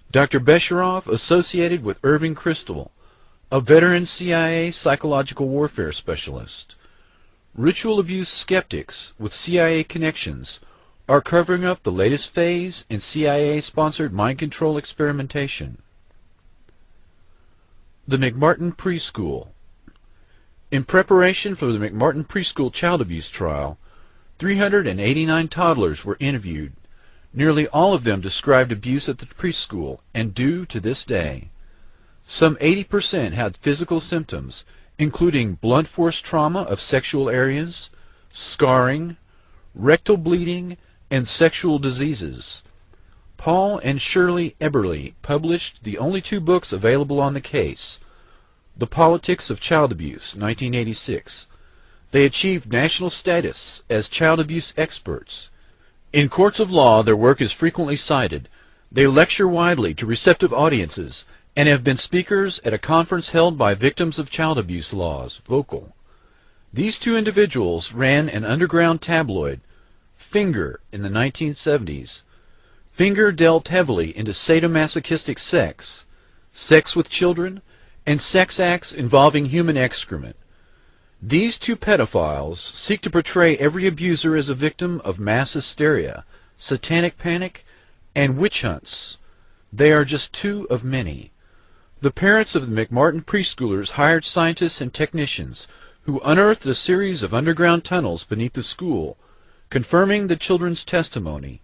A: Dr. Besharov associated with Irving Kristol, a veteran CIA psychological warfare specialist. Ritual abuse skeptics with CIA connections are covering up the latest phase in CIA-sponsored mind control experimentation. The McMartin Preschool. In preparation for the McMartin Preschool child abuse trial, 389 toddlers were interviewed. Nearly all of them described abuse at the preschool and do to this day. Some 80% had physical symptoms, including blunt force trauma of sexual areas, scarring, rectal bleeding, and sexual diseases. Paul and Shirley Eberly published the only 2 books available on the case, The Politics of Child Abuse, 1986. They achieved national status as child abuse experts. In courts of law, their work is frequently cited. They lecture widely to receptive audiences and have been speakers at a conference held by Victims of Child Abuse Laws, VOCAL. These 2 individuals ran an underground tabloid, Finger, in the 1970s. Finger delved heavily into sadomasochistic sex, sex with children, and sex acts involving human excrement. These 2 pedophiles seek to portray every abuser as a victim of mass hysteria, satanic panic, and witch hunts. They are just 2 of many. The parents of the McMartin preschoolers hired scientists and technicians who unearthed a series of underground tunnels beneath the school, confirming the children's testimony.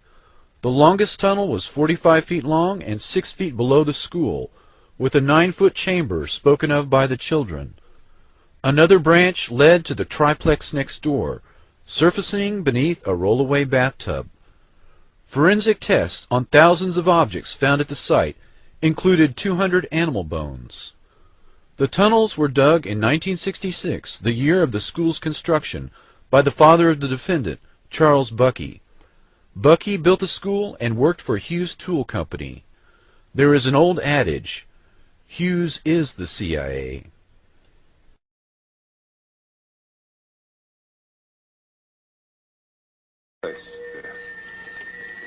A: The longest tunnel was 45 feet long and 6 feet below the school, with a 9-foot chamber spoken of by the children. Another branch led to the triplex next door, surfacing beneath a rollaway bathtub. Forensic tests on thousands of objects found at the site included 200 animal bones. The tunnels were dug in 1966, the year of the school's construction, by the father of the defendant, Charles Buckey. Buckey built the school and worked for Hughes Tool Company. There is an old adage, Hughes is the CIA.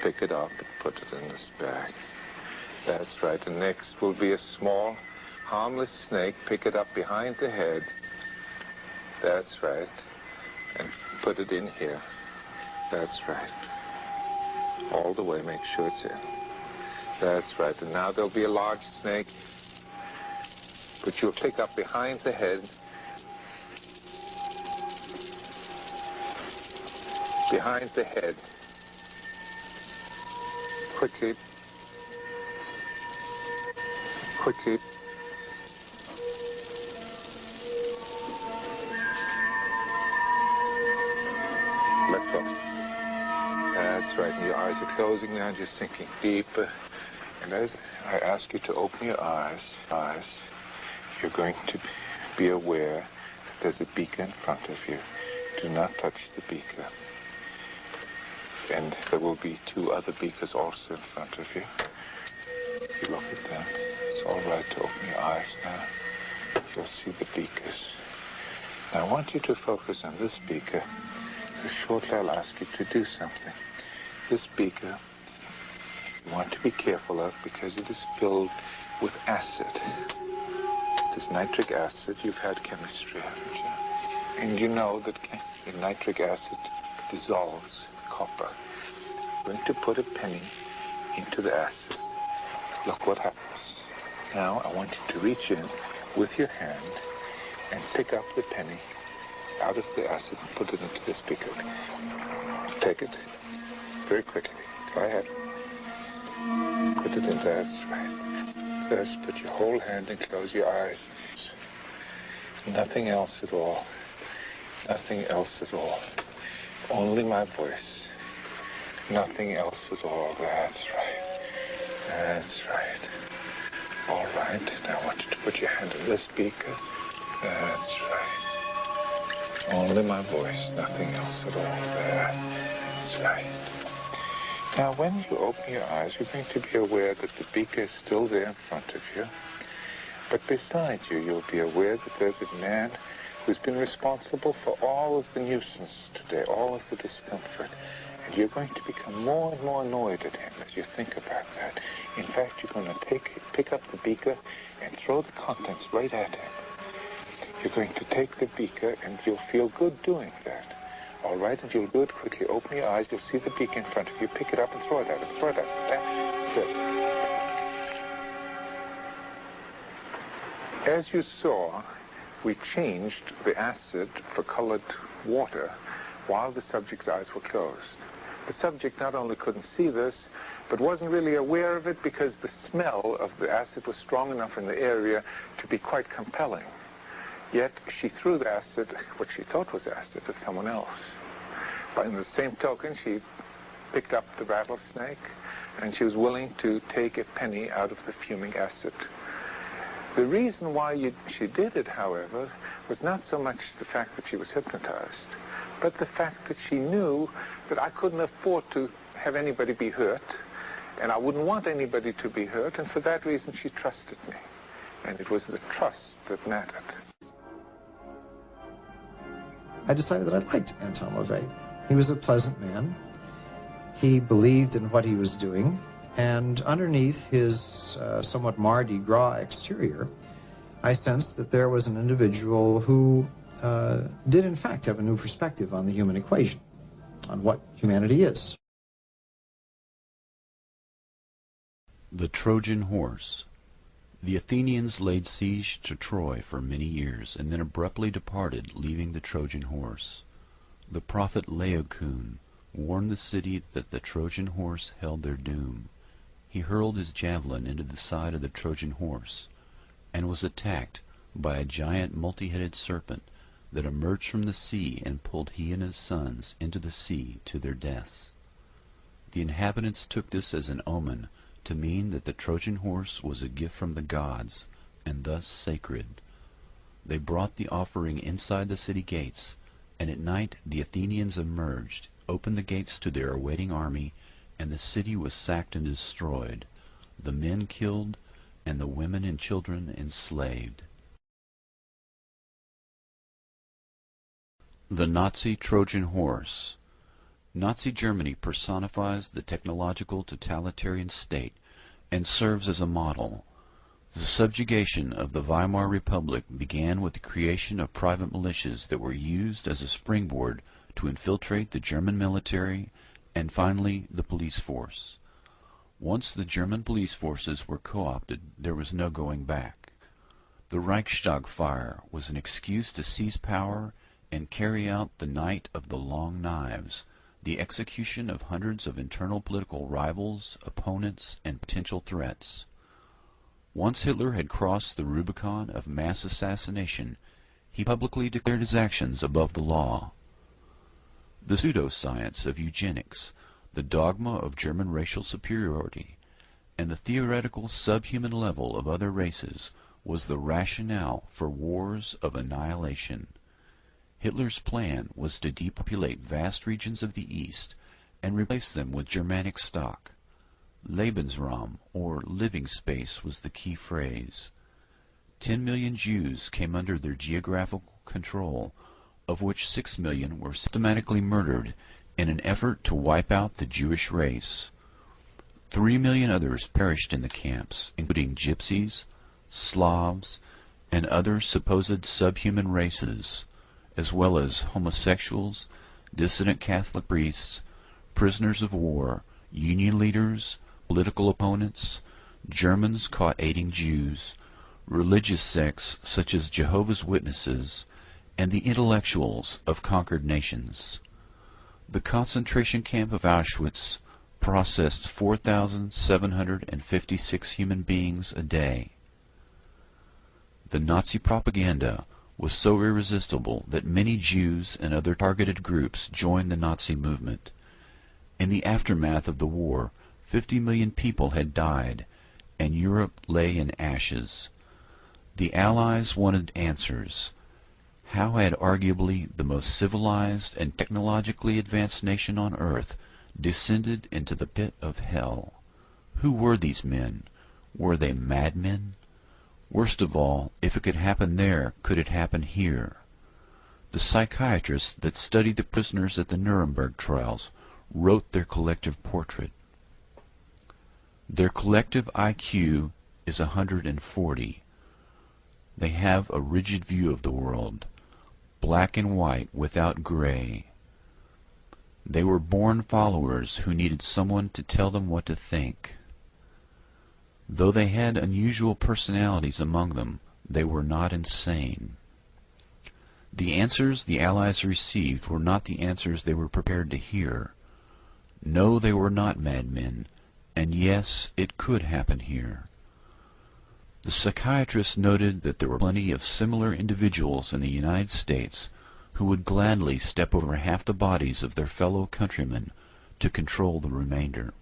R: Pick it up and put it in this bag. That's right. And next will be a small, harmless snake. Pick it up behind the head. That's right. And put it in here. That's right. All the way, make sure it's in. That's right. And now there'll be a large snake, which you'll pick up behind the head. Behind the head. Quickly. Quickly. Let go. That's right. And your eyes are closing now, just sinking deeper. And as I ask you to open your eyes, you're going to be aware that there's a beaker in front of you. Do not touch the beaker. And there will be 2 other beakers also in front of you. You look at them. It's all right to open your eyes now. You'll see the beakers. Now I want you to focus on this beaker. Shortly I'll ask you to do something. This beaker you want to be careful of because it is filled with acid. It is nitric acid. You've had chemistry, haven't you? And you know that the nitric acid dissolves copper. I'm going to put a penny into the acid. Look what happens. Now I want you to reach in with your hand and pick up the penny out of the acid and put it into this beaker. Take it very quickly. Go ahead. Put it in there. That's right. Just put your whole hand and close your eyes. Nothing else at all. Nothing else at all. Only my voice. Nothing else at all. That's right. That's right. All right. Now I want you to put your hand in this beaker. That's right. Only my voice. Nothing else at all. That's right. Now, when you open your eyes, you're going to be aware that the beaker is still there in front of you. But beside you, you'll be aware that there's a man who's been responsible for all of the nuisance today, all of the discomfort. And you're going to become more and more annoyed at him as you think about that. In fact, you're going to pick up the beaker and throw the contents right at him. You're going to take the beaker and you'll feel good doing that. All right, and you'll do it quickly. Open your eyes, you'll see the beaker in front of you. Pick it up and throw it at him. Throw it at him. That's it. As you saw, we changed the acid for colored water while the subject's eyes were closed. The subject not only couldn't see this, but wasn't really aware of it because the smell of the acid was strong enough in the area to be quite compelling. Yet she threw the acid, what she thought was acid, at someone else. But in the same token, she picked up the rattlesnake, and she was willing to take a penny out of the fuming acid. The reason why she did it, however, was not so much the fact that she was hypnotized, but the fact that she knew that I couldn't afford to have anybody be hurt, and I wouldn't want anybody to be hurt, and for that reason she trusted me. And it was the trust that mattered.
S: I decided that I liked Anton LaVey. He was a pleasant man. He believed in what he was doing, and underneath his somewhat Mardi Gras exterior, I sensed that there was an individual who did in fact have a new perspective on the human equation, on what humanity is.
A: The Trojan Horse. The Athenians laid siege to Troy for many years, and then abruptly departed, leaving the Trojan horse. The prophet Laocoon warned the city that the Trojan horse held their doom. He hurled his javelin into the side of the Trojan horse, and was attacked by a giant multi-headed serpent that emerged from the sea and pulled he and his sons into the sea to their deaths. The inhabitants took this as an omen, to mean that the Trojan horse was a gift from the gods, and thus sacred. They brought the offering inside the city gates, and at night the Athenians emerged, opened the gates to their awaiting army, and the city was sacked and destroyed, the men killed, and the women and children enslaved. The Nazi Trojan Horse. Nazi Germany personifies the technological totalitarian state and serves as a model. The subjugation of the Weimar Republic began with the creation of private militias that were used as a springboard to infiltrate the German military and finally the police force. Once the German police forces were co-opted, there was no going back. The Reichstag fire was an excuse to seize power and carry out the Night of the Long Knives, the execution of hundreds of internal political rivals, opponents, and potential threats. Once Hitler had crossed the Rubicon of mass assassination, he publicly declared his actions above the law. The pseudoscience of eugenics, the dogma of German racial superiority, and the theoretical subhuman level of other races was the rationale for wars of annihilation. Hitler's plan was to depopulate vast regions of the East and replace them with Germanic stock. Lebensraum, or living space, was the key phrase. 10 million Jews came under their geographical control, of which 6 million were systematically murdered in an effort to wipe out the Jewish race. 3 million others perished in the camps, including gypsies, Slavs, and other supposed subhuman races, as well as homosexuals, dissident Catholic priests, prisoners of war, union leaders, political opponents, Germans caught aiding Jews, religious sects such as Jehovah's Witnesses, and the intellectuals of conquered nations. The concentration camp of Auschwitz processed 4,756 human beings a day. The Nazi propaganda was so irresistible that many Jews and other targeted groups joined the Nazi movement. In the aftermath of the war, 50 million people had died, and Europe lay in ashes. The Allies wanted answers. How had arguably the most civilized and technologically advanced nation on earth descended into the pit of hell? Who were these men? Were they madmen? Worst of all, if it could happen there, could it happen here? The psychiatrists that studied the prisoners at the Nuremberg trials wrote their collective portrait. Their collective IQ is 140. They have a rigid view of the world, black and white without gray. They were born followers who needed someone to tell them what to think. Though they had unusual personalities among them, they were not insane. The answers the Allies received were not the answers they were prepared to hear. No, they were not madmen, and yes, it could happen here. The psychiatrists noted that there were plenty of similar individuals in the United States who would gladly step over half the bodies of their fellow countrymen to control the remainder.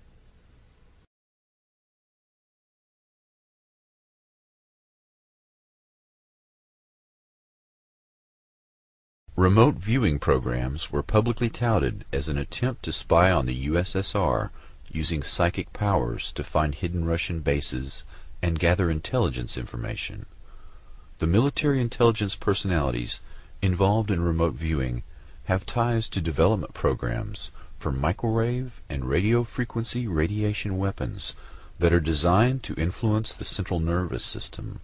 A: Remote viewing programs were publicly touted as an attempt to spy on the USSR using psychic powers to find hidden Russian bases and gather intelligence information. The military intelligence personalities involved in remote viewing have ties to development programs for microwave and radio frequency radiation weapons that are designed to influence the central nervous system,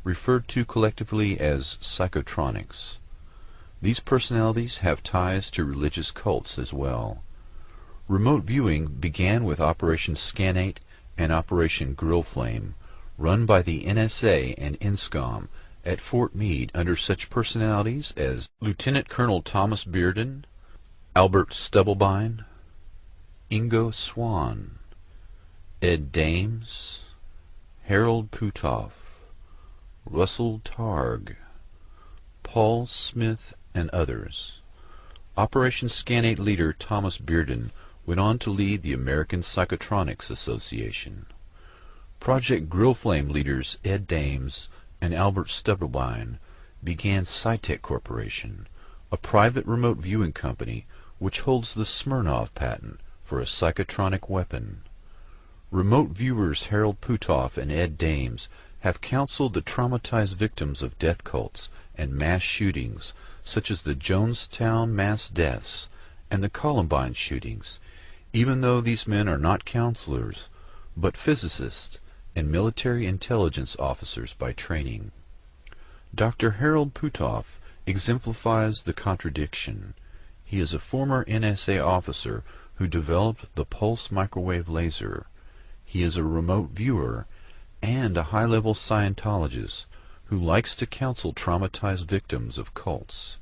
A: referred to collectively as psychotronics. These personalities have ties to religious cults as well. Remote viewing began with Operation Scanate and Operation Grill Flame, run by the NSA and INSCOM at Fort Meade under such personalities as Lieutenant Colonel Thomas Bearden, Albert Stubblebine, Ingo Swann, Ed Dames, Harold Putoff, Russell Targ, Paul Smith, and others. Operation Scanate leader Thomas Bearden went on to lead the American Psychotronics Association. Project Grill Flame leaders Ed Dames and Albert Stubblebine began Scitech Corporation, a private remote viewing company which holds the Smirnov patent for a psychotronic weapon. Remote viewers Harold Putoff and Ed Dames have counseled the traumatized victims of death cults and mass shootings such as the Jonestown mass deaths and the Columbine shootings, even though these men are not counselors, but physicists and military intelligence officers by training. Dr. Harold Putoff exemplifies the contradiction. He is a former NSA officer who developed the pulse microwave laser. He is a remote viewer and a high-level Scientologist who likes to counsel traumatized victims of cults.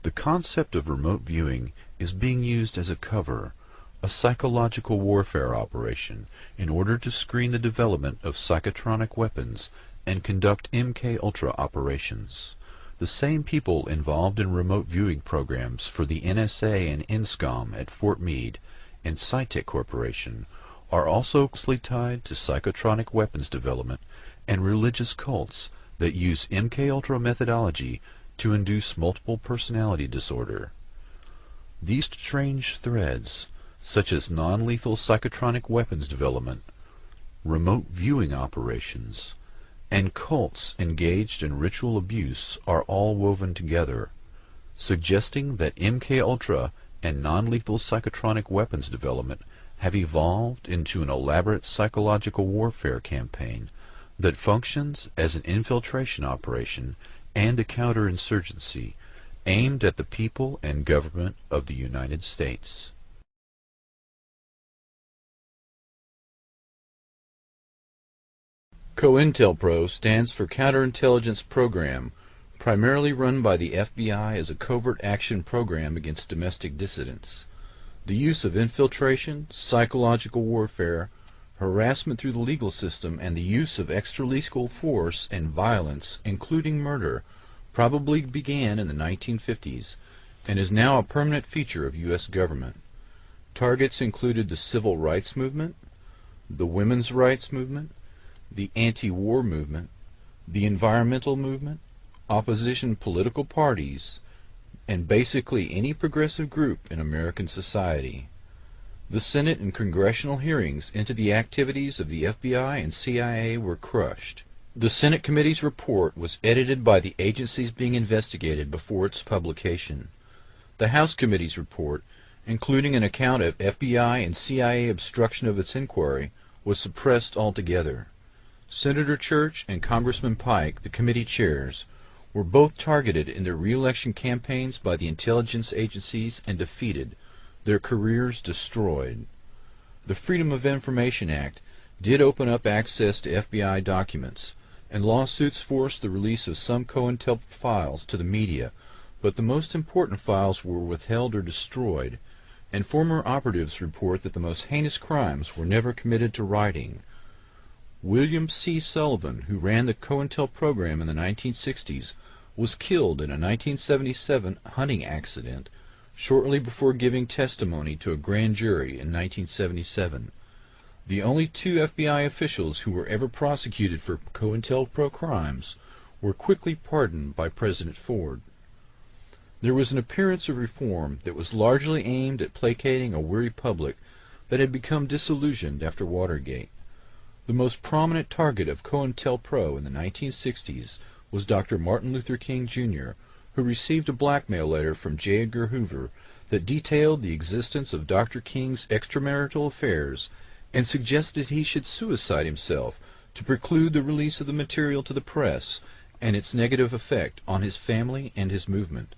A: The concept of remote viewing is being used as a cover, a psychological warfare operation, in order to screen the development of psychotronic weapons and conduct MKUltra operations. The same people involved in remote viewing programs for the NSA and INSCOM at Fort Meade and Scitech Corporation are also closely tied to psychotronic weapons development and religious cults that use MKUltra methodology to induce multiple personality disorder. These strange threads, such as non-lethal psychotronic weapons development, remote viewing operations, and cults engaged in ritual abuse are all woven together, suggesting that MKUltra and non-lethal psychotronic weapons development have evolved into an elaborate psychological warfare campaign that functions as an infiltration operation and a counterinsurgency aimed at the people and government of the United States. COINTELPRO stands for Counterintelligence Program, primarily run by the FBI as a covert action program against domestic dissidents. The use of infiltration, psychological warfare, harassment through the legal system, and the use of extralegal force and violence, including murder, probably began in the 1950s, and is now a permanent feature of U.S. government. Targets included the civil rights movement, the women's rights movement, the anti-war movement, the environmental movement, opposition political parties, and basically any progressive group in American society. The Senate and congressional hearings into the activities of the FBI and CIA were crushed. The Senate committee's report was edited by the agencies being investigated before its publication. The House committee's report, including an account of FBI and CIA obstruction of its inquiry, was suppressed altogether. Senator Church and Congressman Pike, the committee chairs, were both targeted in their re-election campaigns by the intelligence agencies and defeated, their careers destroyed. The Freedom of Information Act did open up access to FBI documents, and lawsuits forced the release of some COINTELPRO files to the media, but the most important files were withheld or destroyed, and former operatives report that the most heinous crimes were never committed to writing. William C. Sullivan, who ran the COINTELPRO program in the 1960s, was killed in a 1977 hunting accident shortly before giving testimony to a grand jury in 1977. The only two FBI officials who were ever prosecuted for COINTELPRO crimes were quickly pardoned by President Ford. There was an appearance of reform that was largely aimed at placating a weary public that had become disillusioned after Watergate. The most prominent target of COINTELPRO in the 1960s was Dr. Martin Luther King, Jr., who received a blackmail letter from J. Edgar Hoover that detailed the existence of Dr. King's extramarital affairs and suggested he should suicide himself to preclude the release of the material to the press and its negative effect on his family and his movement.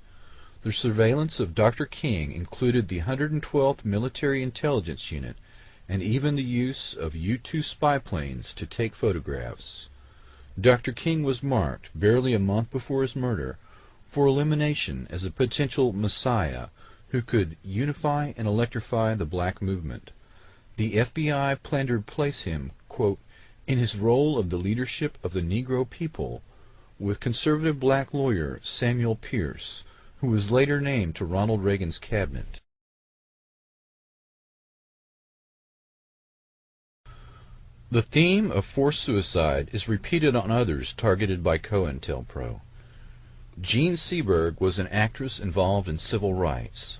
A: The surveillance of Dr. King included the 112th Military Intelligence Unit and even the use of U-2 spy planes to take photographs. Dr. King was marked, barely a month before his murder, for elimination as a potential messiah who could unify and electrify the black movement. The FBI planned to replace him, quote, in his role of the leadership of the Negro people, with conservative black lawyer Samuel Pierce, who was later named to Ronald Reagan's cabinet. The theme of forced suicide is repeated on others targeted by COINTELPRO. Jean Seberg was an actress involved in civil rights.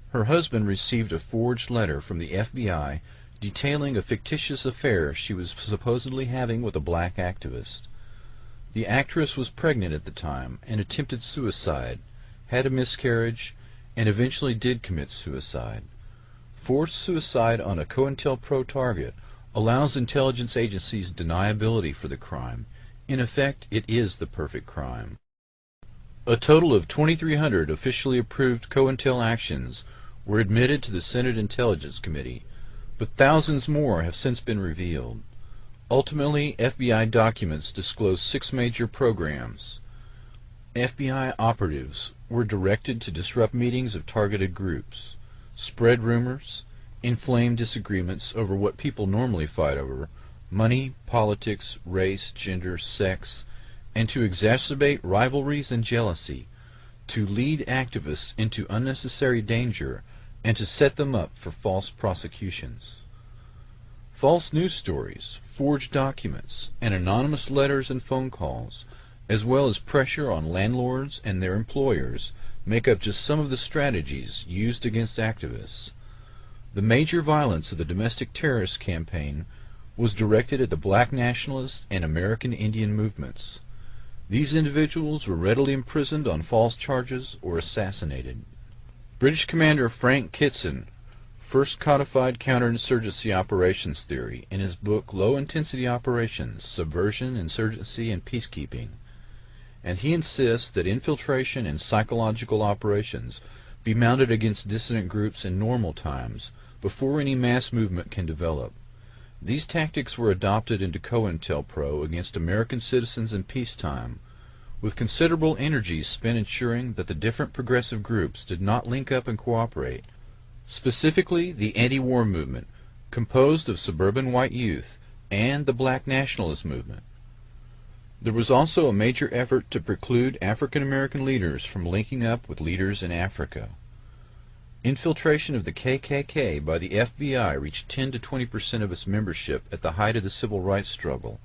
A: Her husband received a forged letter from the FBI detailing a fictitious affair she was supposedly having with a black activist. The actress was pregnant at the time and attempted suicide, had a miscarriage, and eventually did commit suicide. Forced suicide on a COINTELPRO target allows intelligence agencies deniability for the crime. In effect, it is the perfect crime. A total of 2,300 officially approved COINTEL actions were admitted to the Senate Intelligence Committee, but thousands more have since been revealed. Ultimately, FBI documents disclose 6 major programs. FBI operatives were directed to disrupt meetings of targeted groups, spread rumors, inflame disagreements over what people normally fight over, money, politics, race, gender, sex, and to exacerbate rivalries and jealousy, to lead activists into unnecessary danger, and to set them up for false prosecutions. False news stories, forged documents, and anonymous letters and phone calls, as well as pressure on landlords and their employers, make up just some of the strategies used against activists. The major violence of the domestic terrorist campaign was directed at the black nationalist and American Indian movements. These individuals were readily imprisoned on false charges or assassinated. British Commander Frank Kitson first codified counterinsurgency operations theory in his book Low-Intensity Operations, Subversion, Insurgency, and Peacekeeping, and he insists that infiltration and psychological operations be mounted against dissident groups in normal times before any mass movement can develop. These tactics were adopted into COINTELPRO against American citizens in peacetime, with considerable energy spent ensuring that the different progressive groups did not link up and cooperate. Specifically, the anti-war movement, composed of suburban white youth, and the black nationalist movement. There was also a major effort to preclude African American leaders from linking up with leaders in Africa. Infiltration of the KKK by the FBI reached 10 to 20% of its membership at the height of the civil rights struggle,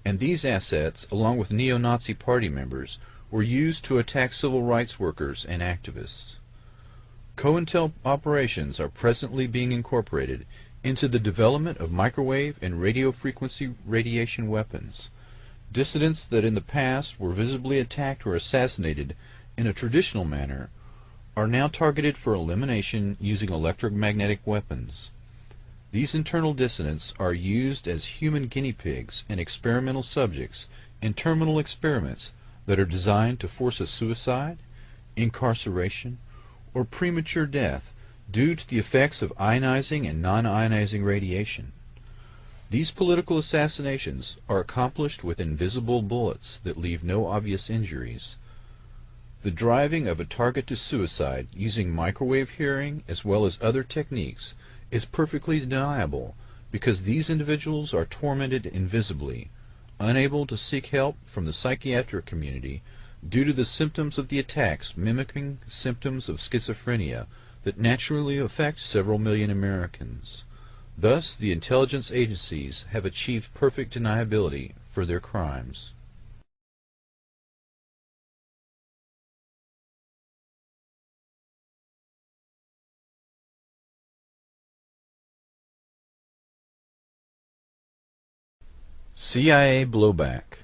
A: and these assets, along with neo-Nazi party members, were used to attack civil rights workers and activists. COINTEL operations are presently being incorporated into the development of microwave and radio frequency radiation weapons. Dissidents that in the past were visibly attacked or assassinated in a traditional manner are now targeted for elimination using electromagnetic weapons. These internal dissidents are used as human guinea pigs and experimental subjects in terminal experiments that are designed to force a suicide, incarceration, or premature death due to the effects of ionizing and non-ionizing radiation. These political assassinations are accomplished with invisible bullets that leave no obvious injuries. The driving of a target to suicide using microwave hearing as well as other techniques is perfectly deniable because these individuals are tormented invisibly, unable to seek help from the psychiatric community due to the symptoms of the attacks mimicking symptoms of schizophrenia that naturally affect several million Americans. Thus, the intelligence agencies have achieved perfect deniability for their crimes. CIA blowback.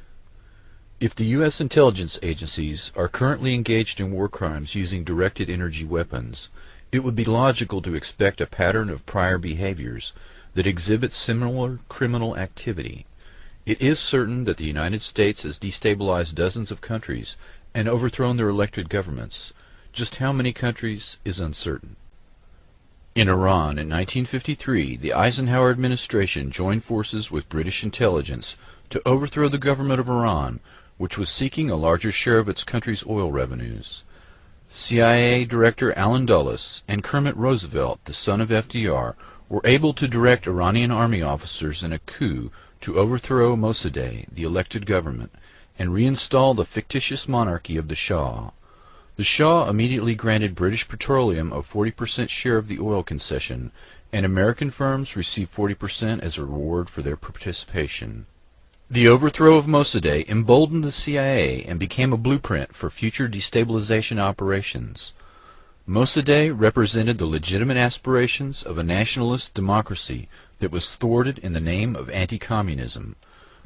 A: If the U.S. intelligence agencies are currently engaged in war crimes using directed energy weapons, it would be logical to expect a pattern of prior behaviors that exhibit similar criminal activity. It is certain that the United States has destabilized dozens of countries and overthrown their elected governments. Just how many countries is uncertain. In Iran in 1953, the Eisenhower administration joined forces with British intelligence to overthrow the government of Iran, which was seeking a larger share of its country's oil revenues. CIA Director Allen Dulles and Kermit Roosevelt, the son of FDR, were able to direct Iranian army officers in a coup to overthrow Mossadegh, the elected government, and reinstall the fictitious monarchy of the Shah. The Shah immediately granted British Petroleum a 40% share of the oil concession, and American firms received 40% as a reward for their participation. The overthrow of Mossadegh emboldened the CIA and became a blueprint for future destabilization operations. Mossadegh represented the legitimate aspirations of a nationalist democracy that was thwarted in the name of anti-communism.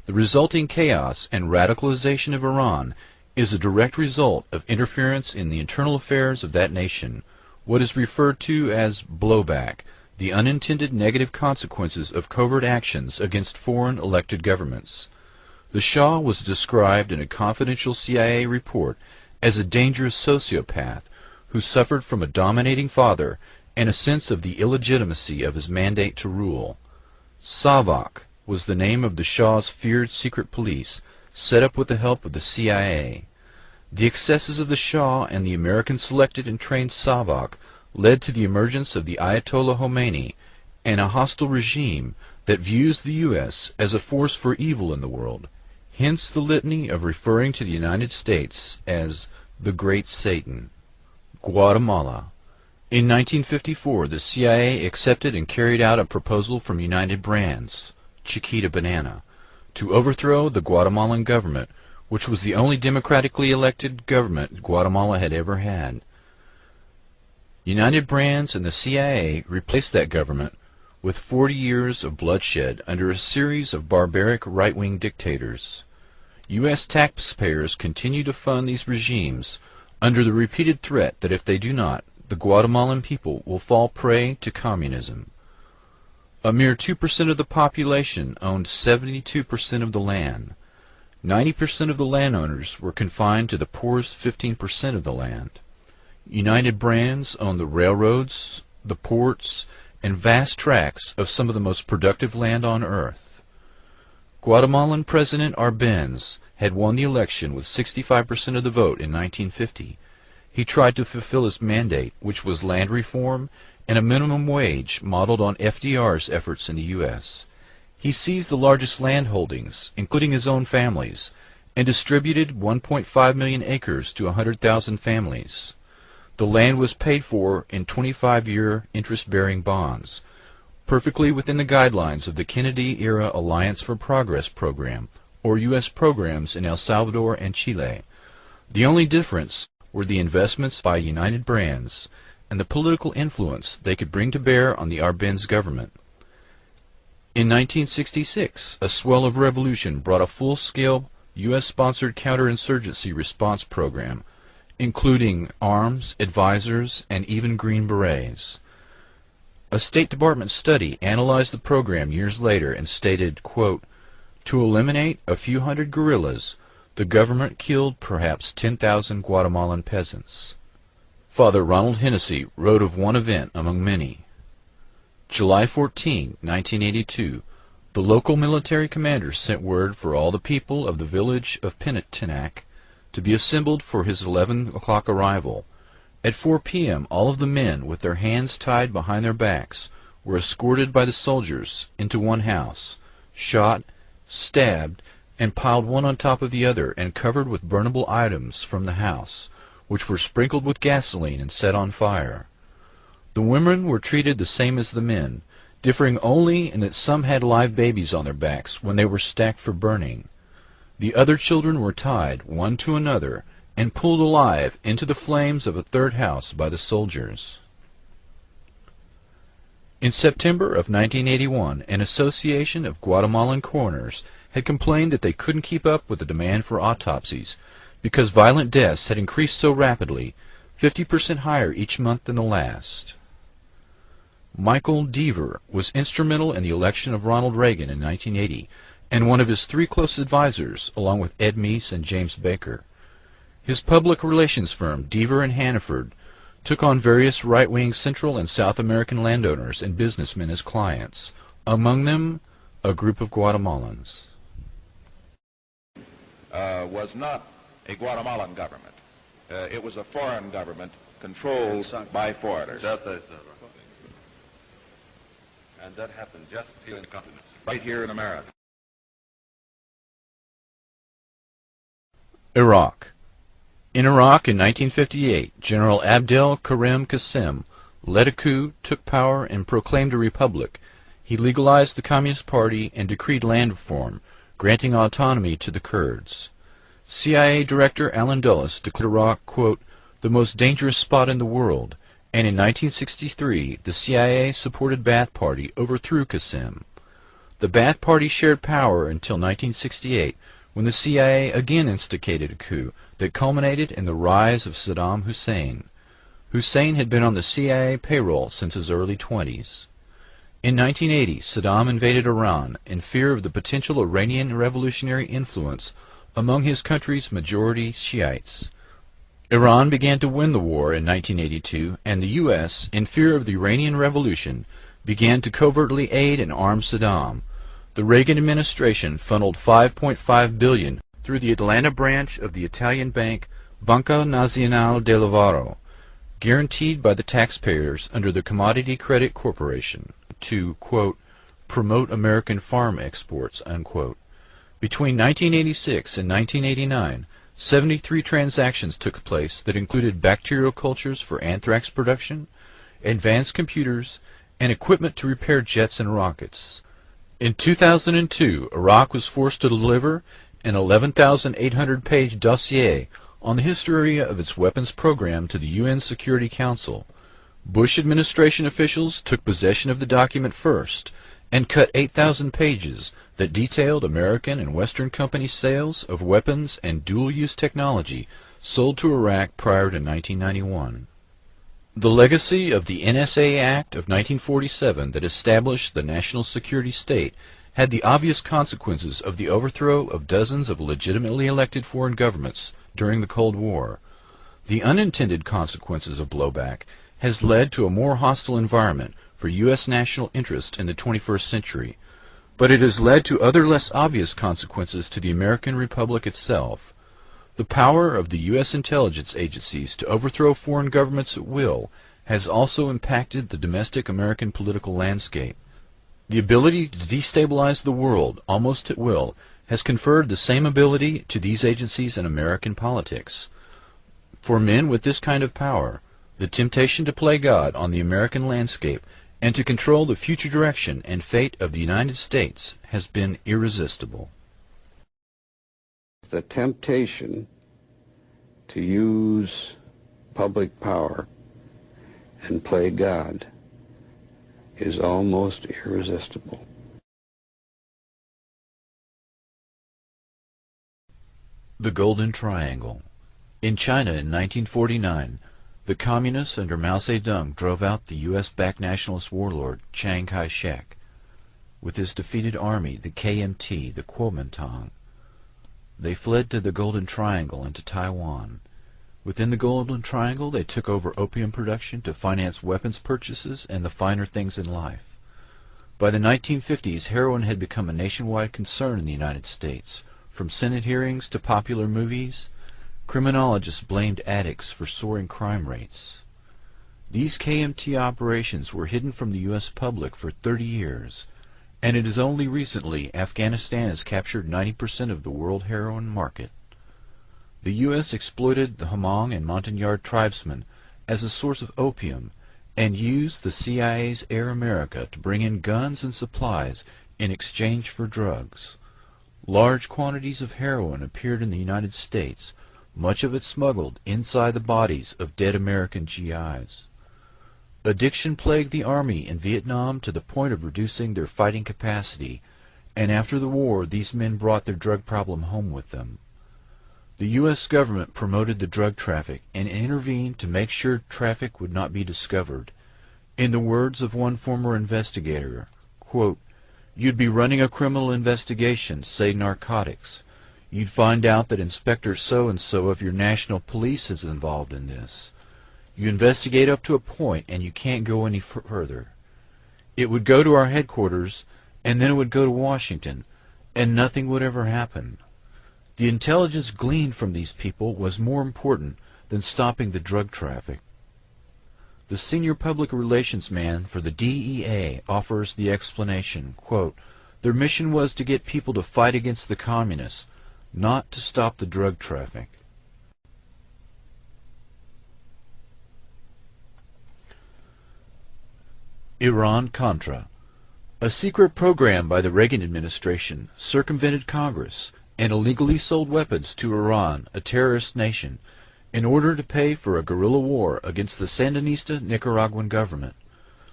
A: The resulting chaos and radicalization of Iran is a direct result of interference in the internal affairs of that nation, what is referred to as blowback, the unintended negative consequences of covert actions against foreign elected governments. The Shah was described in a confidential CIA report as a dangerous sociopath who suffered from a dominating father and a sense of the illegitimacy of his mandate to rule. Savak was the name of the Shah's feared secret police, set up with the help of the CIA. The excesses of the Shah and the American selected and trained Savak led to the emergence of the Ayatollah Khomeini and a hostile regime that views the U.S. as a force for evil in the world, hence the litany of referring to the United States as the Great Satan. Guatemala. In 1954, the CIA accepted and carried out a proposal from United Brands, Chiquita Banana, to overthrow the Guatemalan government, which was the only democratically elected government Guatemala had ever had. United Brands and the CIA replaced that government with 40 years of bloodshed under a series of barbaric right-wing dictators. U.S. taxpayers continue to fund these regimes under the repeated threat that if they do not, the Guatemalan people will fall prey to communism. A mere 2% of the population owned 72% of the land. 90% of the landowners were confined to the poorest 15% of the land. United Brands owned the railroads, the ports, and vast tracts of some of the most productive land on earth. Guatemalan President Arbenz had won the election with 65% of the vote in 1950. He tried to fulfill his mandate, which was land reform and a minimum wage modeled on FDR's efforts in the U.S. He seized the largest land holdings, including his own family's, and distributed 1.5 million acres to 100,000 families. The land was paid for in 25-year interest-bearing bonds, perfectly within the guidelines of the Kennedy-era Alliance for Progress program, or U.S. programs in El Salvador and Chile. The only difference were the investments by United Brands and the political influence they could bring to bear on the Arbenz government. In 1966, a swell of revolution brought a full-scale U.S.-sponsored counterinsurgency response program, including arms, advisors, and even Green Berets. A State Department study analyzed the program years later and stated, quote, "To eliminate a few hundred guerrillas, the government killed perhaps 10,000 Guatemalan peasants." Father Ronald Hennessy wrote of one event among many. July 14, 1982, the local military commander sent word for all the people of the village of Pinetinac to be assembled for his 11 o'clock arrival. At 4 p.m., all of the men, with their hands tied behind their backs, were escorted by the soldiers into one house, shot, stabbed, and piled one on top of the other and covered with burnable items from the house, which were sprinkled with gasoline and set on fire. The women were treated the same as the men, differing only in that some had live babies on their backs when they were stacked for burning. The other children were tied, one to another, and pulled alive into the flames of a third house by the soldiers. In September of 1981, an association of Guatemalan coroners had complained that they couldn't keep up with the demand for autopsies because violent deaths had increased so rapidly, 50% higher each month than the last. Michael Deaver was instrumental in the election of Ronald Reagan in 1980, and one of his 3 close advisors, along with Ed Meese and James Baker. His public relations firm, Deaver and Hannaford, took on various right-wing Central and South American landowners and businessmen as clients, among them a group of Guatemalans.
T: Was not a Guatemalan government. It was a foreign government controlled by foreigners. And that happened just here in the continent, right here in America.
A: Iraq. In Iraq in 1958, General Abdel Karim Qasem led a coup, took power, and proclaimed a republic. He legalized the Communist Party and decreed land reform, granting autonomy to the Kurds. CIA Director Alan Dulles declared Iraq, quote, "the most dangerous spot in the world," and in 1963 the CIA-supported Ba'ath Party overthrew Qasem. The Ba'ath Party shared power until 1968, when the CIA again instigated a coup that culminated in the rise of Saddam Hussein. Hussein had been on the CIA payroll since his early 20s. In 1980, Saddam invaded Iran in fear of the potential Iranian revolutionary influence among his country's majority Shiites. Iran began to win the war in 1982, and the U.S., in fear of the Iranian Revolution, began to covertly aid and arm Saddam. The Reagan administration funneled $5.5 billion through the Atlanta branch of the Italian bank Banca Nazionale del Lavoro, guaranteed by the taxpayers under the Commodity Credit Corporation, to, quote, "promote American farm exports," unquote. Between 1986 and 1989, 73 transactions took place that included bacterial cultures for anthrax production, advanced computers, and equipment to repair jets and rockets. In 2002, Iraq was forced to deliver an 11,800-page dossier on the history of its weapons program to the UN Security Council. Bush administration officials took possession of the document first and cut 8,000 pages that detailed American and Western company sales of weapons and dual-use technology sold to Iraq prior to 1991. The legacy of the NSA Act of 1947 that established the national security state had the obvious consequences of the overthrow of dozens of legitimately elected foreign governments during the Cold War. The unintended consequences of blowback has led to a more hostile environment for U.S. national interest in the 21st century, but it has led to other less obvious consequences to the American Republic itself. The power of the U.S. intelligence agencies to overthrow foreign governments at will has also impacted the domestic American political landscape. The ability to destabilize the world almost at will has conferred the same ability to these agencies in American politics. For men with this kind of power, the temptation to play God on the American landscape and to control the future direction and fate of the United States has been irresistible.
U: The temptation to use public power and play God is almost irresistible.
A: The Golden Triangle. In China in 1949, the Communists under Mao Zedong drove out the U.S.-backed nationalist warlord Chiang Kai-shek with his defeated army, the KMT, the Kuomintang. They fled to the Golden Triangle and to Taiwan. Within the Golden Triangle, they took over opium production to finance weapons purchases and the finer things in life. By the 1950s, heroin had become a nationwide concern in the United States. From Senate hearings to popular movies, criminologists blamed addicts for soaring crime rates. These KMT operations were hidden from the U.S. public for 30 years, and it is only recently Afghanistan has captured 90% of the world heroin market. The U.S. exploited the Hmong and Montagnard tribesmen as a source of opium and used the CIA's Air America to bring in guns and supplies in exchange for drugs. Large quantities of heroin appeared in the United States, much of it smuggled inside the bodies of dead American GIs. Addiction plagued the Army in Vietnam to the point of reducing their fighting capacity, and after the war these men brought their drug problem home with them. The U.S. government promoted the drug traffic and intervened to make sure traffic would not be discovered. In the words of one former investigator, quote, "You'd be running a criminal investigation, say narcotics. You'd find out that Inspector so-and-so of your national police is involved in this. You investigate up to a point and you can't go any further. It would go to our headquarters and then it would go to Washington and nothing would ever happen. The intelligence gleaned from these people was more important than stopping the drug traffic." The senior public relations man for the DEA offers the explanation, quote, "Their mission was to get people to fight against the communists, not to stop the drug traffic." Iran-Contra. A secret program by the Reagan administration circumvented Congress and illegally sold weapons to Iran, a terrorist nation, in order to pay for a guerrilla war against the Sandinista Nicaraguan government.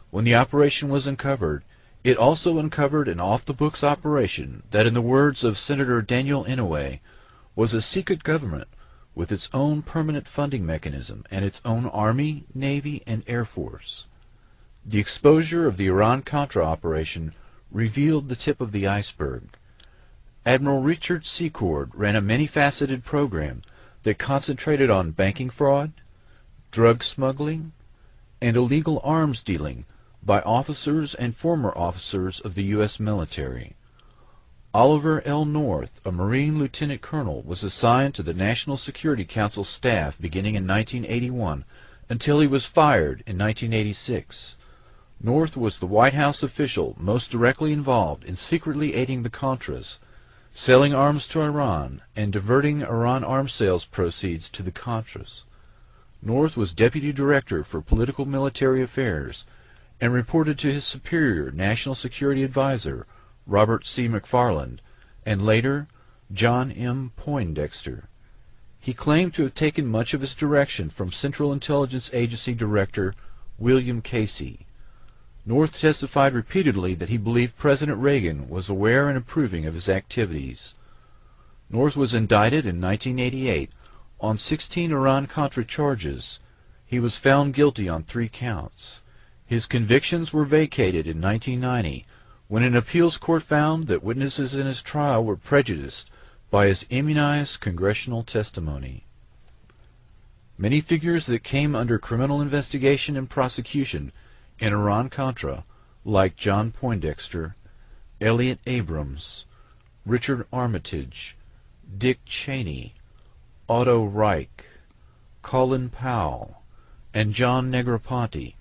A: When the operation was uncovered, it also uncovered an off-the-books operation that, in the words of Senator Daniel Inouye, was a secret government with its own permanent funding mechanism and its own Army, Navy, and Air Force. The exposure of the Iran-Contra operation revealed the tip of the iceberg. Admiral Richard Secord ran a many-faceted program that concentrated on banking fraud, drug smuggling, and illegal arms dealing by officers and former officers of the U.S. military. Oliver L. North, a Marine lieutenant colonel, was assigned to the National Security Council staff beginning in 1981 until he was fired in 1986. North was the White House official most directly involved in secretly aiding the Contras, selling arms to Iran, and diverting Iran arms sales proceeds to the Contras. North was Deputy Director for Political Military Affairs and reported to his superior National Security Advisor, Robert C. McFarland, and later John M. Poindexter. He claimed to have taken much of his direction from Central Intelligence Agency Director William Casey. North testified repeatedly that he believed President Reagan was aware and approving of his activities. North was indicted in 1988 on 16 Iran-Contra charges. He was found guilty on 3 counts. His convictions were vacated in 1990 when an appeals court found that witnesses in his trial were prejudiced by his immunized congressional testimony. Many figures that came under criminal investigation and prosecution in Iran-Contra, like John Poindexter, Elliot Abrams, Richard Armitage, Dick Cheney, Otto Reich, Colin Powell, and John Negroponte,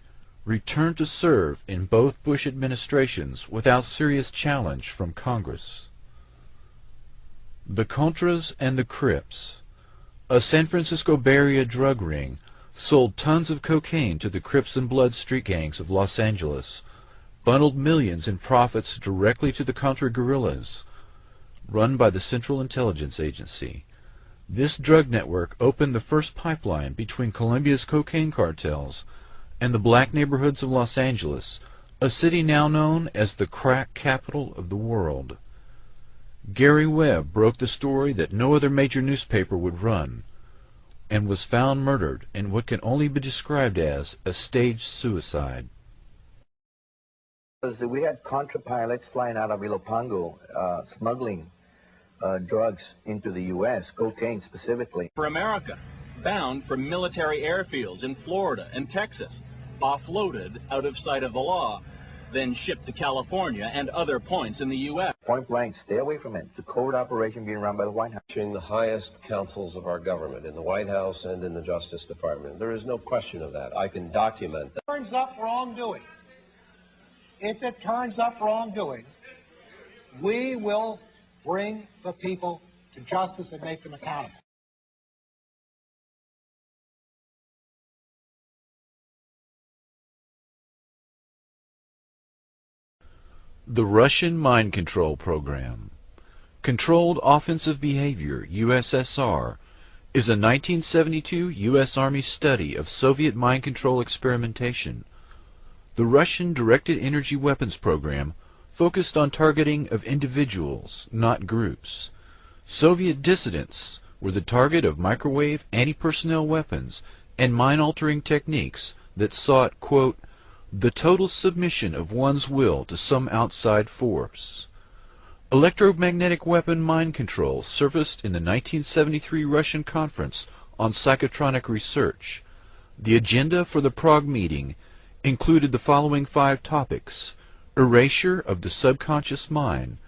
A: returned to serve in both Bush administrations without serious challenge from Congress. The Contras and the Crips. A San Francisco Bay Area drug ring sold tons of cocaine to the Crips and Blood street gangs of Los Angeles, funneled millions in profits directly to the Contra guerrillas, run by the Central Intelligence Agency. This drug network opened the first pipeline between Colombia's cocaine cartels and the black neighborhoods of Los Angeles, a city now known as the crack capital of the world. Gary Webb broke the story that no other major newspaper would run, and was found murdered in what can only be described as a staged suicide.
B: We had Contra pilots flying out of Ilopango, smuggling drugs into the U.S., cocaine specifically.
V: For America, bound from military airfields in Florida and Texas, offloaded out of sight of the law, then shipped to California and other points in the U.S.
B: Point blank, stay away from it. It's a covert operation being run by the White House.
W: The highest councils of our government, in the White House and in the Justice Department. There is no question of that. I can document that.
X: Turns up wrongdoing. If it turns up wrongdoing, we will bring the people to justice and make them accountable.
A: The Russian Mind Control Program. Controlled Offensive Behavior, USSR, is a 1972 U.S. Army study of Soviet mind control experimentation. The Russian Directed Energy Weapons Program focused on targeting of individuals, not groups. Soviet dissidents were the target of microwave anti-personnel weapons and mind-altering techniques that sought, quote, the total submission of one's will to some outside force. Electromagnetic weapon mind control surfaced in the 1973 Russian Conference on Psychotronic Research. The agenda for the Prague meeting included the following 5 topics: erasure of the subconscious mind,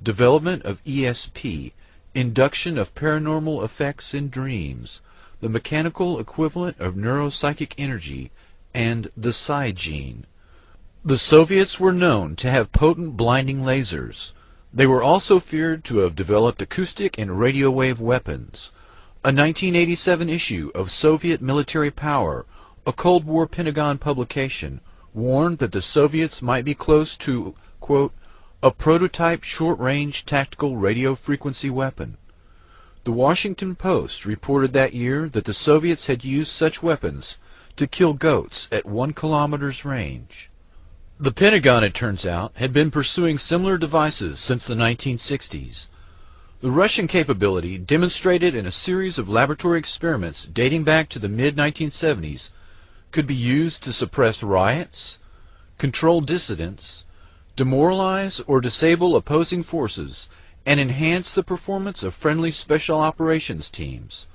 A: development of ESP, induction of paranormal effects in dreams, the mechanical equivalent of neuropsychic energy, and the psi gene. The Soviets were known to have potent blinding lasers. They were also feared to have developed acoustic and radio wave weapons. A 1987 issue of Soviet Military Power, a Cold War Pentagon publication, warned that the Soviets might be close to, quote, a prototype short-range tactical radio frequency weapon. The Washington Post reported that year that the Soviets had used such weapons to kill goats at 1 kilometer's range. The Pentagon, it turns out, had been pursuing similar devices since the 1960s. The Russian capability, demonstrated in a series of laboratory experiments dating back to the mid-1970s, could be used to suppress riots, control dissidents, demoralize or disable opposing forces, and enhance the performance of friendly special operations teams.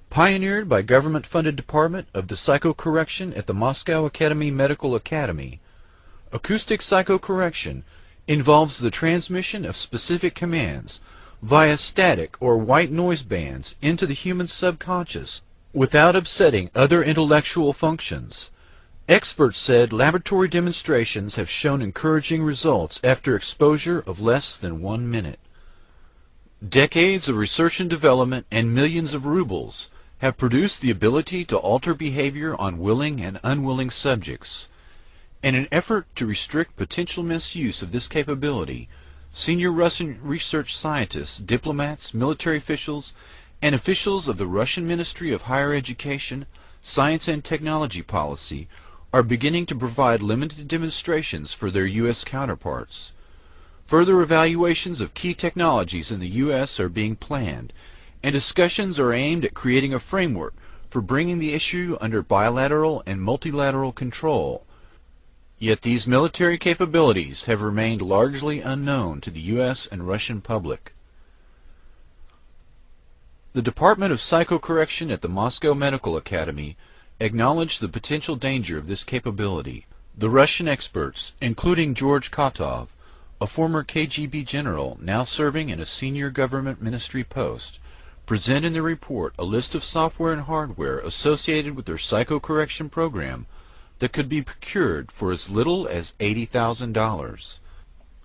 A: Pioneered by government-funded department of the psychocorrection at the Moscow Academy Medical Academy, acoustic psychocorrection involves the transmission of specific commands via static or white noise bands into the human subconscious without upsetting other intellectual functions. Experts said laboratory demonstrations have shown encouraging results after exposure of less than 1 minute. Decades of research and development and millions of rubles have produced the ability to alter behavior on willing and unwilling subjects. In an effort to restrict potential misuse of this capability, senior Russian research scientists, diplomats, military officials, and officials of the Russian Ministry of Higher Education, Science and Technology Policy are beginning to provide limited demonstrations for their U.S. counterparts. Further evaluations of key technologies in the U.S. are being planned, and discussions are aimed at creating a framework for bringing the issue under bilateral and multilateral control. Yet these military capabilities have remained largely unknown to the U.S. and Russian public. The Department of Psychocorrection at the Moscow Medical Academy acknowledged the potential danger of this capability. The Russian experts, including George Kotov, a former KGB general now serving in a senior government ministry post, present in their report a list of software and hardware associated with their psychocorrection program that could be procured for as little as $80,000.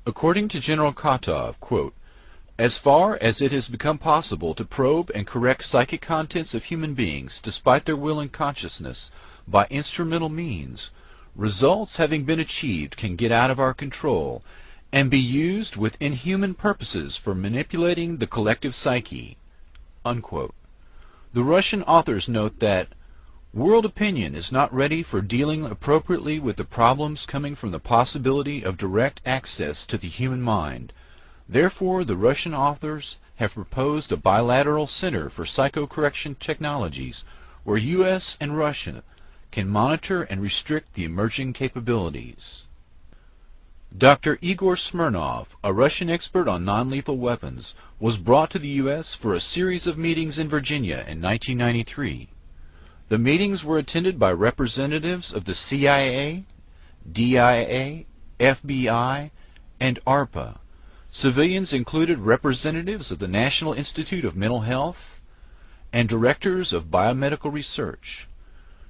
A: According to General Kotov, quote, As far as it has become possible to probe and correct psychic contents of human beings despite their will and consciousness by instrumental means, results having been achieved can get out of our control and be used with inhuman purposes for manipulating the collective psyche." Unquote. The Russian authors note that world opinion is not ready for dealing appropriately with the problems coming from the possibility of direct access to the human mind. Therefore, the Russian authors have proposed a bilateral center for psychocorrection technologies where U.S. and Russia can monitor and restrict the emerging capabilities. Dr. Igor Smirnov, a Russian expert on non-lethal weapons, was brought to the U.S. for a series of meetings in Virginia in 1993. The meetings were attended by representatives of the CIA, DIA, FBI, and ARPA. Civilians included representatives of the National Institute of Mental Health and directors of biomedical research.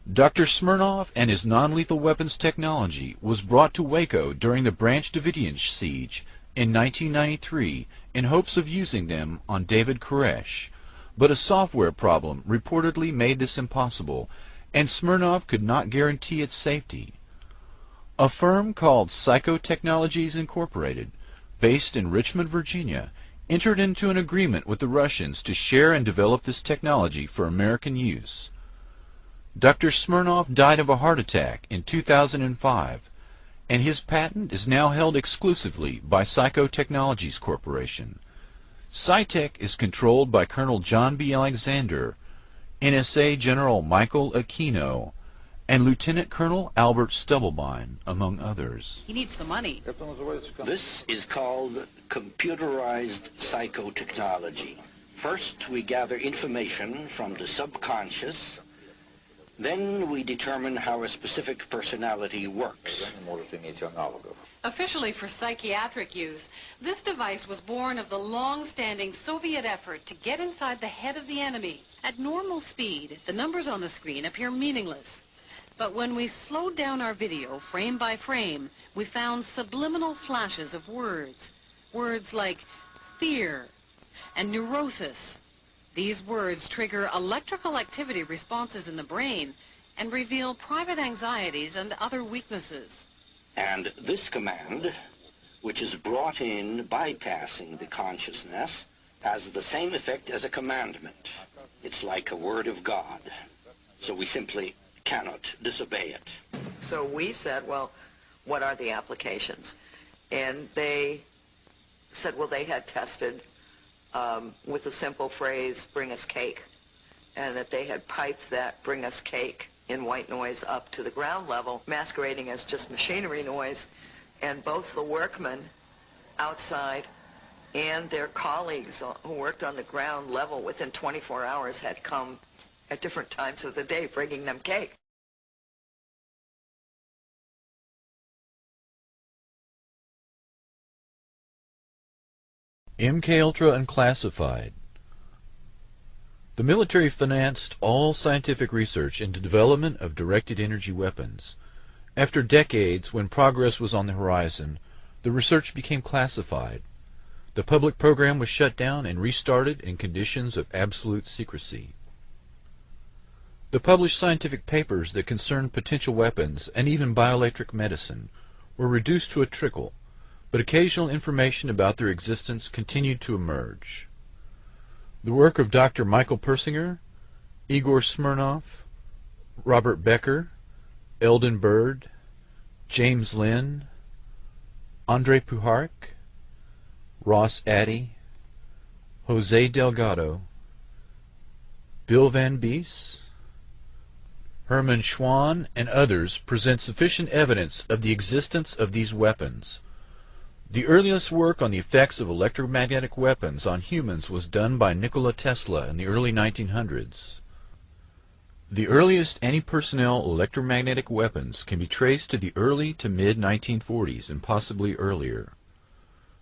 A: Dr. Smirnov and his non-lethal weapons technology was brought to Waco during the Branch Davidian siege in 1993 in hopes of using them on David Koresh, but a software problem reportedly made this impossible, and Smirnov could not guarantee its safety. A firm called Psychotechnologies Incorporated, based in Richmond, Virginia, entered into an agreement with the Russians to share and develop this technology for American use. Dr. Smirnov died of a heart attack in 2005, and his patent is now held exclusively by Psychotechnologies Corporation. Psytech is controlled by Colonel John B. Alexander, NSA General Michael Aquino, and Lieutenant Colonel Albert Stubblebine, among others.
D: He needs the money.
F: This is called computerized psychotechnology. First, we gather information from the subconscious. Then we determine how a specific personality works.
D: Officially for psychiatric use, this device was born of the long-standing Soviet effort to get inside the head of the enemy. At normal speed, the numbers on the screen appear meaningless. But when we slowed down our video frame by frame, we found subliminal flashes of words. Words like fear and neurosis. These words trigger electrical activity responses in the brain and reveal private anxieties and other weaknesses.
F: And this command, which is brought in bypassing the consciousness, has the same effect as a commandment. It's like a word of God. So we simply cannot disobey it.
G: So we said, well, what are the applications? And they said, well, they had tested with the simple phrase, bring us cake, and that they had piped that bring us cake in white noise up to the ground level, masquerading as just machinery noise, and both the workmen outside and their colleagues who worked on the ground level within 24 hours had come at different times of the day bringing them cake.
A: MKUltra Unclassified. The military financed all scientific research into development of directed energy weapons. After decades, when progress was on the horizon, the research became classified. The public program was shut down and restarted in conditions of absolute secrecy. The published scientific papers that concerned potential weapons and even bioelectric medicine were reduced to a trickle, but occasional information about their existence continued to emerge. The work of Dr. Michael Persinger, Igor Smirnov, Robert Becker, Eldon Bird, James Lynn, Andrei Puharich, Ross Addy, Jose Delgado, Bill Van Bies, Herman Schwann, and others present sufficient evidence of the existence of these weapons. The earliest work on the effects of electromagnetic weapons on humans was done by Nikola Tesla in the early 1900s. The earliest anti-personnel electromagnetic weapons can be traced to the early to mid-1940s and possibly earlier.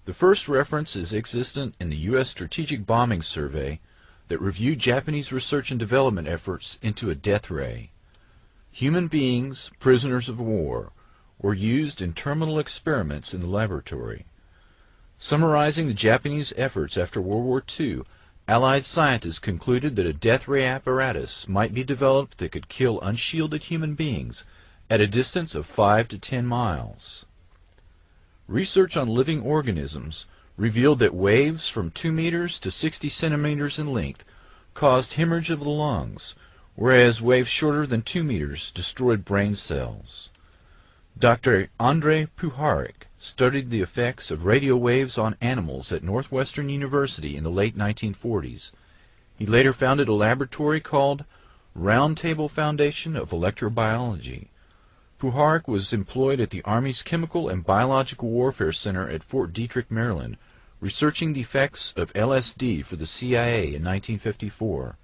A: The first reference is existent in the U.S. Strategic Bombing Survey that reviewed Japanese research and development efforts into a death ray. Human beings, prisoners of war, were used in terminal experiments in the laboratory. Summarizing the Japanese efforts after World War II, Allied scientists concluded that a death ray apparatus might be developed that could kill unshielded human beings at a distance of 5 to 10 miles. Research on living organisms revealed that waves from 2 meters to 60 centimeters in length caused hemorrhage of the lungs, whereas waves shorter than 2 meters destroyed brain cells. Dr. Andrei Puharich studied the effects of radio waves on animals at Northwestern University in the late 1940s. He later founded a laboratory called Round Table Foundation of Electrobiology. Puharich was employed at the Army's Chemical and Biological Warfare Center at Fort Detrick, Maryland, researching the effects of LSD for the CIA in 1954.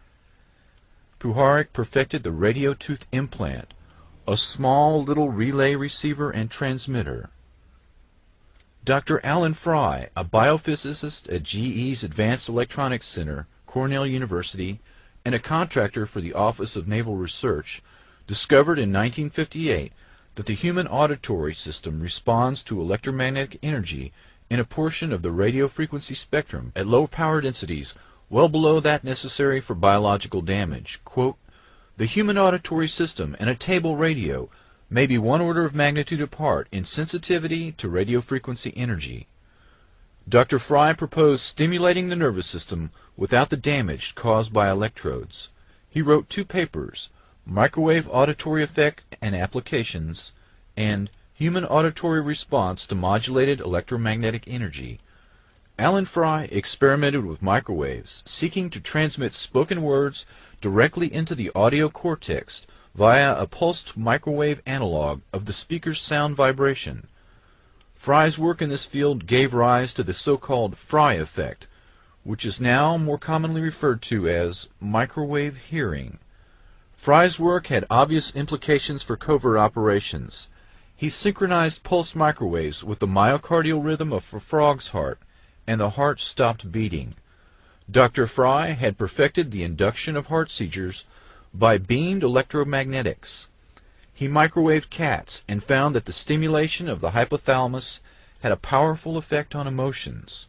A: Puharich perfected the radiotooth implant, a small little relay receiver and transmitter. Dr. Alan Fry, a biophysicist at GE's Advanced Electronics Center, Cornell University, and a contractor for the Office of Naval Research, discovered in 1958 that the human auditory system responds to electromagnetic energy in a portion of the radio frequency spectrum at low power densities well below that necessary for biological damage. Quote, "The human auditory system and a table radio may be 1 order of magnitude apart in sensitivity to radio frequency energy." Dr. Fry proposed stimulating the nervous system without the damage caused by electrodes. He wrote 2 papers, Microwave Auditory Effect and Applications, and Human Auditory Response to Modulated Electromagnetic Energy. Alan Fry experimented with microwaves, seeking to transmit spoken words directly into the audio cortex via a pulsed microwave analog of the speaker's sound vibration. Fry's work in this field gave rise to the so-called Fry effect, which is now more commonly referred to as microwave hearing. Fry's work had obvious implications for covert operations. He synchronized pulsed microwaves with the myocardial rhythm of a frog's heart, and the heart stopped beating. Dr. Fry had perfected the induction of heart seizures by beamed electromagnetics. He microwaved cats and found that the stimulation of the hypothalamus had a powerful effect on emotions.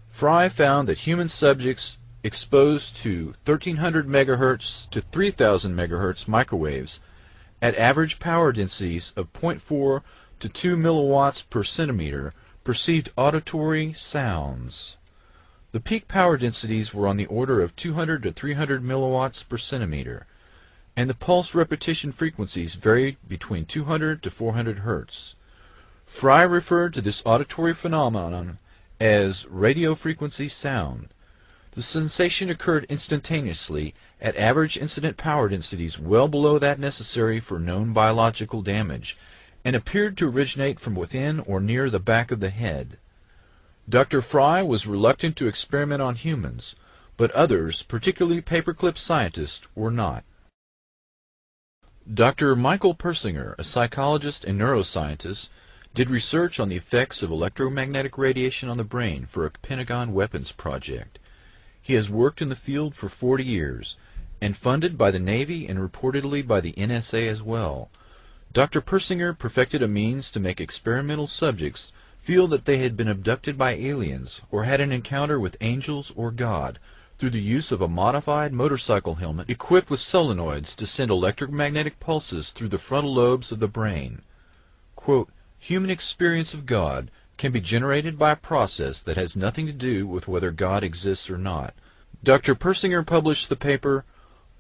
A: Fry found that human subjects exposed to 1300 MHz to 3000 MHz microwaves at average power densities of 0.4 to 2 milliwatts per centimeter perceived auditory sounds. The peak power densities were on the order of 200 to 300 milliwatts per centimeter, and the pulse repetition frequencies varied between 200 to 400 Hz. Fry referred to this auditory phenomenon as radio frequency sound. The sensation occurred instantaneously at average incident power densities well below that necessary for known biological damage, and appeared to originate from within or near the back of the head. Dr. Fry was reluctant to experiment on humans, but others, particularly paperclip scientists, were not. Dr. Michael Persinger, a psychologist and neuroscientist, did research on the effects of electromagnetic radiation on the brain for a Pentagon weapons project. He has worked in the field for 40 years, and funded by the Navy and reportedly by the NSA as well. Dr. Persinger perfected a means to make experimental subjects feel that they had been abducted by aliens or had an encounter with angels or God through the use of a modified motorcycle helmet equipped with solenoids to send electromagnetic pulses through the frontal lobes of the brain. Quote, "Human experience of God can be generated by a process that has nothing to do with whether God exists or not." Dr. Persinger published the paper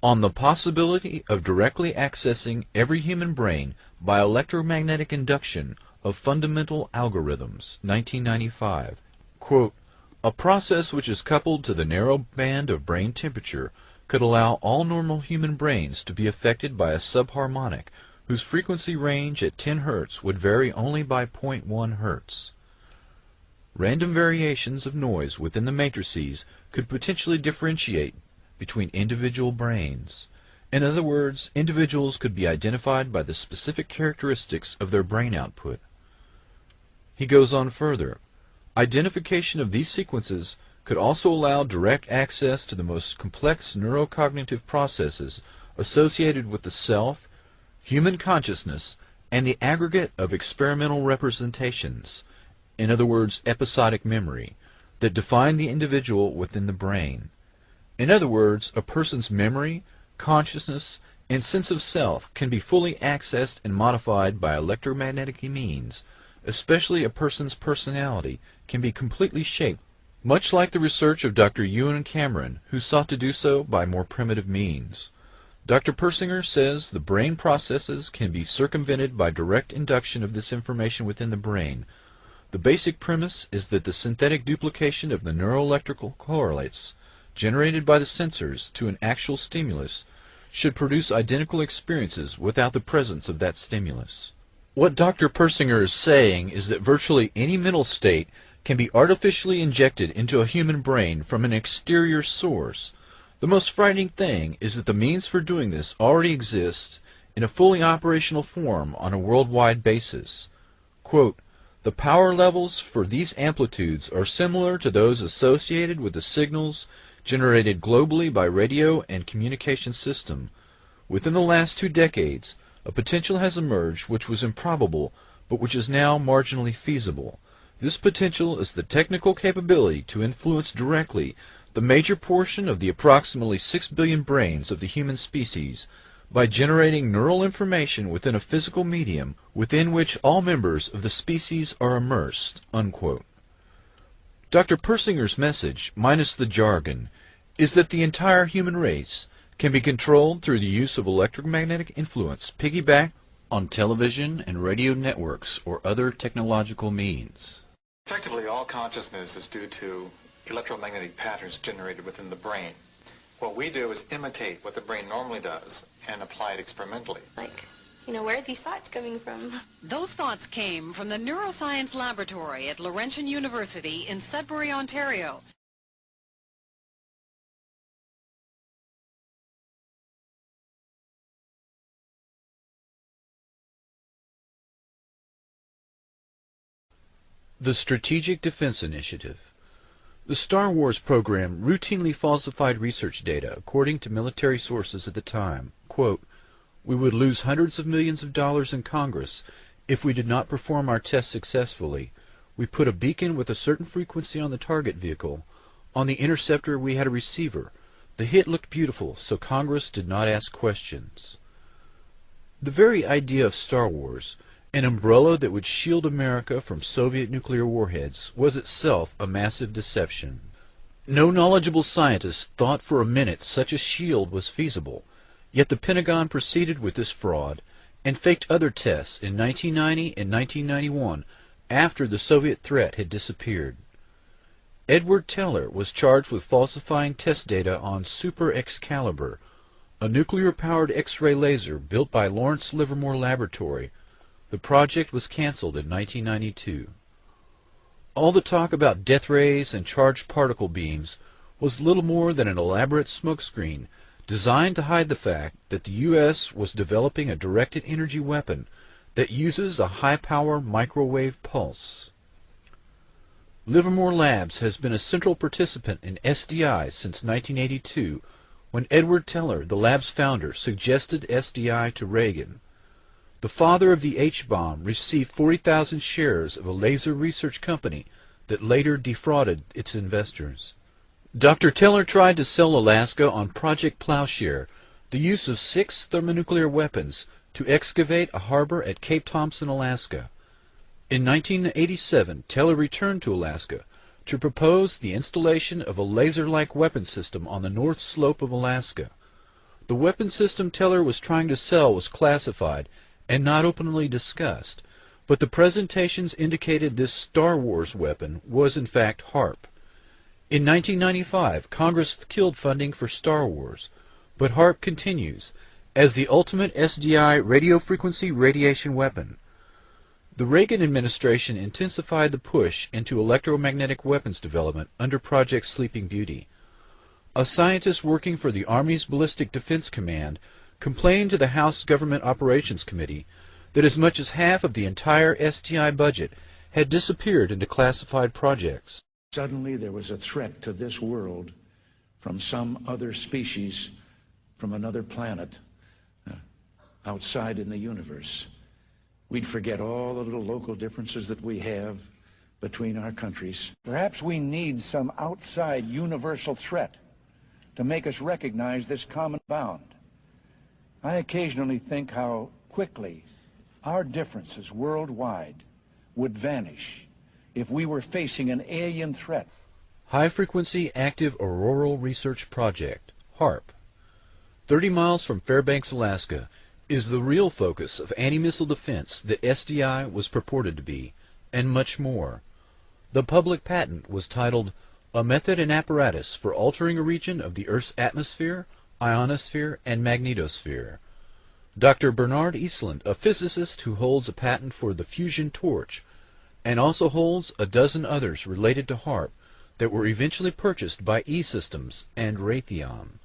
A: On the Possibility of Directly Accessing Every Human Brain by Electromagnetic Induction of Fundamental Algorithms, 1995. Quote, "A process which is coupled to the narrow band of brain temperature could allow all normal human brains to be affected by a subharmonic whose frequency range at 10 Hz would vary only by 0.1 Hz. Random variations of noise within the matrices could potentially differentiate between individual brains. In other words, individuals could be identified by the specific characteristics of their brain output." He goes on further. Identification of these sequences could also allow direct access to the most complex neurocognitive processes associated with the self, human consciousness, and the aggregate of experimental representations. in other words episodic memory, that define the individual within the brain. In other words, a person's memory, consciousness, and sense of self can be fully accessed and modified by electromagnetic means, especially a person's personality can be completely shaped, much like the research of Dr. Ewan Cameron, who sought to do so by more primitive means. Dr. Persinger says the brain processes can be circumvented by direct induction of this information within the brain. The basic premise is that the synthetic duplication of the neuroelectrical correlates generated by the sensors to an actual stimulus should produce identical experiences without the presence of that stimulus. What Dr. Persinger is saying is that virtually any mental state can be artificially injected into a human brain from an exterior source. The most frightening thing is that the means for doing this already exists in a fully operational form on a worldwide basis. Quote, "The power levels for these amplitudes are similar to those associated with the signals generated globally by radio and communication system. Within the last 2 decades, a potential has emerged which was improbable, but which is now marginally feasible. This potential is the technical capability to influence directly the major portion of the approximately 6 billion brains of the human species by generating neural information within a physical medium within which all members of the species are immersed." Unquote. Dr. Persinger's message, minus the jargon, is that the entire human race can be controlled through the use of electromagnetic influence piggybacked on television and radio networks or other technological means.
C: Effectively, all consciousness is due to electromagnetic patterns generated within the brain. What we do is imitate what the brain normally does and apply it experimentally.
E: Where are these thoughts coming from?
D: Those thoughts came from the Neuroscience Laboratory at Laurentian University in Sudbury, Ontario.
A: The Strategic Defense Initiative. The Star Wars program routinely falsified research data according to military sources at the time. Quote, "We would lose hundreds of millions of dollars in Congress if we did not perform our tests successfully. We put a beacon with a certain frequency on the target vehicle. On the interceptor we had a receiver. The hit looked beautiful, so Congress did not ask questions." The very idea of Star Wars, an umbrella that would shield America from Soviet nuclear warheads, was itself a massive deception. No knowledgeable scientist thought for a minute such a shield was feasible, yet the Pentagon proceeded with this fraud and faked other tests in 1990 and 1991 after the Soviet threat had disappeared. Edward Teller was charged with falsifying test data on Super Excalibur, a nuclear-powered X-ray laser built by Lawrence Livermore Laboratory. The project was canceled in 1992. All the talk about death rays and charged particle beams was little more than an elaborate smokescreen designed to hide the fact that the U.S. was developing a directed energy weapon that uses a high-power microwave pulse. Livermore Labs has been a central participant in SDI since 1982, when Edward Teller, the lab's founder, suggested SDI to Reagan. The father of the H-bomb received 40,000 shares of a laser research company that later defrauded its investors. Dr. Teller tried to sell Alaska on Project Plowshare, the use of 6 thermonuclear weapons to excavate a harbor at Cape Thompson, Alaska. In 1987, Teller returned to Alaska to propose the installation of a laser-like weapon system on the north slope of Alaska. The weapon system Teller was trying to sell was classified and not openly discussed, but the presentations indicated this Star Wars weapon was in fact HARP. In 1995, Congress killed funding for Star Wars, but HARP continues as the ultimate SDI radio frequency radiation weapon. The Reagan administration intensified the push into electromagnetic weapons development under Project Sleeping Beauty. A scientist working for the Army's Ballistic Defense Command complained to the House Government Operations Committee that as much as half of the entire SDI budget had disappeared into classified projects.
H: Suddenly there was a threat to this world from some other species, from another planet, outside in the universe. We'd forget all the little local differences that we have, between our countries. Perhaps we need some outside universal threat to make us recognize this common bound. I occasionally think how quickly our differences worldwide would vanish if we were facing an alien threat.
A: High Frequency Active Auroral Research Project, HAARP, 30 miles from Fairbanks, Alaska, is the real focus of anti-missile defense that SDI was purported to be, and much more. The public patent was titled A Method and Apparatus for Altering a Region of the Earth's Atmosphere, Ionosphere, and Magnetosphere. Dr. Bernard Eastland, a physicist who holds a patent for the fusion torch, and also holds a dozen others related to HAARP that were eventually purchased by E-Systems and Raytheon.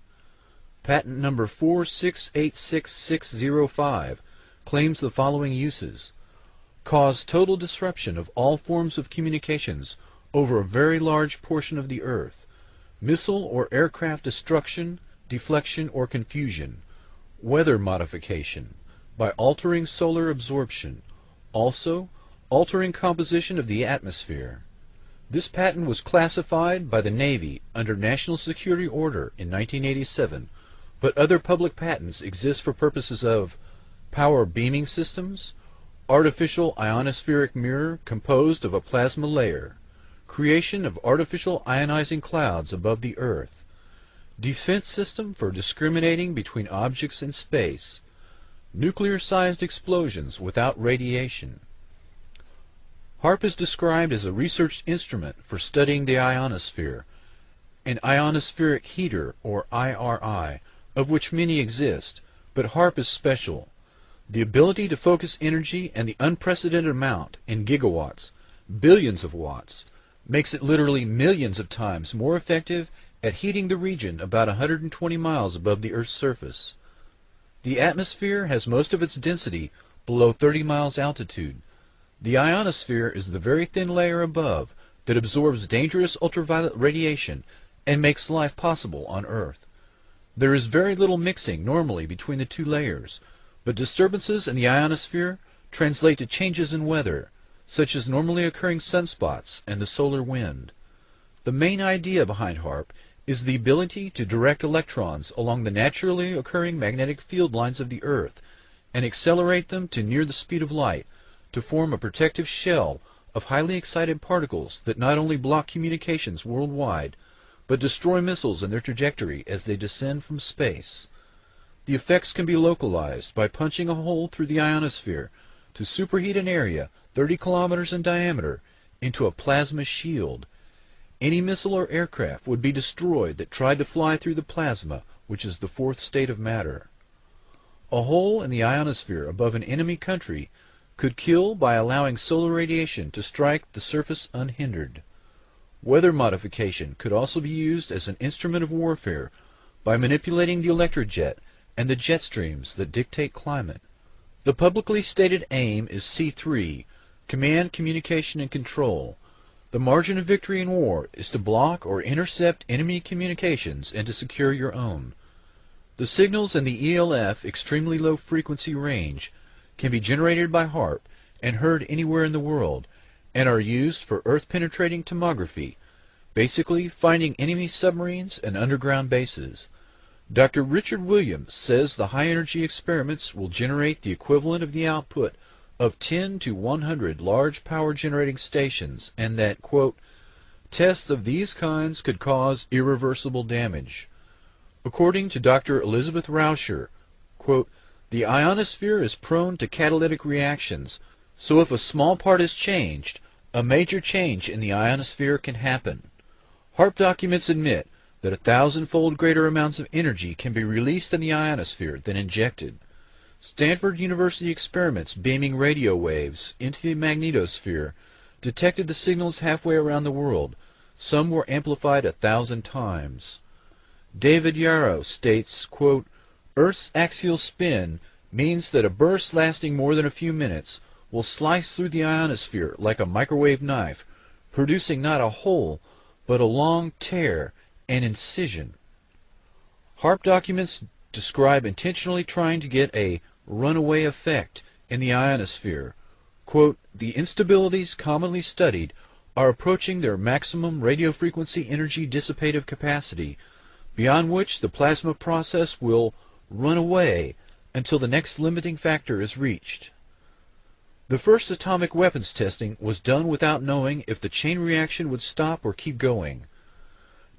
A: Patent number 4686605 claims the following uses: cause total disruption of all forms of communications over a very large portion of the Earth, missile or aircraft destruction, deflection, or confusion, weather modification, by altering solar absorption, also altering composition of the atmosphere. This patent was classified by the Navy under National Security Order in 1987, but other public patents exist for purposes of power beaming systems, artificial ionospheric mirror composed of a plasma layer, creation of artificial ionizing clouds above the Earth, defense system for discriminating between objects in space, nuclear-sized explosions without radiation. HAARP is described as a research instrument for studying the ionosphere, an ionospheric heater, or IRI, of which many exist, but HAARP is special. The ability to focus energy and the unprecedented amount in gigawatts, billions of watts, makes it literally millions of times more effective at heating the region about 120 miles above the Earth's surface. The atmosphere has most of its density below 30 miles altitude. The ionosphere is the very thin layer above that absorbs dangerous ultraviolet radiation and makes life possible on Earth. There is very little mixing normally between the two layers, but disturbances in the ionosphere translate to changes in weather, such as normally occurring sunspots and the solar wind. The main idea behind HAARP is the ability to direct electrons along the naturally occurring magnetic field lines of the Earth and accelerate them to near the speed of light to form a protective shell of highly excited particles that not only block communications worldwide, but destroy missiles in their trajectory as they descend from space. The effects can be localized by punching a hole through the ionosphere to superheat an area 30 kilometers in diameter into a plasma shield. Any missile or aircraft would be destroyed that tried to fly through the plasma, which is the fourth state of matter. A hole in the ionosphere above an enemy country could kill by allowing solar radiation to strike the surface unhindered. Weather modification could also be used as an instrument of warfare by manipulating the electric jet and the jet streams that dictate climate. The publicly stated aim is C3, Command, Communication, and Control. The margin of victory in war is to block or intercept enemy communications and to secure your own. The signals in the ELF extremely low frequency range can be generated by HAARP and heard anywhere in the world, and are used for Earth-penetrating tomography, basically finding enemy submarines and underground bases. Dr. Richard Williams says the high-energy experiments will generate the equivalent of the output of 10 to 100 large power-generating stations, and that, quote, tests of these kinds could cause irreversible damage. According to Dr. Elizabeth Rauscher, quote, the ionosphere is prone to catalytic reactions, so if a small part is changed, a major change in the ionosphere can happen. HAARP documents admit that 1,000-fold greater amounts of energy can be released in the ionosphere than injected. Stanford University experiments beaming radio waves into the magnetosphere detected the signals halfway around the world. Some were amplified 1,000 times. David Yarrow states, quote, Earth's axial spin means that a burst lasting more than a few minutes will slice through the ionosphere like a microwave knife, producing not a hole, but a long tear, an incision. HAARP documents describe intentionally trying to get a runaway effect in the ionosphere. Quote, the instabilities commonly studied are approaching their maximum radiofrequency energy dissipative capacity, beyond which the plasma process will run away until the next limiting factor is reached. The first atomic weapons testing was done without knowing if the chain reaction would stop or keep going.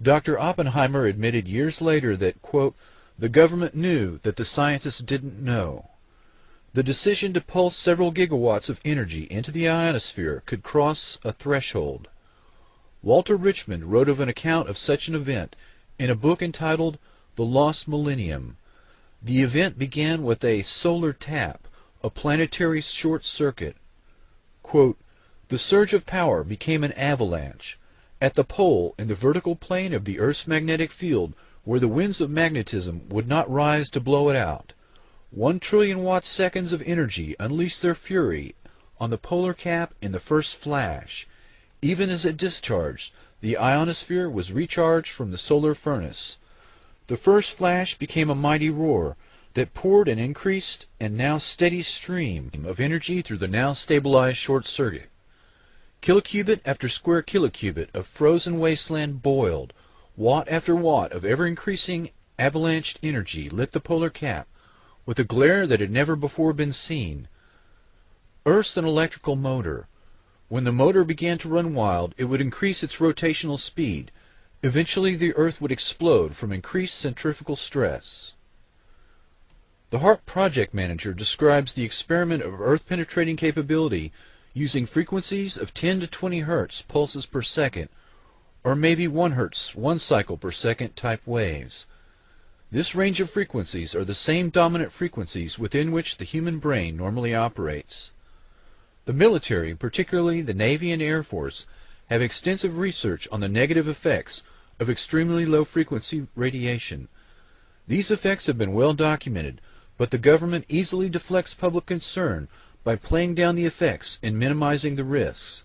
A: Dr. Oppenheimer admitted years later that, quote, the government knew that the scientists didn't know. The decision to pulse several gigawatts of energy into the ionosphere could cross a threshold. Walter Richmond wrote of an account of such an event in a book entitled The Lost Millennium. The event began with a solar tap, a planetary short circuit. Quote, the surge of power became an avalanche. At the pole in the vertical plane of the Earth's magnetic field, where the winds of magnetism would not rise to blow it out, 1 trillion watt-seconds of energy unleashed their fury on the polar cap in the first flash. Even as it discharged, the ionosphere was recharged from the solar furnace. The first flash became a mighty roar that poured an increased and now steady stream of energy through the now stabilized short circuit. Kilocubit after square kilocubit of frozen wasteland boiled. Watt after watt of ever-increasing avalanched energy lit the polar cap with a glare that had never before been seen. Earth's an electrical motor. When the motor began to run wild, it would increase its rotational speed. Eventually the Earth would explode from increased centrifugal stress. The HARP project manager describes the experiment of Earth-penetrating capability using frequencies of 10 to 20 Hertz pulses per second, or maybe 1 Hertz, 1 cycle per second type waves. This range of frequencies are the same dominant frequencies within which the human brain normally operates. The military, particularly the Navy and Air Force, have extensive research on the negative effects of extremely low-frequency radiation. These effects have been well documented, but the government easily deflects public concern by playing down the effects and minimizing the risks.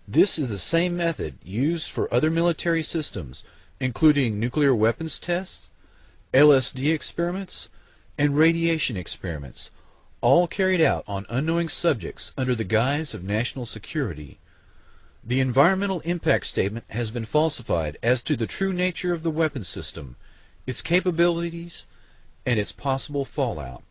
A: This is the same method used for other military systems, including nuclear weapons tests, LSD experiments, and radiation experiments, all carried out on unknowing subjects under the guise of national security. The environmental impact statement has been falsified as to the true nature of the weapons system, its capabilities, and its possible fallout.